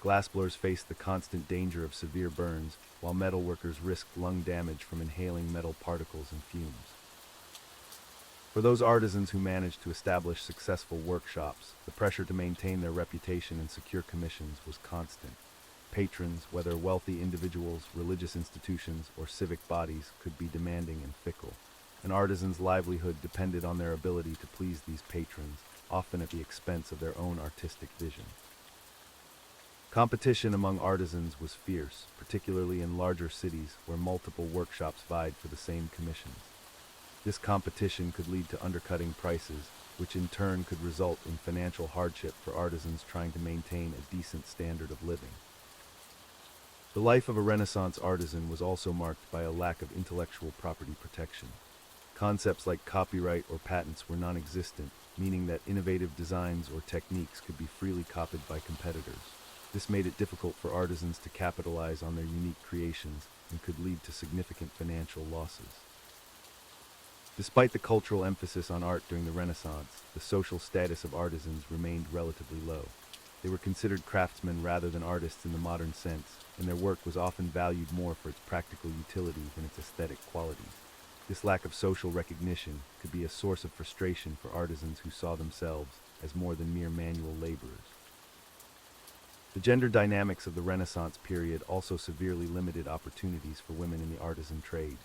Glassblowers faced the constant danger of severe burns, while metalworkers risked lung damage from inhaling metal particles and fumes. For those artisans who managed to establish successful workshops, the pressure to maintain their reputation and secure commissions was constant. Patrons, whether wealthy individuals, religious institutions, or civic bodies, could be demanding and fickle. An artisan's livelihood depended on their ability to please these patrons, often at the expense of their own artistic vision. Competition among artisans was fierce, particularly in larger cities where multiple workshops vied for the same commissions. This competition could lead to undercutting prices, which in turn could result in financial hardship for artisans trying to maintain a decent standard of living. The life of a Renaissance artisan was also marked by a lack of intellectual property protection. Concepts like copyright or patents were non-existent, meaning that innovative designs or techniques could be freely copied by competitors. This made it difficult for artisans to capitalize on their unique creations and could lead to significant financial losses. Despite the cultural emphasis on art during the Renaissance, the social status of artisans remained relatively low. They were considered craftsmen rather than artists in the modern sense, and their work was often valued more for its practical utility than its aesthetic qualities. This lack of social recognition could be a source of frustration for artisans who saw themselves as more than mere manual laborers. The gender dynamics of the Renaissance period also severely limited opportunities for women in the artisan trades.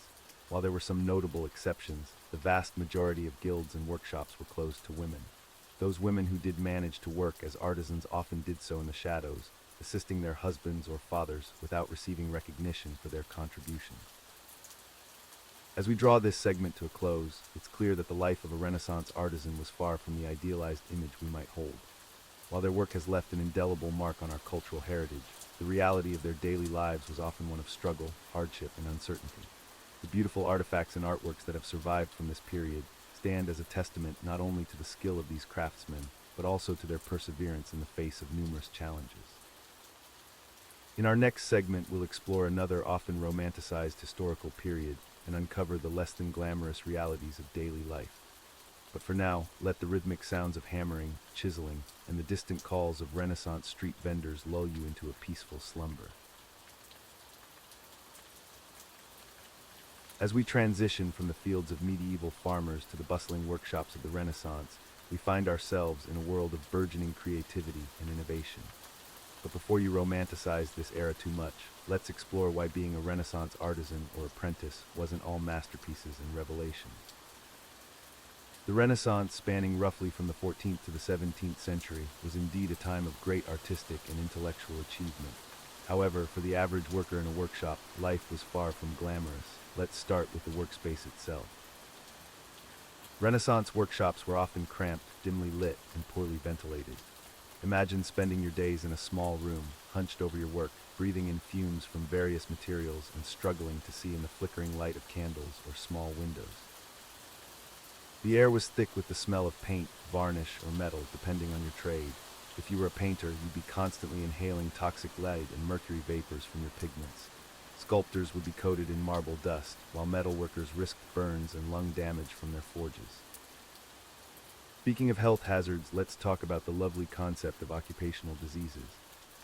While there were some notable exceptions, the vast majority of guilds and workshops were closed to women. Those women who did manage to work as artisans often did so in the shadows, assisting their husbands or fathers without receiving recognition for their contributions. As we draw this segment to a close, it's clear that the life of a Renaissance artisan was far from the idealized image we might hold. While their work has left an indelible mark on our cultural heritage, the reality of their daily lives was often one of struggle, hardship, and uncertainty. The beautiful artifacts and artworks that have survived from this period stand as a testament not only to the skill of these craftsmen, but also to their perseverance in the face of numerous challenges. In our next segment, we'll explore another often romanticized historical period and uncover the less than glamorous realities of daily life. But for now, let the rhythmic sounds of hammering, chiseling, and the distant calls of Renaissance street vendors lull you into a peaceful slumber. As we transition from the fields of medieval farmers to the bustling workshops of the Renaissance, we find ourselves in a world of burgeoning creativity and innovation. But before you romanticize this era too much, let's explore why being a Renaissance artisan or apprentice wasn't all masterpieces and revelations. The Renaissance, spanning roughly from the 14th to the 17th century, was indeed a time of great artistic and intellectual achievement. However, for the average worker in a workshop, life was far from glamorous. Let's start with the workspace itself. Renaissance workshops were often cramped, dimly lit, and poorly ventilated. Imagine spending your days in a small room, hunched over your work, breathing in fumes from various materials and struggling to see in the flickering light of candles or small windows. The air was thick with the smell of paint, varnish, or metal, depending on your trade. If you were a painter, you'd be constantly inhaling toxic lead and mercury vapors from your pigments. Sculptors would be coated in marble dust, while metal workers risked burns and lung damage from their forges. Speaking of health hazards, let's talk about the lovely concept of occupational diseases.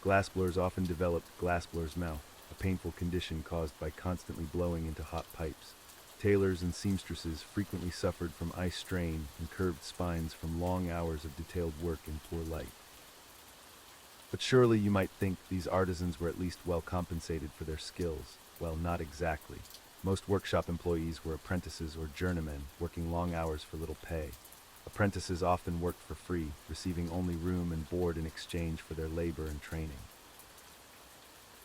Glassblowers often developed glassblower's mouth, a painful condition caused by constantly blowing into hot pipes. Tailors and seamstresses frequently suffered from eye strain and curved spines from long hours of detailed work in poor light. But surely you might think these artisans were at least well compensated for their skills. Well, not exactly. Most workshop employees were apprentices or journeymen, working long hours for little pay. Apprentices often worked for free, receiving only room and board in exchange for their labor and training.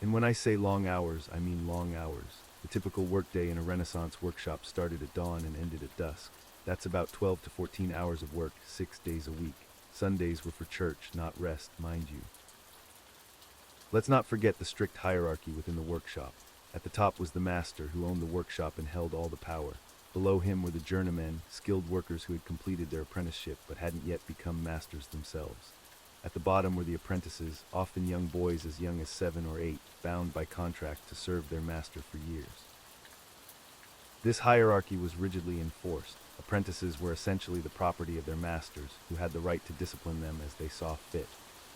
And when I say long hours, I mean long hours. The typical workday in a Renaissance workshop started at dawn and ended at dusk. That's about 12 to 14 hours of work, 6 days a week. Sundays were for church, not rest, mind you. Let's not forget the strict hierarchy within the workshop. At the top was the master, who owned the workshop and held all the power. Below him were the journeymen, skilled workers who had completed their apprenticeship but hadn't yet become masters themselves. At the bottom were the apprentices, often young boys as young as 7 or 8, bound by contract to serve their master for years. This hierarchy was rigidly enforced. Apprentices were essentially the property of their masters, who had the right to discipline them as they saw fit.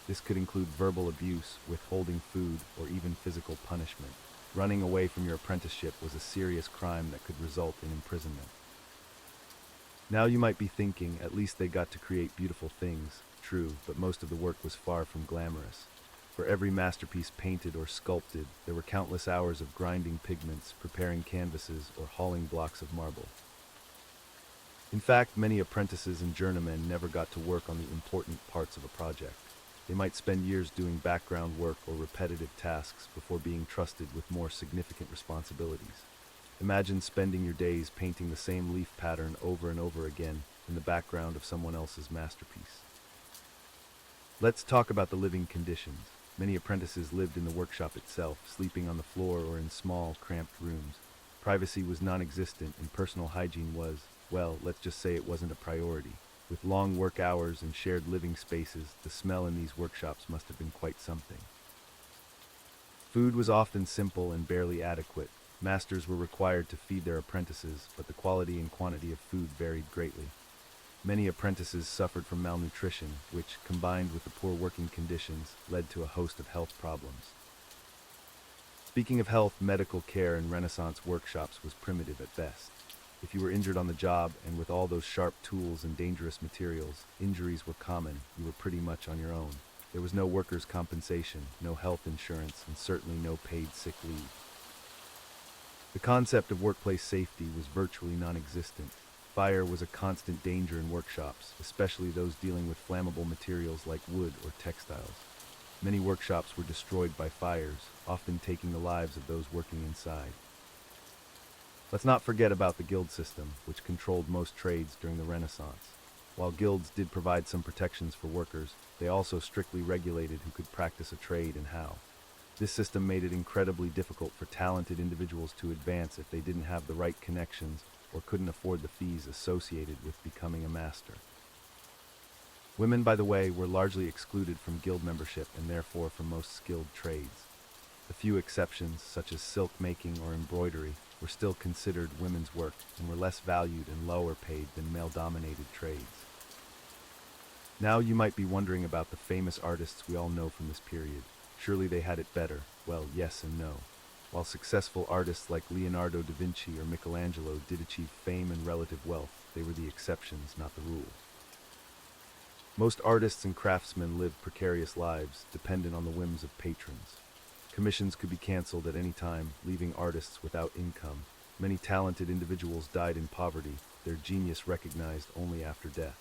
This could include verbal abuse, withholding food, or even physical punishment. Running away from your apprenticeship was a serious crime that could result in imprisonment. Now you might be thinking, at least they got to create beautiful things. True, but most of the work was far from glamorous. For every masterpiece painted or sculpted, there were countless hours of grinding pigments, preparing canvases, or hauling blocks of marble. In fact, many apprentices and journeymen never got to work on the important parts of a project. They might spend years doing background work or repetitive tasks before being trusted with more significant responsibilities. Imagine spending your days painting the same leaf pattern over and over again in the background of someone else's masterpiece. Let's talk about the living conditions. Many apprentices lived in the workshop itself, sleeping on the floor or in small, cramped rooms. Privacy was non-existent and personal hygiene was, well, let's just say it wasn't a priority. With long work hours and shared living spaces, the smell in these workshops must have been quite something. Food was often simple and barely adequate. Masters were required to feed their apprentices, but the quality and quantity of food varied greatly. Many apprentices suffered from malnutrition, which, combined with the poor working conditions, led to a host of health problems. Speaking of health, medical care in Renaissance workshops was primitive at best. If you were injured on the job, and with all those sharp tools and dangerous materials, injuries were common. You were pretty much on your own. There was no workers' compensation, no health insurance, and certainly no paid sick leave. The concept of workplace safety was virtually non-existent. Fire was a constant danger in workshops, especially those dealing with flammable materials like wood or textiles. Many workshops were destroyed by fires, often taking the lives of those working inside. Let's not forget about the guild system, which controlled most trades during the Renaissance. While guilds did provide some protections for workers, they also strictly regulated who could practice a trade and how. This system made it incredibly difficult for talented individuals to advance if they didn't have the right connections or couldn't afford the fees associated with becoming a master. Women, by the way, were largely excluded from guild membership and therefore from most skilled trades. The few exceptions, such as silk making or embroidery, were still considered women's work and were less valued and lower paid than male-dominated trades. Now you might be wondering about the famous artists we all know from this period. Surely they had it better. Well, yes and no. While successful artists like Leonardo da Vinci or Michelangelo did achieve fame and relative wealth, they were the exceptions, not the rule. Most artists and craftsmen lived precarious lives, dependent on the whims of patrons. Commissions could be canceled at any time, leaving artists without income. Many talented individuals died in poverty, their genius recognized only after death.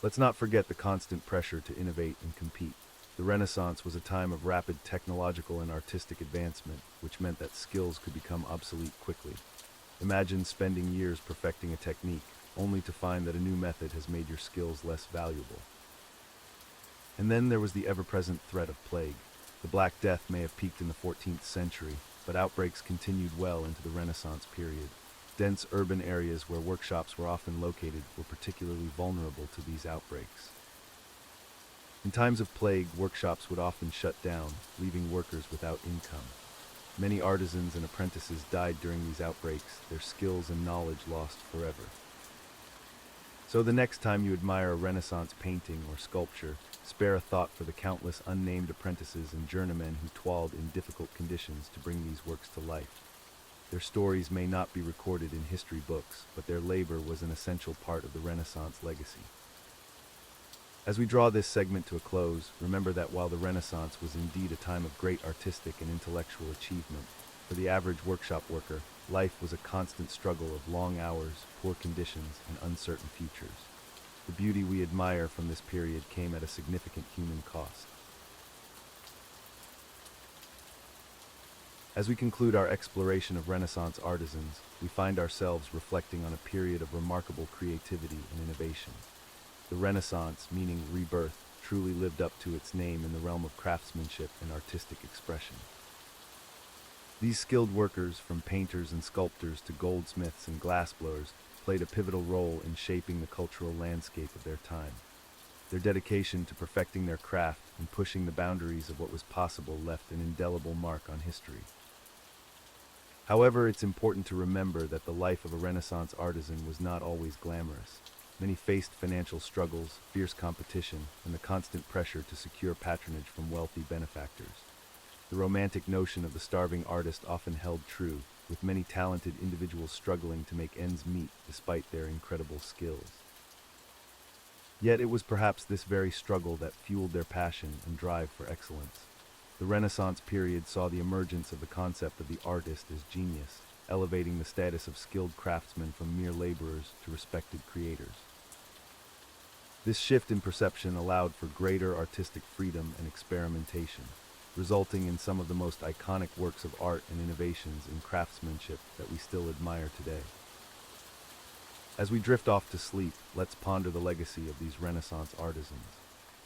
Let's not forget the constant pressure to innovate and compete. The Renaissance was a time of rapid technological and artistic advancement, which meant that skills could become obsolete quickly. Imagine spending years perfecting a technique, only to find that a new method has made your skills less valuable. And then there was the ever-present threat of plague. The Black Death may have peaked in the 14th century, but outbreaks continued well into the Renaissance period. Dense urban areas where workshops were often located were particularly vulnerable to these outbreaks. In times of plague, workshops would often shut down, leaving workers without income. Many artisans and apprentices died during these outbreaks, their skills and knowledge lost forever. So the next time you admire a Renaissance painting or sculpture, spare a thought for the countless unnamed apprentices and journeymen who toiled in difficult conditions to bring these works to life. Their stories may not be recorded in history books, but their labor was an essential part of the Renaissance legacy. As we draw this segment to a close, remember that while the Renaissance was indeed a time of great artistic and intellectual achievement, for the average workshop worker, life was a constant struggle of long hours, poor conditions, and uncertain futures. The beauty we admire from this period came at a significant human cost. As we conclude our exploration of Renaissance artisans, we find ourselves reflecting on a period of remarkable creativity and innovation. The Renaissance, meaning rebirth, truly lived up to its name in the realm of craftsmanship and artistic expression. These skilled workers, from painters and sculptors to goldsmiths and glassblowers, played a pivotal role in shaping the cultural landscape of their time. Their dedication to perfecting their craft and pushing the boundaries of what was possible left an indelible mark on history. However, it's important to remember that the life of a Renaissance artisan was not always glamorous. Many faced financial struggles, fierce competition, and the constant pressure to secure patronage from wealthy benefactors. The romantic notion of the starving artist often held true, with many talented individuals struggling to make ends meet despite their incredible skills. Yet it was perhaps this very struggle that fueled their passion and drive for excellence. The Renaissance period saw the emergence of the concept of the artist as genius, elevating the status of skilled craftsmen from mere laborers to respected creators. This shift in perception allowed for greater artistic freedom and experimentation, resulting in some of the most iconic works of art and innovations in craftsmanship that we still admire today. As we drift off to sleep, let's ponder the legacy of these Renaissance artisans.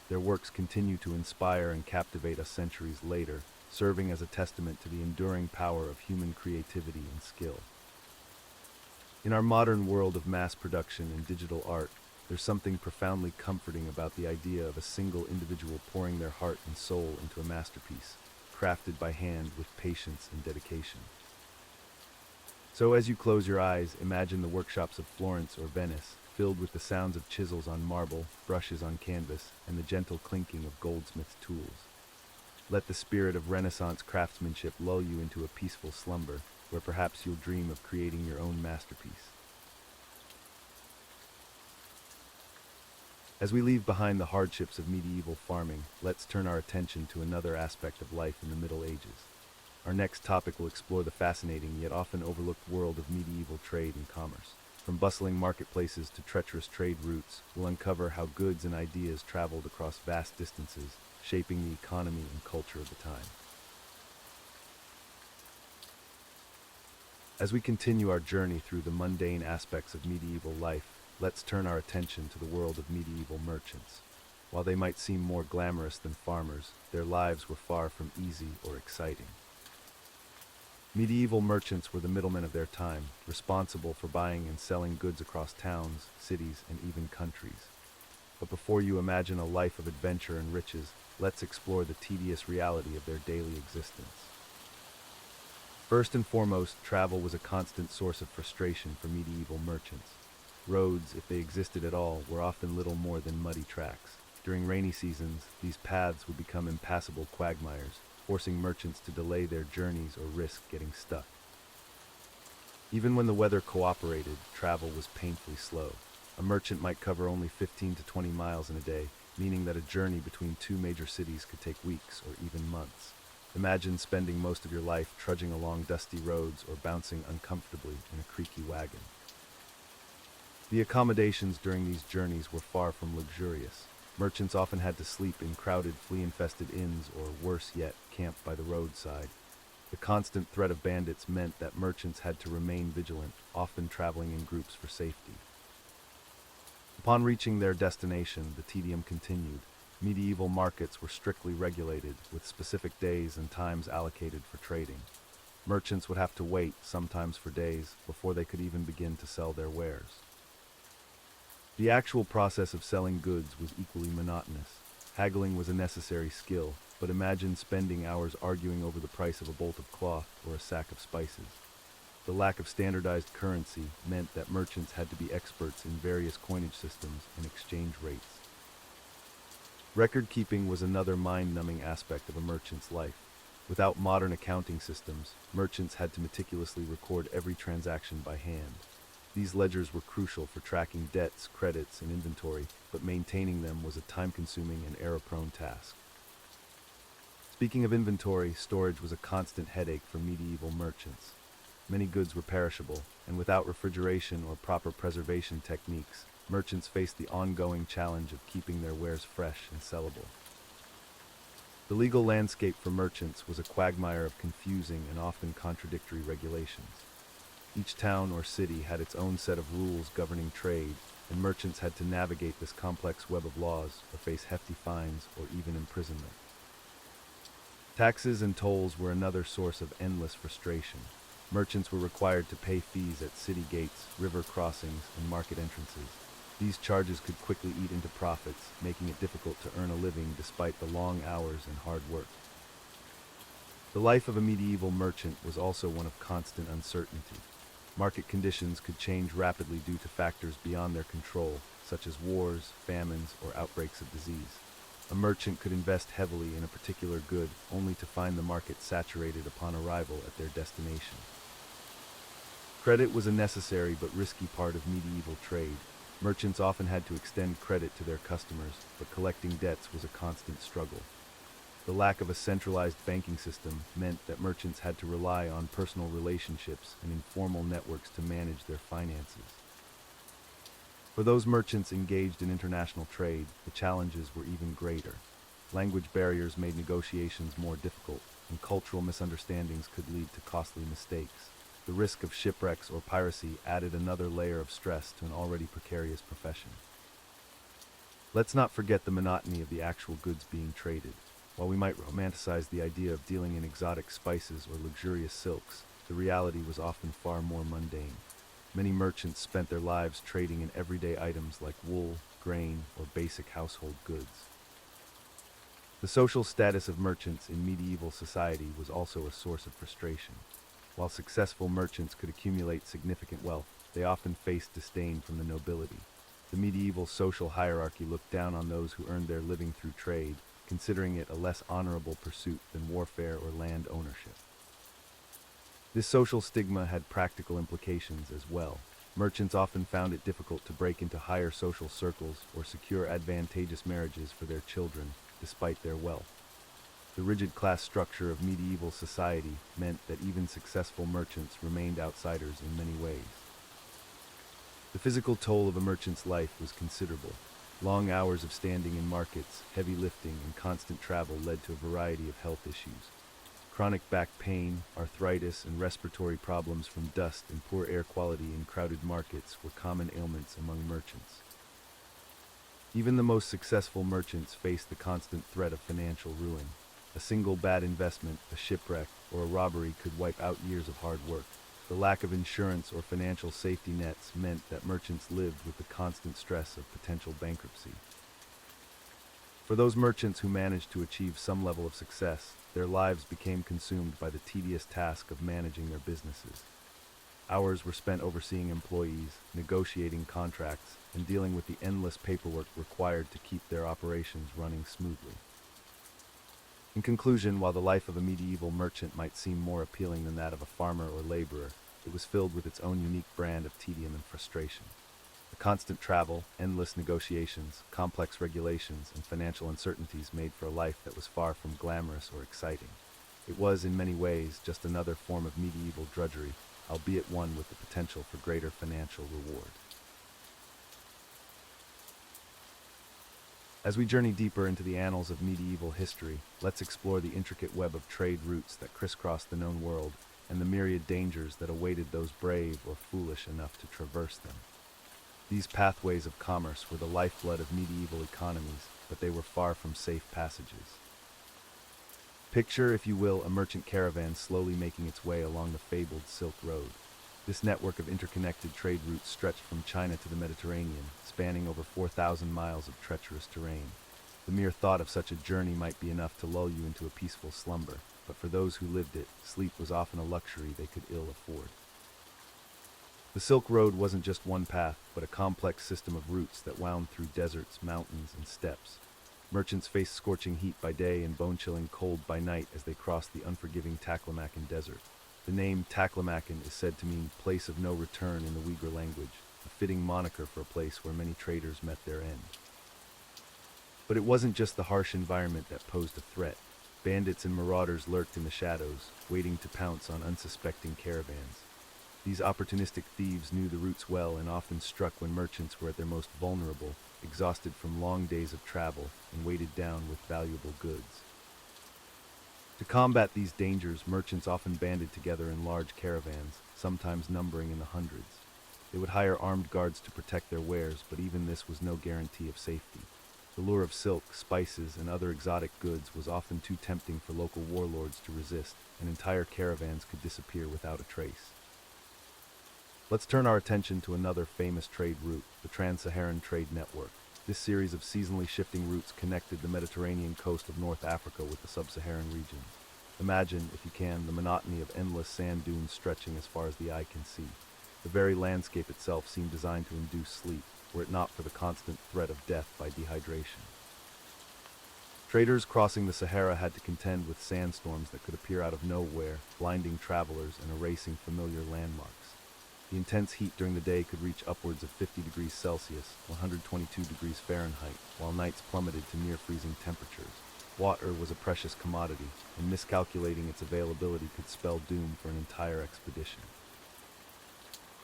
Their works continue to inspire and captivate us centuries later, serving as a testament to the enduring power of human creativity and skill. In our modern world of mass production and digital art, there's something profoundly comforting about the idea of a single individual pouring their heart and soul into a masterpiece, crafted by hand with patience and dedication. So as you close your eyes, imagine the workshops of Florence or Venice, filled with the sounds of chisels on marble, brushes on canvas, and the gentle clinking of goldsmiths' tools. Let the spirit of Renaissance craftsmanship lull you into a peaceful slumber, where perhaps you'll dream of creating your own masterpiece. As we leave behind the hardships of medieval farming, let's turn our attention to another aspect of life in the Middle Ages. Our next topic will explore the fascinating yet often overlooked world of medieval trade and commerce. From bustling marketplaces to treacherous trade routes, we'll uncover how goods and ideas traveled across vast distances, shaping the economy and culture of the time. As we continue our journey through the mundane aspects of medieval life, let's turn our attention to the world of medieval merchants. While they might seem more glamorous than farmers, their lives were far from easy or exciting. Medieval merchants were the middlemen of their time, responsible for buying and selling goods across towns, cities, and even countries. But before you imagine a life of adventure and riches, let's explore the tedious reality of their daily existence. First and foremost, travel was a constant source of frustration for medieval merchants. Roads, if they existed at all, were often little more than muddy tracks. During rainy seasons, these paths would become impassable quagmires, forcing merchants to delay their journeys or risk getting stuck. Even when the weather cooperated, travel was painfully slow. A merchant might cover only 15 to 20 miles in a day, meaning that a journey between two major cities could take weeks or even months. Imagine spending most of your life trudging along dusty roads or bouncing uncomfortably in a creaky wagon. The accommodations during these journeys were far from luxurious. Merchants often had to sleep in crowded, flea-infested inns or, worse yet, camp by the roadside. The constant threat of bandits meant that merchants had to remain vigilant, often traveling in groups for safety. Upon reaching their destination, the tedium continued. Medieval markets were strictly regulated, with specific days and times allocated for trading. Merchants would have to wait, sometimes for days, before they could even begin to sell their wares. The actual process of selling goods was equally monotonous. Haggling was a necessary skill, but imagine spending hours arguing over the price of a bolt of cloth or a sack of spices. The lack of standardized currency meant that merchants had to be experts in various coinage systems and exchange rates. Record keeping was another mind-numbing aspect of a merchant's life. Without modern accounting systems, merchants had to meticulously record every transaction by hand. These ledgers were crucial for tracking debts, credits, and inventory, but maintaining them was a time-consuming and error-prone task. Speaking of inventory, storage was a constant headache for medieval merchants. Many goods were perishable, and without refrigeration or proper preservation techniques, merchants faced the ongoing challenge of keeping their wares fresh and sellable. The legal landscape for merchants was a quagmire of confusing and often contradictory regulations. Each town or city had its own set of rules governing trade, and merchants had to navigate this complex web of laws or face hefty fines or even imprisonment. Taxes and tolls were another source of endless frustration. Merchants were required to pay fees at city gates, river crossings, and market entrances. These charges could quickly eat into profits, making it difficult to earn a living despite the long hours and hard work. The life of a medieval merchant was also one of constant uncertainty. Market conditions could change rapidly due to factors beyond their control, such as wars, famines, or outbreaks of disease. A merchant could invest heavily in a particular good only to find the market saturated upon arrival at their destination. Credit was a necessary but risky part of medieval trade. Merchants often had to extend credit to their customers, but collecting debts was a constant struggle. The lack of a centralized banking system meant that merchants had to rely on personal relationships and informal networks to manage their finances. For those merchants engaged in international trade, the challenges were even greater. Language barriers made negotiations more difficult, and cultural misunderstandings could lead to costly mistakes. The risk of shipwrecks or piracy added another layer of stress to an already precarious profession. Let's not forget the monotony of the actual goods being traded. While we might romanticize the idea of dealing in exotic spices or luxurious silks, the reality was often far more mundane. Many merchants spent their lives trading in everyday items like wool, grain, or basic household goods. The social status of merchants in medieval society was also a source of frustration. While successful merchants could accumulate significant wealth, they often faced disdain from the nobility. The medieval social hierarchy looked down on those who earned their living through trade, considering it a less honorable pursuit than warfare or land ownership. This social stigma had practical implications as well. Merchants often found it difficult to break into higher social circles or secure advantageous marriages for their children, despite their wealth. The rigid class structure of medieval society meant that even successful merchants remained outsiders in many ways. The physical toll of a merchant's life was considerable. Long hours of standing in markets, heavy lifting, and constant travel led to a variety of health issues. Chronic back pain, arthritis, and respiratory problems from dust and poor air quality in crowded markets were common ailments among merchants. Even the most successful merchants faced the constant threat of financial ruin. A single bad investment, a shipwreck, or a robbery could wipe out years of hard work. The lack of insurance or financial safety nets meant that merchants lived with the constant stress of potential bankruptcy. For those merchants who managed to achieve some level of success, their lives became consumed by the tedious task of managing their businesses. Hours were spent overseeing employees, negotiating contracts, and dealing with the endless paperwork required to keep their operations running smoothly. In conclusion, while the life of a medieval merchant might seem more appealing than that of a farmer or laborer, it was filled with its own unique brand of tedium and frustration. The constant travel, endless negotiations, complex regulations, and financial uncertainties made for a life that was far from glamorous or exciting. It was, in many ways, just another form of medieval drudgery, albeit one with the potential for greater financial reward. As we journey deeper into the annals of medieval history, let's explore the intricate web of trade routes that crisscross the known world and the myriad dangers that awaited those brave or foolish enough to traverse them. These pathways of commerce were the lifeblood of medieval economies, but they were far from safe passages. Picture, if you will, a merchant caravan slowly making its way along the fabled Silk Road. This network of interconnected trade routes stretched from China to the Mediterranean, spanning over 4,000 miles of treacherous terrain. The mere thought of such a journey might be enough to lull you into a peaceful slumber, but for those who lived it, sleep was often a luxury they could ill afford. The Silk Road wasn't just one path, but a complex system of routes that wound through deserts, mountains, and steppes. Merchants faced scorching heat by day and bone-chilling cold by night as they crossed the unforgiving Taklamakan Desert. The name Taklamakan is said to mean place of no return in the Uyghur language, a fitting moniker for a place where many traders met their end. But it wasn't just the harsh environment that posed a threat. Bandits and marauders lurked in the shadows, waiting to pounce on unsuspecting caravans. These opportunistic thieves knew the routes well and often struck when merchants were at their most vulnerable, exhausted from long days of travel and weighted down with valuable goods. To combat these dangers, merchants often banded together in large caravans, sometimes numbering in the hundreds. They would hire armed guards to protect their wares, but even this was no guarantee of safety. The lure of silk, spices, and other exotic goods was often too tempting for local warlords to resist, and entire caravans could disappear without a trace. Let's turn our attention to another famous trade route, the Trans-Saharan Trade Network. This series of seasonally shifting routes connected the Mediterranean coast of North Africa with the sub-Saharan regions. Imagine, if you can, the monotony of endless sand dunes stretching as far as the eye can see. The very landscape itself seemed designed to induce sleep, were it not for the constant threat of death by dehydration. Traders crossing the Sahara had to contend with sandstorms that could appear out of nowhere, blinding travelers and erasing familiar landmarks. The intense heat during the day could reach upwards of 50 degrees Celsius, 122 degrees Fahrenheit, while nights plummeted to near freezing temperatures. Water was a precious commodity, and miscalculating its availability could spell doom for an entire expedition.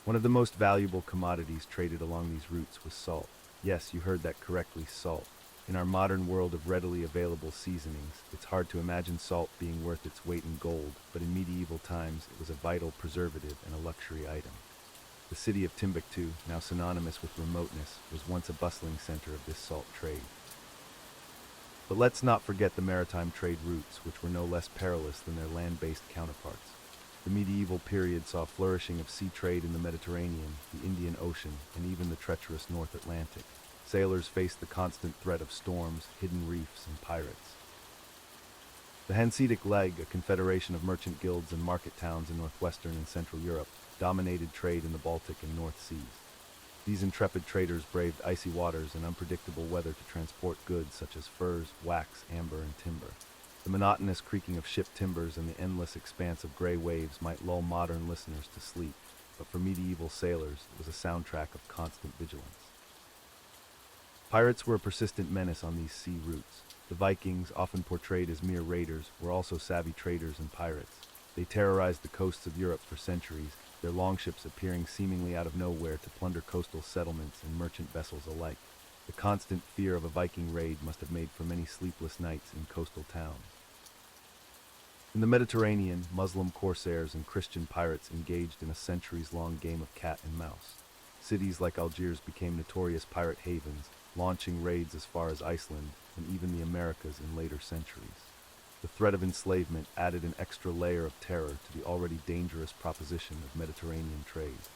One of the most valuable commodities traded along these routes was salt. Yes, you heard that correctly, salt. In our modern world of readily available seasonings, it's hard to imagine salt being worth its weight in gold, but in medieval times it was a vital preservative and a luxury item. The city of Timbuktu, now synonymous with remoteness, was once a bustling center of this salt trade. But let's not forget the maritime trade routes, which were no less perilous than their land-based counterparts. The medieval period saw flourishing of sea trade in the Mediterranean, the Indian Ocean, and even the treacherous North Atlantic. Sailors faced the constant threat of storms, hidden reefs, and pirates. The Hanseatic League, a confederation of merchant guilds and market towns in northwestern and central Europe, dominated trade in the Baltic and North Seas. These intrepid traders braved icy waters and unpredictable weather to transport goods such as furs, wax, amber, and timber. The monotonous creaking of ship timbers and the endless expanse of gray waves might lull modern listeners to sleep, but for medieval sailors, it was a soundtrack of constant vigilance. Pirates were a persistent menace on these sea routes. The Vikings, often portrayed as mere raiders, were also savvy traders and pirates. They terrorized the coasts of Europe for centuries, their longships appearing seemingly out of nowhere to plunder coastal settlements and merchant vessels alike. The constant fear of a Viking raid must have made for many sleepless nights in coastal towns. In the Mediterranean, Muslim corsairs and Christian pirates engaged in a centuries-long game of cat and mouse. Cities like Algiers became notorious pirate havens, launching raids as far as Iceland and even the Americas in later centuries. The threat of enslavement added an extra layer of terror to the already dangerous proposition of Mediterranean trade.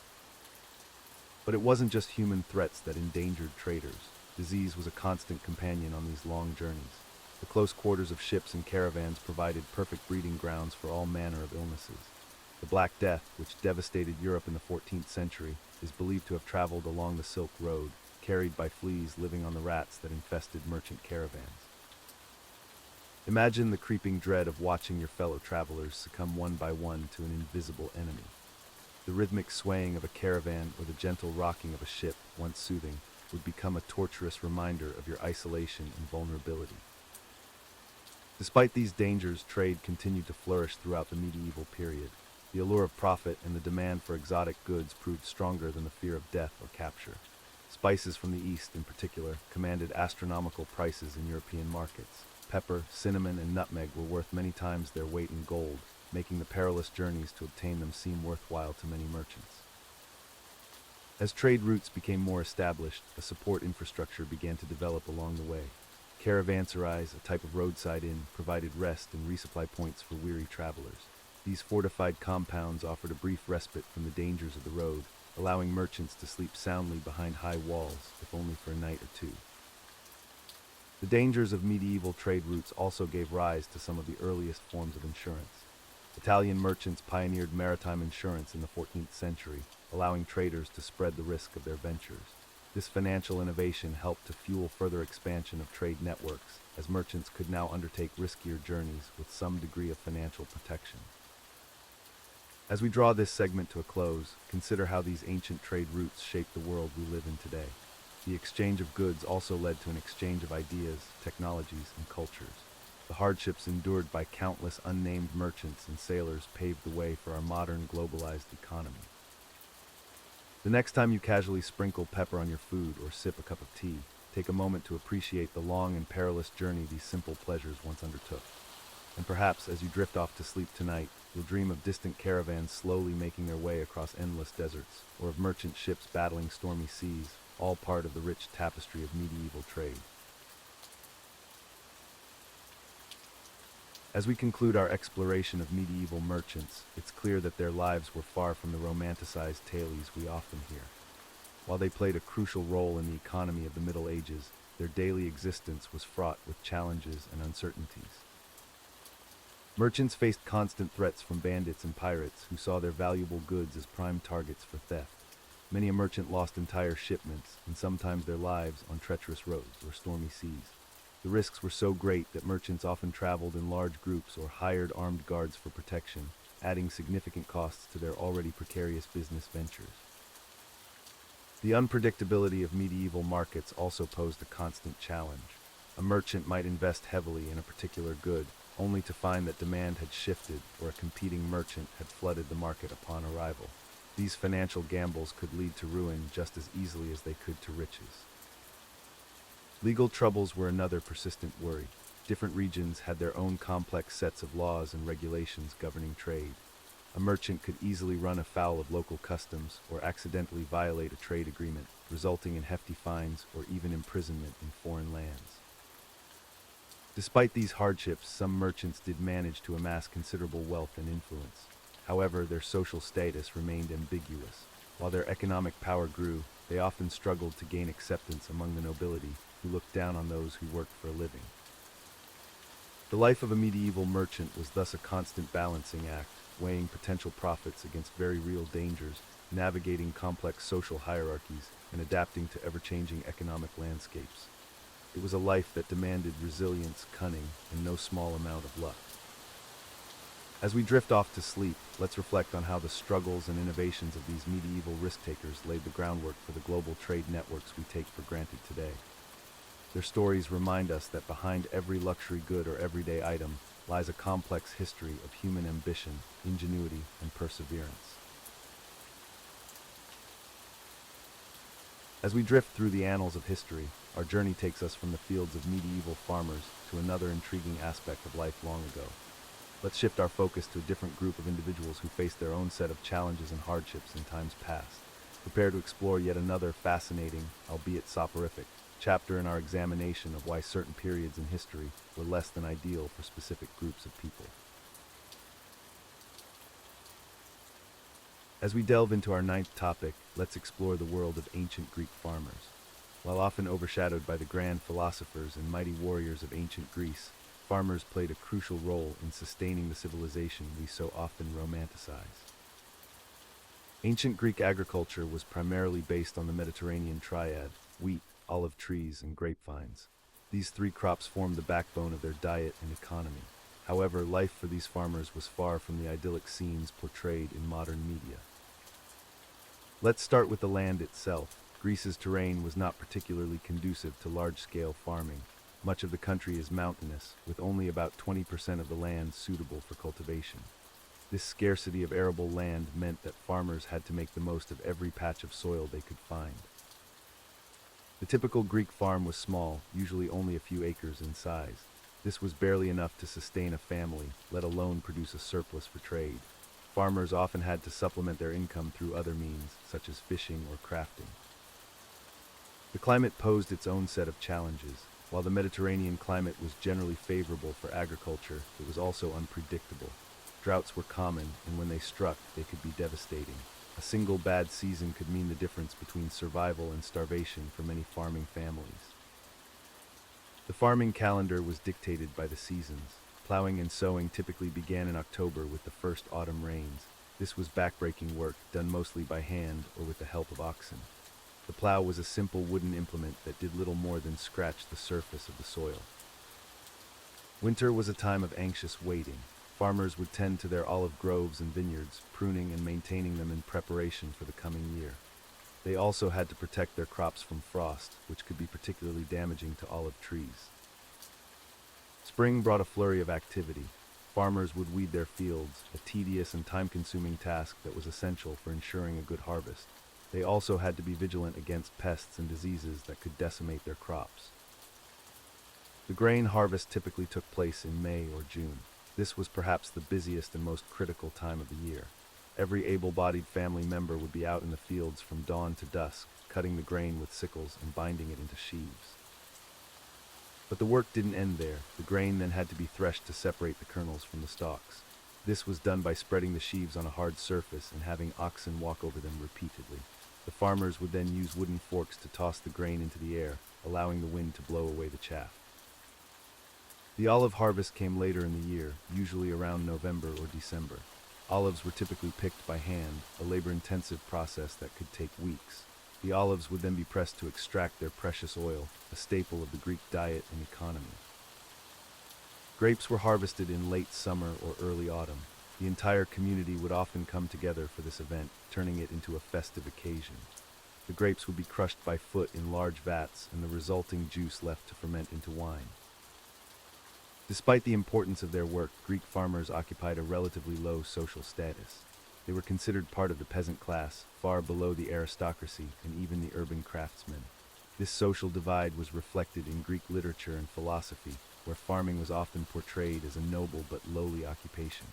But it wasn't just human threats that endangered traders. Disease was a constant companion on these long journeys. The close quarters of ships and caravans provided perfect breeding grounds for all manner of illnesses. The Black Death, which devastated Europe in the 14th century, is believed to have traveled along the Silk Road, carried by fleas living on the rats that infested merchant caravans. Imagine the creeping dread of watching your fellow travelers succumb one by one to an invisible enemy. The rhythmic swaying of a caravan or the gentle rocking of a ship, once soothing, would become a torturous reminder of your isolation and vulnerability. Despite these dangers, trade continued to flourish throughout the medieval period. The allure of profit and the demand for exotic goods proved stronger than the fear of death or capture. Spices from the East, in particular, commanded astronomical prices in European markets. Pepper, cinnamon, and nutmeg were worth many times their weight in gold, making the perilous journeys to obtain them seem worthwhile to many merchants. As trade routes became more established, a support infrastructure began to develop along the way. Caravanserais, a type of roadside inn, provided rest and resupply points for weary travelers. These fortified compounds offered a brief respite from the dangers of the road, allowing merchants to sleep soundly behind high walls, if only for a night or two. The dangers of medieval trade routes also gave rise to some of the earliest forms of insurance. Italian merchants pioneered maritime insurance in the 14th century, allowing traders to spread the risk of their ventures. This financial innovation helped to fuel further expansion of trade networks, as merchants could now undertake riskier journeys with some degree of financial protection. As we draw this segment to a close, consider how these ancient trade routes shaped the world we live in today. The exchange of goods also led to an exchange of ideas, technologies, and cultures. The hardships endured by countless unnamed merchants and sailors paved the way for our modern globalized economy. The next time you casually sprinkle pepper on your food or sip a cup of tea, take a moment to appreciate the long and perilous journey these simple pleasures once undertook. And perhaps as you drift off to sleep tonight, you'll dream of distant caravans slowly making their way across endless deserts, or of merchant ships battling stormy seas, all part of the rich tapestry of medieval trade. As we conclude our exploration of medieval merchants, it's clear that their lives were far from the romanticized tales we often hear. While they played a crucial role in the economy of the Middle Ages, their daily existence was fraught with challenges and uncertainties. Merchants faced constant threats from bandits and pirates who saw their valuable goods as prime targets for theft. Many a merchant lost entire shipments, and sometimes their lives, on treacherous roads or stormy seas. The risks were so great that merchants often traveled in large groups or hired armed guards for protection, adding significant costs to their already precarious business ventures. The unpredictability of medieval markets also posed a constant challenge. A merchant might invest heavily in a particular good, only to find that demand had shifted or a competing merchant had flooded the market upon arrival. These financial gambles could lead to ruin just as easily as they could to riches. Legal troubles were another persistent worry. Different regions had their own complex sets of laws and regulations governing trade. A merchant could easily run afoul of local customs or accidentally violate a trade agreement, resulting in hefty fines or even imprisonment in foreign lands. Despite these hardships, some merchants did manage to amass considerable wealth and influence. However, their social status remained ambiguous. While their economic power grew, they often struggled to gain acceptance among the nobility, who looked down on those who worked for a living. The life of a medieval merchant was thus a constant balancing act, weighing potential profits against very real dangers, navigating complex social hierarchies, and adapting to ever-changing economic landscapes. It was a life that demanded resilience, cunning, and no small amount of luck. As we drift off to sleep, let's reflect on how the struggles and innovations of these medieval risk-takers laid the groundwork for the global trade networks we take for granted today. Their stories remind us that behind every luxury good or everyday item lies a complex history of human ambition, ingenuity, and perseverance. As we drift through the annals of history, our journey takes us from the fields of medieval farmers to another intriguing aspect of life long ago. Let's shift our focus to a different group of individuals who faced their own set of challenges and hardships in times past. Prepare to explore yet another fascinating, albeit soporific, chapter in our examination of why certain periods in history were less than ideal for specific groups of people. As we delve into our ninth topic, let's explore the world of ancient Greek farmers. While often overshadowed by the grand philosophers and mighty warriors of ancient Greece, farmers played a crucial role in sustaining the civilization we so often romanticize. Ancient Greek agriculture was primarily based on the Mediterranean triad: wheat, olive trees, and grapevines. These three crops formed the backbone of their diet and economy. However, life for these farmers was far from the idyllic scenes portrayed in modern media. Let's start with the land itself. Greece's terrain was not particularly conducive to large-scale farming. Much of the country is mountainous, with only about 20% of the land suitable for cultivation. This scarcity of arable land meant that farmers had to make the most of every patch of soil they could find. The typical Greek farm was small, usually only a few acres in size. This was barely enough to sustain a family, let alone produce a surplus for trade. Farmers often had to supplement their income through other means, such as fishing or crafting. The climate posed its own set of challenges. While the Mediterranean climate was generally favorable for agriculture, it was also unpredictable. Droughts were common, and when they struck, they could be devastating. A single bad season could mean the difference between survival and starvation for many farming families. The farming calendar was dictated by the seasons. Plowing and sowing typically began in October with the first autumn rains. This was backbreaking work, done mostly by hand or with the help of oxen. The plow was a simple wooden implement that did little more than scratch the surface of the soil. Winter was a time of anxious waiting. Farmers would tend to their olive groves and vineyards, pruning and maintaining them in preparation for the coming year. They also had to protect their crops from frost, which could be particularly damaging to olive trees. Spring brought a flurry of activity. Farmers would weed their fields, a tedious and time-consuming task that was essential for ensuring a good harvest. They also had to be vigilant against pests and diseases that could decimate their crops. The grain harvest typically took place in May or June. This was perhaps the busiest and most critical time of the year. Every able-bodied family member would be out in the fields from dawn to dusk, cutting the grain with sickles and binding it into sheaves. But the work didn't end there. The grain then had to be threshed to separate the kernels from the stalks. This was done by spreading the sheaves on a hard surface and having oxen walk over them repeatedly. The farmers would then use wooden forks to toss the grain into the air, allowing the wind to blow away the chaff. The olive harvest came later in the year, usually around November or December. Olives were typically picked by hand, a labor-intensive process that could take weeks. The olives would then be pressed to extract their precious oil, a staple of the Greek diet and economy. Grapes were harvested in late summer or early autumn. The entire community would often come together for this event, turning it into a festive occasion. The grapes would be crushed by foot in large vats, and the resulting juice left to ferment into wine. Despite the importance of their work, Greek farmers occupied a relatively low social status. They were considered part of the peasant class, far below the aristocracy and even the urban craftsmen. This social divide was reflected in Greek literature and philosophy, where farming was often portrayed as a noble but lowly occupation.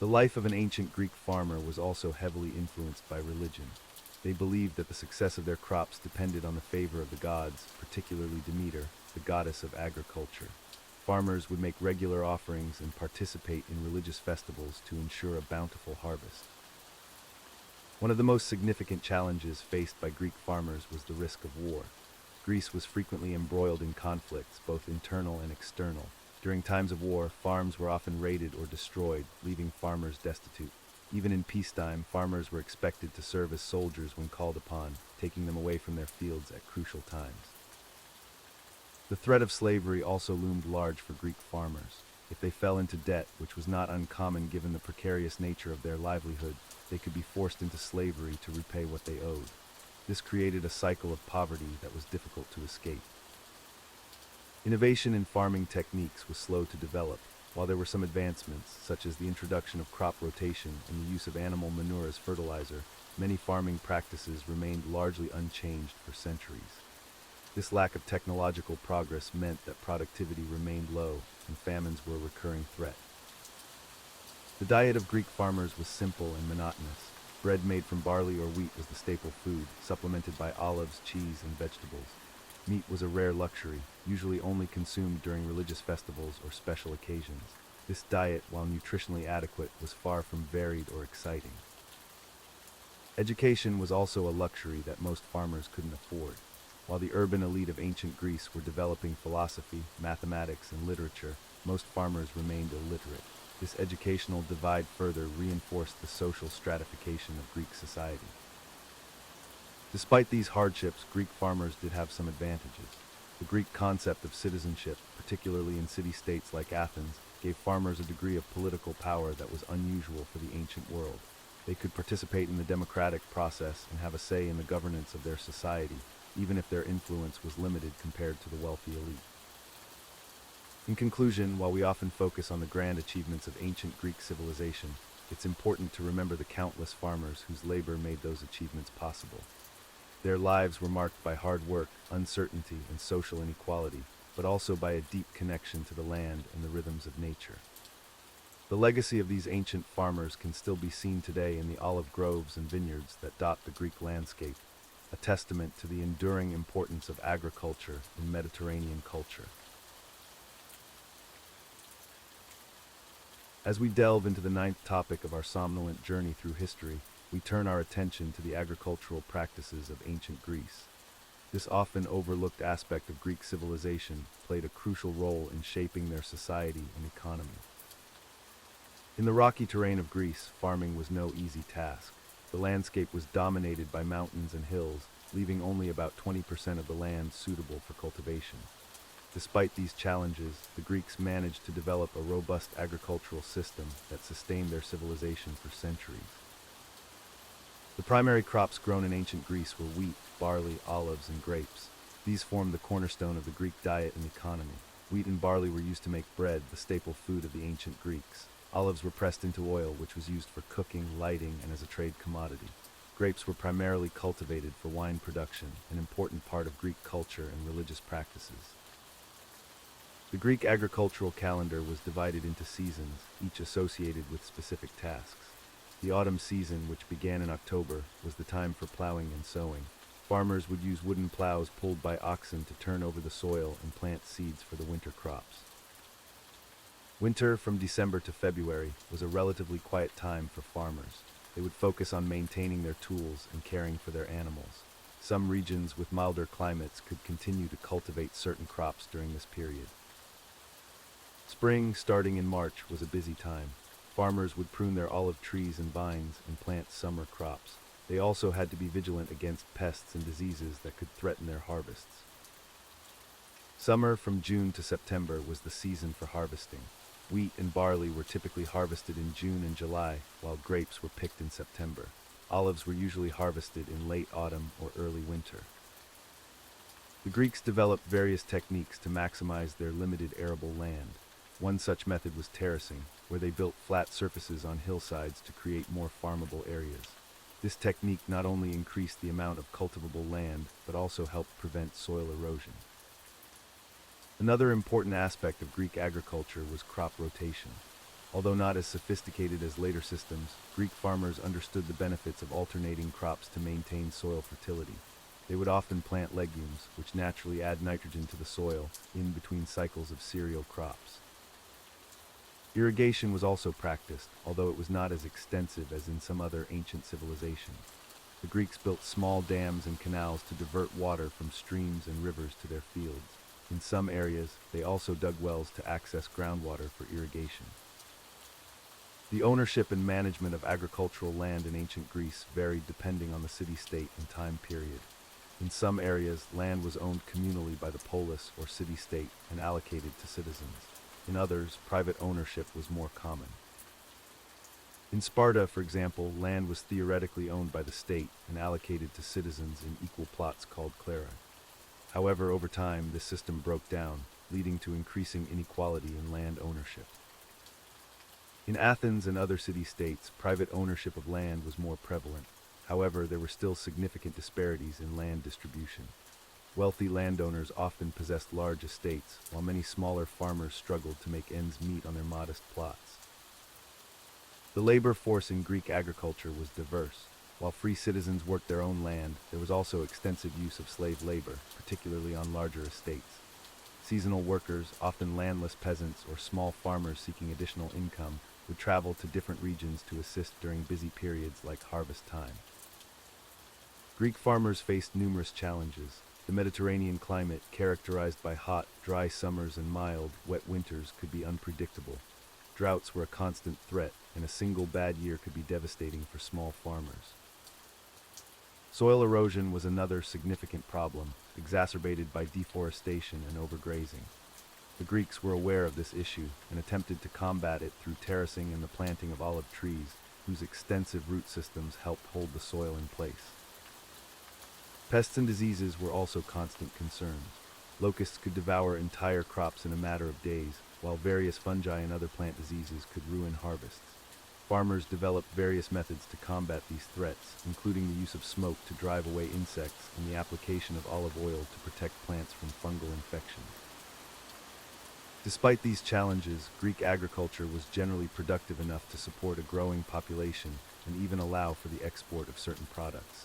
The life of an ancient Greek farmer was also heavily influenced by religion. They believed that the success of their crops depended on the favor of the gods, particularly Demeter, the goddess of agriculture. Farmers would make regular offerings and participate in religious festivals to ensure a bountiful harvest. One of the most significant challenges faced by Greek farmers was the risk of war. Greece was frequently embroiled in conflicts, both internal and external. During times of war, farms were often raided or destroyed, leaving farmers destitute. Even in peacetime, farmers were expected to serve as soldiers when called upon, taking them away from their fields at crucial times. The threat of slavery also loomed large for Greek farmers. If they fell into debt, which was not uncommon given the precarious nature of their livelihood, they could be forced into slavery to repay what they owed. This created a cycle of poverty that was difficult to escape. Innovation in farming techniques was slow to develop. While there were some advancements, such as the introduction of crop rotation and the use of animal manure as fertilizer, many farming practices remained largely unchanged for centuries. This lack of technological progress meant that productivity remained low, and famines were a recurring threat. The diet of Greek farmers was simple and monotonous. Bread made from barley or wheat was the staple food, supplemented by olives, cheese, and vegetables. Meat was a rare luxury, usually only consumed during religious festivals or special occasions. This diet, while nutritionally adequate, was far from varied or exciting. Education was also a luxury that most farmers couldn't afford. While the urban elite of ancient Greece were developing philosophy, mathematics, and literature, most farmers remained illiterate. This educational divide further reinforced the social stratification of Greek society. Despite these hardships, Greek farmers did have some advantages. The Greek concept of citizenship, particularly in city-states like Athens, gave farmers a degree of political power that was unusual for the ancient world. They could participate in the democratic process and have a say in the governance of their society, even if their influence was limited compared to the wealthy elite. In conclusion, while we often focus on the grand achievements of ancient Greek civilization, it's important to remember the countless farmers whose labor made those achievements possible. Their lives were marked by hard work, uncertainty, and social inequality, but also by a deep connection to the land and the rhythms of nature. The legacy of these ancient farmers can still be seen today in the olive groves and vineyards that dot the Greek landscape, a testament to the enduring importance of agriculture in Mediterranean culture. As we delve into the ninth topic of our somnolent journey through history, we turn our attention to the agricultural practices of ancient Greece. This often overlooked aspect of Greek civilization played a crucial role in shaping their society and economy. In the rocky terrain of Greece, farming was no easy task. The landscape was dominated by mountains and hills, leaving only about 20% of the land suitable for cultivation. Despite these challenges, the Greeks managed to develop a robust agricultural system that sustained their civilization for centuries. The primary crops grown in ancient Greece were wheat, barley, olives, and grapes. These formed the cornerstone of the Greek diet and economy. Wheat and barley were used to make bread, the staple food of the ancient Greeks. Olives were pressed into oil, which was used for cooking, lighting, and as a trade commodity. Grapes were primarily cultivated for wine production, an important part of Greek culture and religious practices. The Greek agricultural calendar was divided into seasons, each associated with specific tasks. The autumn season, which began in October, was the time for plowing and sowing. Farmers would use wooden plows pulled by oxen to turn over the soil and plant seeds for the winter crops. Winter, from December to February, was a relatively quiet time for farmers. They would focus on maintaining their tools and caring for their animals. Some regions with milder climates could continue to cultivate certain crops during this period. Spring, starting in March, was a busy time. Farmers would prune their olive trees and vines and plant summer crops. They also had to be vigilant against pests and diseases that could threaten their harvests. Summer, from June to September, was the season for harvesting. Wheat and barley were typically harvested in June and July, while grapes were picked in September. Olives were usually harvested in late autumn or early winter. The Greeks developed various techniques to maximize their limited arable land. One such method was terracing, where they built flat surfaces on hillsides to create more farmable areas. This technique not only increased the amount of cultivable land, but also helped prevent soil erosion. Another important aspect of Greek agriculture was crop rotation. Although not as sophisticated as later systems, Greek farmers understood the benefits of alternating crops to maintain soil fertility. They would often plant legumes, which naturally add nitrogen to the soil, in between cycles of cereal crops. Irrigation was also practiced, although it was not as extensive as in some other ancient civilizations. The Greeks built small dams and canals to divert water from streams and rivers to their fields. In some areas, they also dug wells to access groundwater for irrigation. The ownership and management of agricultural land in ancient Greece varied depending on the city-state and time period. In some areas, land was owned communally by the polis or city-state and allocated to citizens. In others, private ownership was more common. In Sparta, for example, land was theoretically owned by the state and allocated to citizens in equal plots called clera. However, over time, this system broke down, leading to increasing inequality in land ownership. In Athens and other city-states, private ownership of land was more prevalent. However, there were still significant disparities in land distribution. Wealthy landowners often possessed large estates, while many smaller farmers struggled to make ends meet on their modest plots. The labor force in Greek agriculture was diverse. While free citizens worked their own land, there was also extensive use of slave labor, particularly on larger estates. Seasonal workers, often landless peasants or small farmers seeking additional income, would travel to different regions to assist during busy periods like harvest time. Greek farmers faced numerous challenges. The Mediterranean climate, characterized by hot, dry summers and mild, wet winters, could be unpredictable. Droughts were a constant threat, and a single bad year could be devastating for small farmers. Soil erosion was another significant problem, exacerbated by deforestation and overgrazing. The Greeks were aware of this issue and attempted to combat it through terracing and the planting of olive trees, whose extensive root systems helped hold the soil in place. Pests and diseases were also constant concerns. Locusts could devour entire crops in a matter of days, while various fungi and other plant diseases could ruin harvests. Farmers developed various methods to combat these threats, including the use of smoke to drive away insects and the application of olive oil to protect plants from fungal infections. Despite these challenges, Greek agriculture was generally productive enough to support a growing population and even allow for the export of certain products.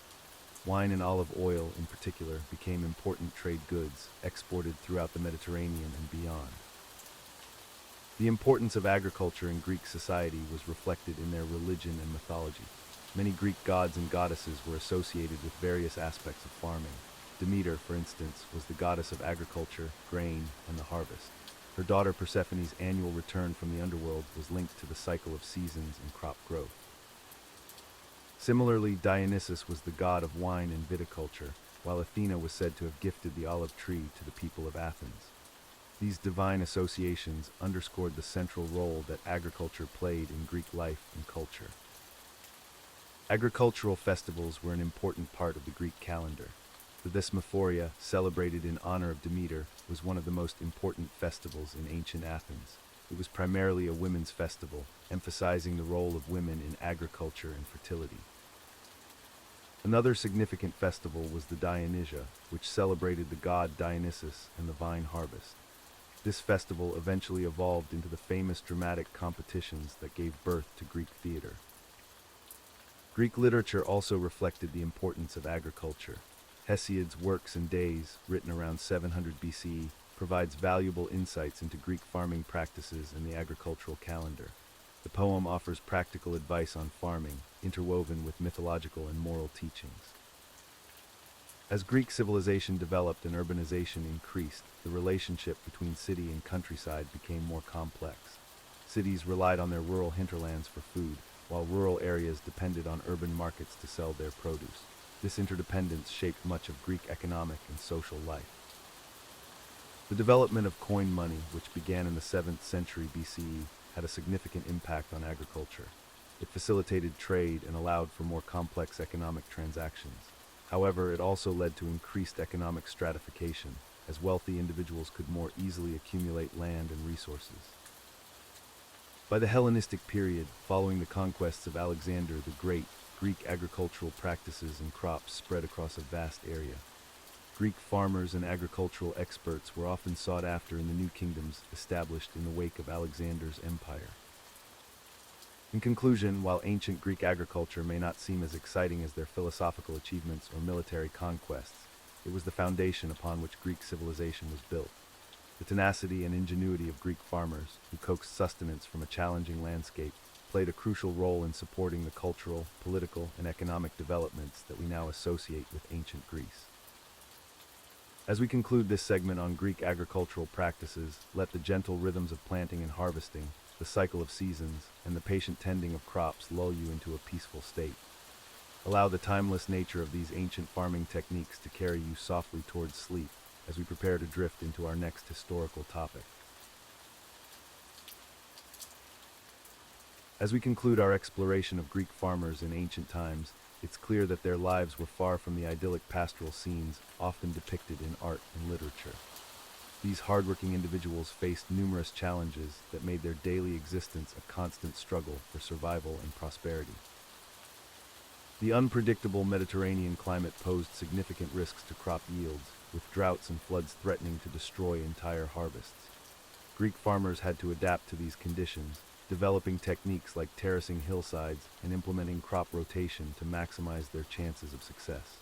Wine and olive oil, in particular, became important trade goods, exported throughout the Mediterranean and beyond. The importance of agriculture in Greek society was reflected in their religion and mythology. Many Greek gods and goddesses were associated with various aspects of farming. Demeter, for instance, was the goddess of agriculture, grain, and the harvest. Her daughter Persephone's annual return from the underworld was linked to the cycle of seasons and crop growth. Similarly, Dionysus was the god of wine and viticulture, while Athena was said to have gifted the olive tree to the people of Athens. These divine associations underscored the central role that agriculture played in Greek life and culture. Agricultural festivals were an important part of the Greek calendar. The Thesmophoria, celebrated in honor of Demeter, was one of the most important festivals in ancient Athens. It was primarily a women's festival, emphasizing the role of women in agriculture and fertility. Another significant festival was the Dionysia, which celebrated the god Dionysus and the vine harvest. This festival eventually evolved into the famous dramatic competitions that gave birth to Greek theater. Greek literature also reflected the importance of agriculture. Hesiod's Works and Days, written around 700 BCE, provides valuable insights into Greek farming practices and the agricultural calendar. The poem offers practical advice on farming, interwoven with mythological and moral teachings. As Greek civilization developed and urbanization increased, the relationship between city and countryside became more complex. Cities relied on their rural hinterlands for food, while rural areas depended on urban markets to sell their produce. This interdependence shaped much of Greek economic and social life. The development of coin money, which began in the 7th century BCE, had a significant impact on agriculture. It facilitated trade and allowed for more complex economic transactions. However, it also led to increased economic stratification, as wealthy individuals could more easily accumulate land and resources. By the Hellenistic period, following the conquests of Alexander the Great, Greek agricultural practices and crops spread across a vast area. Greek farmers and agricultural experts were often sought after in the new kingdoms established in the wake of Alexander's empire. In conclusion, while ancient Greek agriculture may not seem as exciting as their philosophical achievements or military conquests, it was the foundation upon which Greek civilization was built. The tenacity and ingenuity of Greek farmers, who coaxed sustenance from a challenging landscape, played a crucial role in supporting the cultural, political, and economic developments that we now associate with ancient Greece. As we conclude this segment on Greek agricultural practices, let the gentle rhythms of planting and harvesting, the cycle of seasons, and the patient tending of crops lull you into a peaceful state. Allow the timeless nature of these ancient farming techniques to carry you softly towards sleep as we prepare to drift into our next historical topic. As we conclude our exploration of Greek farmers in ancient times, it's clear that their lives were far from the idyllic pastoral scenes often depicted in art and literature. These hardworking individuals faced numerous challenges that made their daily existence a constant struggle for survival and prosperity. The unpredictable Mediterranean climate posed significant risks to crop yields, with droughts and floods threatening to destroy entire harvests. Greek farmers had to adapt to these conditions, developing techniques like terracing hillsides and implementing crop rotation to maximize their chances of success.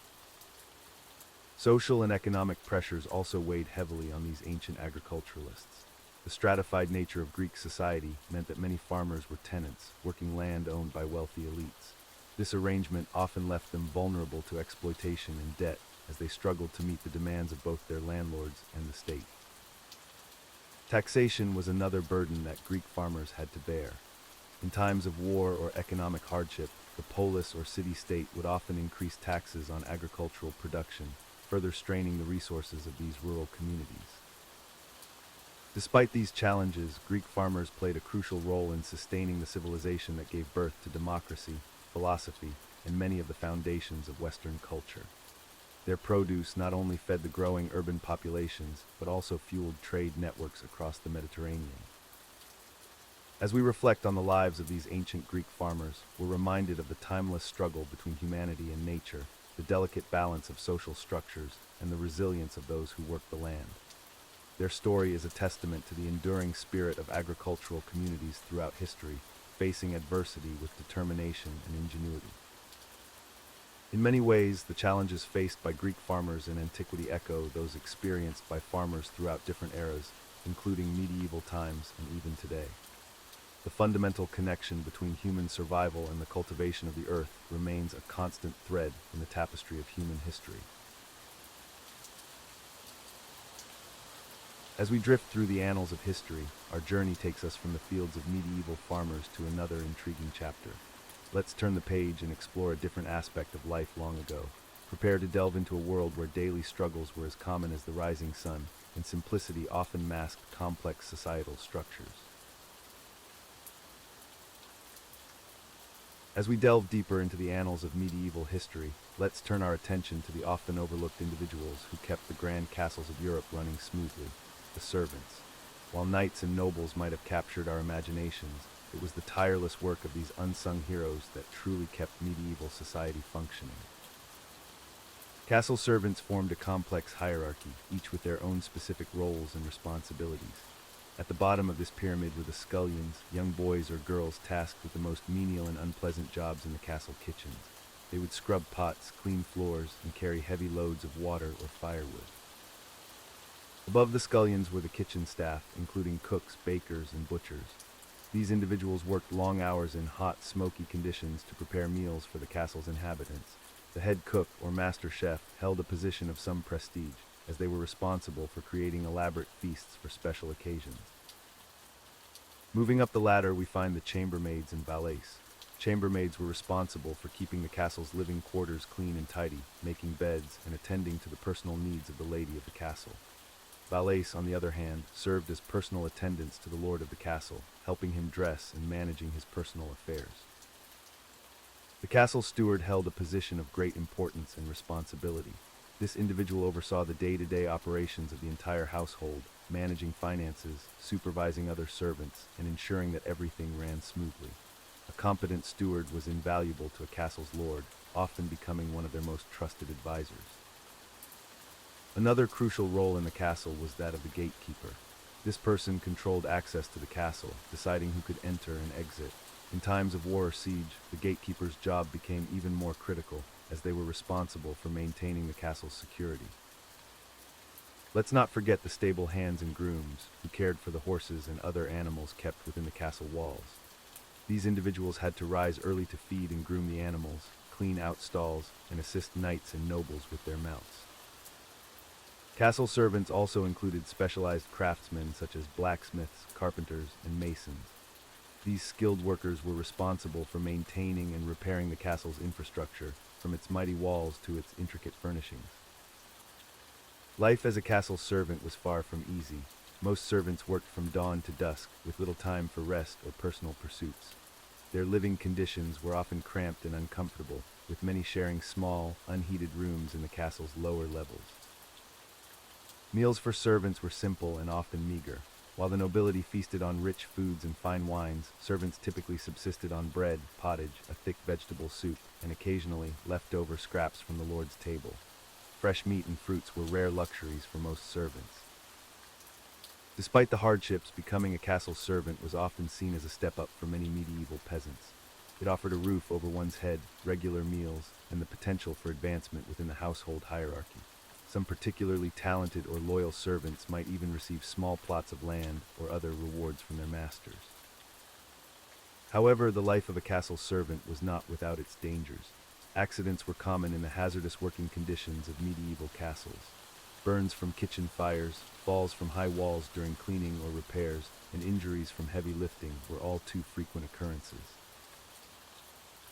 Social and economic pressures also weighed heavily on these ancient agriculturalists. The stratified nature of Greek society meant that many farmers were tenants, working land owned by wealthy elites. This arrangement often left them vulnerable to exploitation and debt as they struggled to meet the demands of both their landlords and the state. Taxation was another burden that Greek farmers had to bear. In times of war or economic hardship, the polis or city-state would often increase taxes on agricultural production, further straining the resources of these rural communities. Despite these challenges, Greek farmers played a crucial role in sustaining the civilization that gave birth to democracy, philosophy, and many of the foundations of Western culture. Their produce not only fed the growing urban populations, but also fueled trade networks across the Mediterranean. As we reflect on the lives of these ancient Greek farmers, we're reminded of the timeless struggle between humanity and nature, the delicate balance of social structures, and the resilience of those who worked the land. Their story is a testament to the enduring spirit of agricultural communities throughout history, facing adversity with determination and ingenuity. In many ways, the challenges faced by Greek farmers in antiquity echo those experienced by farmers throughout different eras, including medieval times and even today. The fundamental connection between human survival and the cultivation of the earth remains a constant thread in the tapestry of human history. As we drift through the annals of history, our journey takes us from the fields of medieval farmers to another intriguing chapter. Let's turn the page and explore a different aspect of life long ago. Prepare to delve into a world where daily struggles were as common as the rising sun, and simplicity often masked complex societal structures. As we delve deeper into the annals of medieval history, let's turn our attention to the often overlooked individuals who kept the grand castles of Europe running smoothly, the servants. While knights and nobles might have captured our imaginations, it was the tireless work of these unsung heroes that truly kept medieval society functioning. Castle servants formed a complex hierarchy, each with their own specific roles and responsibilities. At the bottom of this pyramid were the scullions, young boys or girls tasked with the most menial and unpleasant jobs in the castle kitchens. They would scrub pots, clean floors, and carry heavy loads of water or firewood. Above the scullions were the kitchen staff, including cooks, bakers, and butchers. These individuals worked long hours in hot, smoky conditions to prepare meals for the castle's inhabitants. The head cook, or master chef, held a position of some prestige, as they were responsible for creating elaborate feasts for special occasions. Moving up the ladder, we find the chambermaids and valets. Chambermaids were responsible for keeping the castle's living quarters clean and tidy, making beds, and attending to the personal needs of the lady of the castle. Valets, on the other hand, served as personal attendants to the lord of the castle, helping him dress and managing his personal affairs. The castle steward held a position of great importance and responsibility. This individual oversaw the day-to-day operations of the entire household, managing finances, supervising other servants, and ensuring that everything ran smoothly. A competent steward was invaluable to a castle's lord, often becoming one of their most trusted advisors. Another crucial role in the castle was that of the gatekeeper. This person controlled access to the castle, deciding who could enter and exit. In times of war or siege, the gatekeeper's job became even more critical, as they were responsible for maintaining the castle's security. Let's not forget the stable hands and grooms, who cared for the horses and other animals kept within the castle walls. These individuals had to rise early to feed and groom the animals, clean out stalls, and assist knights and nobles with their mounts. Castle servants also included specialized craftsmen such as blacksmiths, carpenters, and masons. These skilled workers were responsible for maintaining and repairing the castle's infrastructure, from its mighty walls to its intricate furnishings. Life as a castle servant was far from easy. Most servants worked from dawn to dusk, with little time for rest or personal pursuits. Their living conditions were often cramped and uncomfortable, with many sharing small, unheated rooms in the castle's lower levels. Meals for servants were simple and often meager. While the nobility feasted on rich foods and fine wines, servants typically subsisted on bread, pottage, a thick vegetable soup, and occasionally leftover scraps from the lord's table. Fresh meat and fruits were rare luxuries for most servants. Despite the hardships, becoming a castle servant was often seen as a step up for many medieval peasants. It offered a roof over one's head, regular meals, and the potential for advancement within the household hierarchy. Some particularly talented or loyal servants might even receive small plots of land or other rewards from their masters. However, the life of a castle servant was not without its dangers. Accidents were common in the hazardous working conditions of medieval castles. Burns from kitchen fires, falls from high walls during cleaning or repairs, and injuries from heavy lifting were all too frequent occurrences.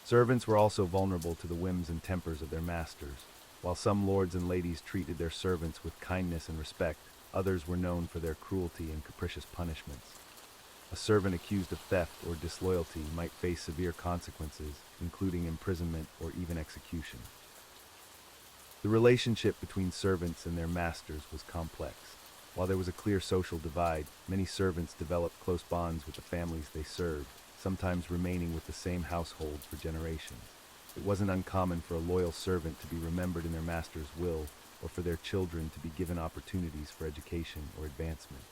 Servants were also vulnerable to the whims and tempers of their masters. While some lords and ladies treated their servants with kindness and respect, others were known for their cruelty and capricious punishments. A servant accused of theft or disloyalty might face severe consequences, including imprisonment or even execution. The relationship between servants and their masters was complex. While there was a clear social divide, many servants developed close bonds with the families they served, sometimes remaining with the same household for generations. It wasn't uncommon for a loyal servant to be remembered in their master's will, or for their children to be given opportunities for education or advancement.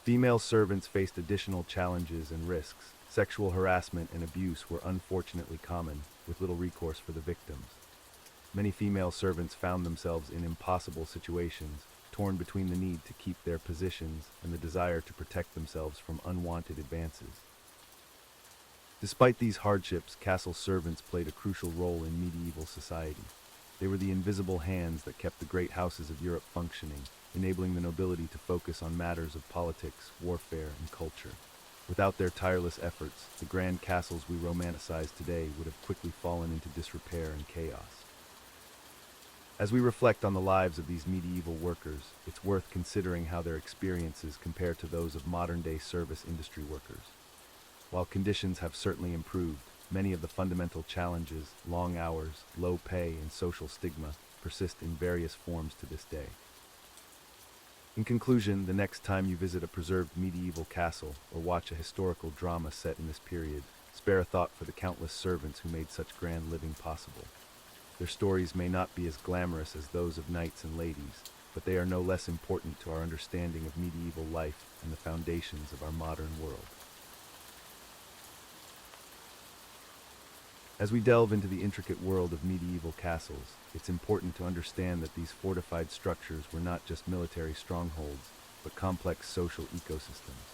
Female servants faced additional challenges and risks. Sexual harassment and abuse were unfortunately common, with little recourse for the victims. Many female servants found themselves in impossible situations, torn between the need to keep their positions and the desire to protect themselves from unwanted advances. Despite these hardships, castle servants played a crucial role in medieval society. They were the invisible hands that kept the great houses of Europe functioning, enabling the nobility to focus on matters of politics, warfare, and culture. Without their tireless efforts, the grand castles we romanticize today would have quickly fallen into disrepair and chaos. As we reflect on the lives of these medieval workers, it's worth considering how their experiences compare to those of modern-day service industry workers. While conditions have certainly improved, many of the fundamental challenges, long hours, low pay, and social stigma, persist in various forms to this day. In conclusion, the next time you visit a preserved medieval castle or watch a historical drama set in this period, spare a thought for the countless servants who made such grand living possible. Their stories may not be as glamorous as those of knights and ladies, but they are no less important to our understanding of medieval life and the foundations of our modern world. As we delve into the intricate world of medieval castles, it's important to understand that these fortified structures were not just military strongholds, but complex social ecosystems.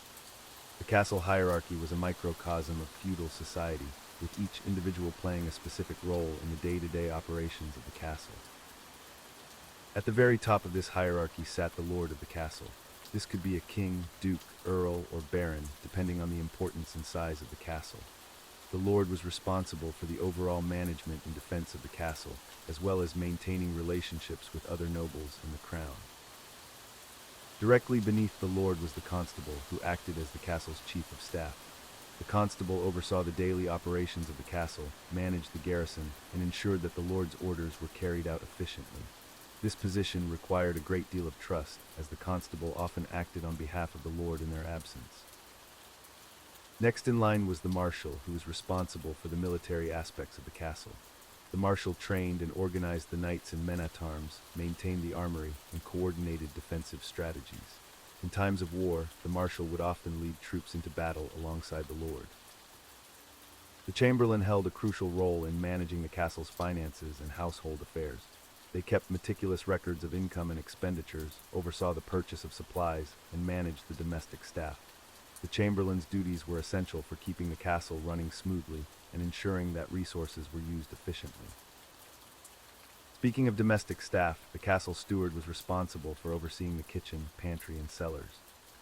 The castle hierarchy was a microcosm of feudal society, with each individual playing a specific role in the day-to-day operations of the castle. At the very top of this hierarchy sat the lord of the castle. This could be a king, duke, earl, or baron, depending on the importance and size of the castle. The lord was responsible for the overall management and defense of the castle, as well as maintaining relationships with other nobles and the crown. Directly beneath the lord was the constable, who acted as the castle's chief of staff. The constable oversaw the daily operations of the castle, managed the garrison, and ensured that the lord's orders were carried out efficiently. This position required a great deal of trust, as the constable often acted on behalf of the lord in their absence. Next in line was the marshal, who was responsible for the military aspects of the castle. The marshal trained and organized the knights and men-at-arms, maintained the armory, and coordinated defensive strategies. In times of war, the marshal would often lead troops into battle alongside the lord. The chamberlain held a crucial role in managing the castle's finances and household affairs. They kept meticulous records of income and expenditures, oversaw the purchase of supplies, and managed the domestic staff. The chamberlain's duties were essential for keeping the castle running smoothly and ensuring that resources were used efficiently. Speaking of domestic staff, the castle steward was responsible for overseeing the kitchen, pantry, and cellars.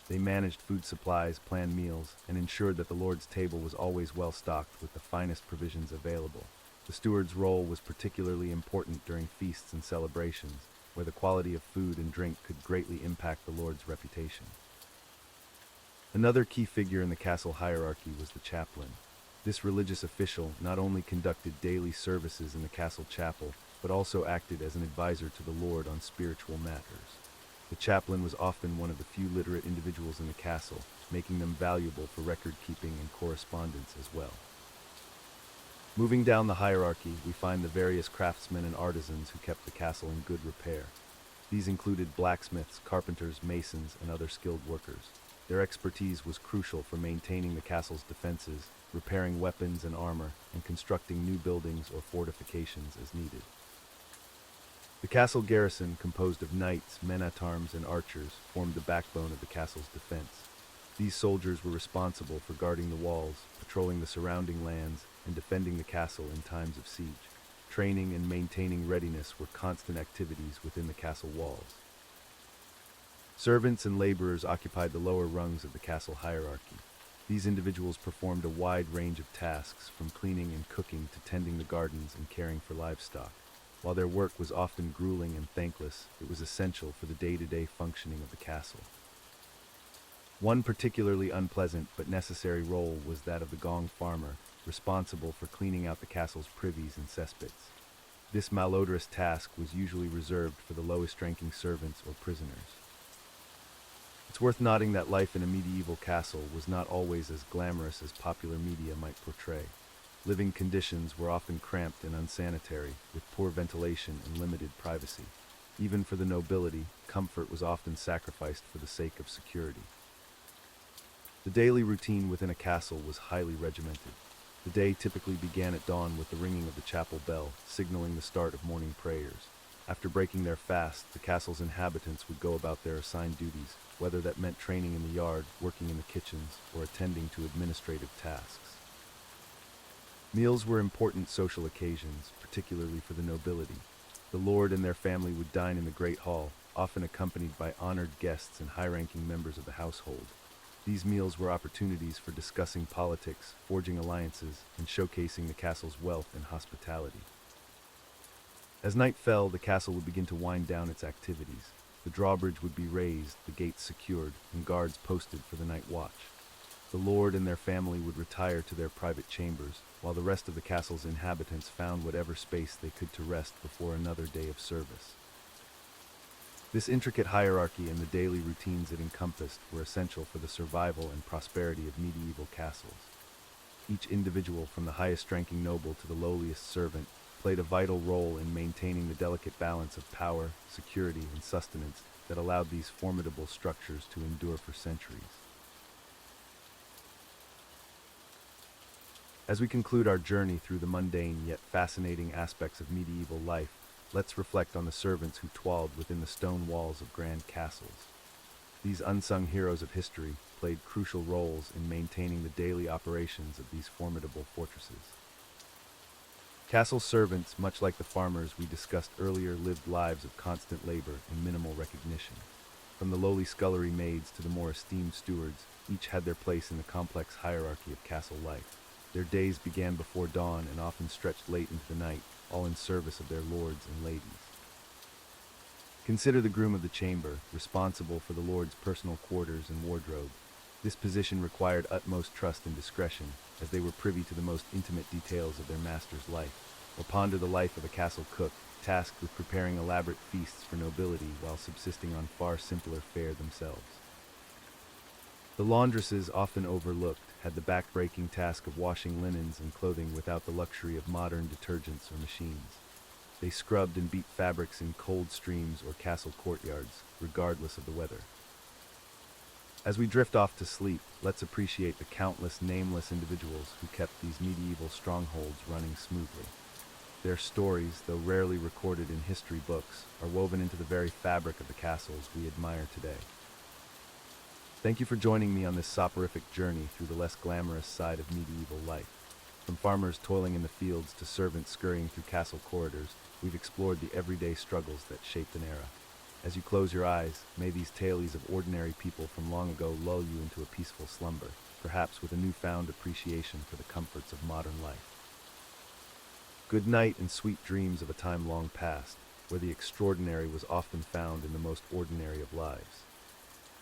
They managed food supplies, planned meals, and ensured that the lord's table was always well stocked with the finest provisions available. The steward's role was particularly important during feasts and celebrations, where the quality of food and drink could greatly impact the lord's reputation. Another key figure in the castle hierarchy was the chaplain. This religious official not only conducted daily services in the castle chapel, but also acted as an advisor to the lord on spiritual matters. The chaplain was often one of the few literate individuals in the castle, making them valuable for record-keeping and correspondence as well. Moving down the hierarchy, we find the various craftsmen and artisans who kept the castle in good repair. These included blacksmiths, carpenters, masons, and other skilled workers. Their expertise was crucial for maintaining the castle's defenses, repairing weapons and armor, and constructing new buildings or fortifications as needed. The castle garrison, composed of knights, men-at-arms, and archers, formed the backbone of the castle's defense. These soldiers were responsible for guarding the walls, patrolling the surrounding lands, and defending the castle in times of siege. Training and maintaining readiness were constant activities within the castle walls. Servants and laborers occupied the lower rungs of the castle hierarchy. These individuals performed a wide range of tasks, from cleaning and cooking to tending the gardens and caring for livestock. While their work was often grueling and thankless, it was essential for the day-to-day functioning of the castle. One particularly unpleasant but necessary role was that of the gong farmer, responsible for cleaning out the castle's privies and cesspits. This malodorous task was usually reserved for the lowest-ranking servants or prisoners. It's worth noting that life in a medieval castle was not always as glamorous as popular media might portray. Living conditions were often cramped and unsanitary, with poor ventilation and limited privacy. Even for the nobility, comfort was often sacrificed for the sake of security. The daily routine within a castle was highly regimented. The day typically began at dawn with the ringing of the chapel bell, signaling the start of morning prayers. After breaking their fast, the castle's inhabitants would go about their assigned duties, whether that meant training in the yard, working in the kitchens, or attending to administrative tasks. Meals were important social occasions, particularly for the nobility. The lord and their family would dine in the Great Hall, often accompanied by honored guests and high-ranking members of the household. These meals were opportunities for discussing politics, forging alliances, and showcasing the castle's wealth and hospitality. As night fell, the castle would begin to wind down its activities. The drawbridge would be raised, the gates secured, and guards posted for the night watch. The lord and their family would retire to their private chambers, while the rest of the castle's inhabitants found whatever space they could to rest before another day of service. This intricate hierarchy and the daily routines it encompassed were essential for the survival and prosperity of medieval castles. Each individual, from the highest-ranking noble to the lowliest servant, played a vital role in maintaining the delicate balance of power, security, and sustenance that allowed these formidable structures to endure for centuries. As we conclude our journey through the mundane yet fascinating aspects of medieval life, let's reflect on the servants who toiled within the stone walls of grand castles. These unsung heroes of history played crucial roles in maintaining the daily operations of these formidable fortresses. Castle servants, much like the farmers we discussed earlier, lived lives of constant labor and minimal recognition. From the lowly scullery maids to the more esteemed stewards, each had their place in the complex hierarchy of castle life. Their days began before dawn and often stretched late into the night, all in service of their lords and ladies. Consider the groom of the chamber, responsible for the lord's personal quarters and wardrobe. This position required utmost trust and discretion, as they were privy to the most intimate details of their master's life. Or ponder the life of a castle cook, tasked with preparing elaborate feasts for nobility while subsisting on far simpler fare themselves. The laundresses, often overlooked, had the back-breaking task of washing linens and clothing without the luxury of modern detergents or machines. They scrubbed and beat fabrics in cold streams or castle courtyards, regardless of the weather. As we drift off to sleep, let's appreciate the countless nameless individuals who kept these medieval strongholds running smoothly. Their stories, though rarely recorded in history books, are woven into the very fabric of the castles we admire today. Thank you for joining me on this soporific journey through the less glamorous side of medieval life. From farmers toiling in the fields to servants scurrying through castle corridors, we've explored the everyday struggles that shaped an era. As you close your eyes, may these tales of ordinary people from long ago lull you into a peaceful slumber, perhaps with a newfound appreciation for the comforts of modern life. Good night and sweet dreams of a time long past, where the extraordinary was often found in the most ordinary of lives.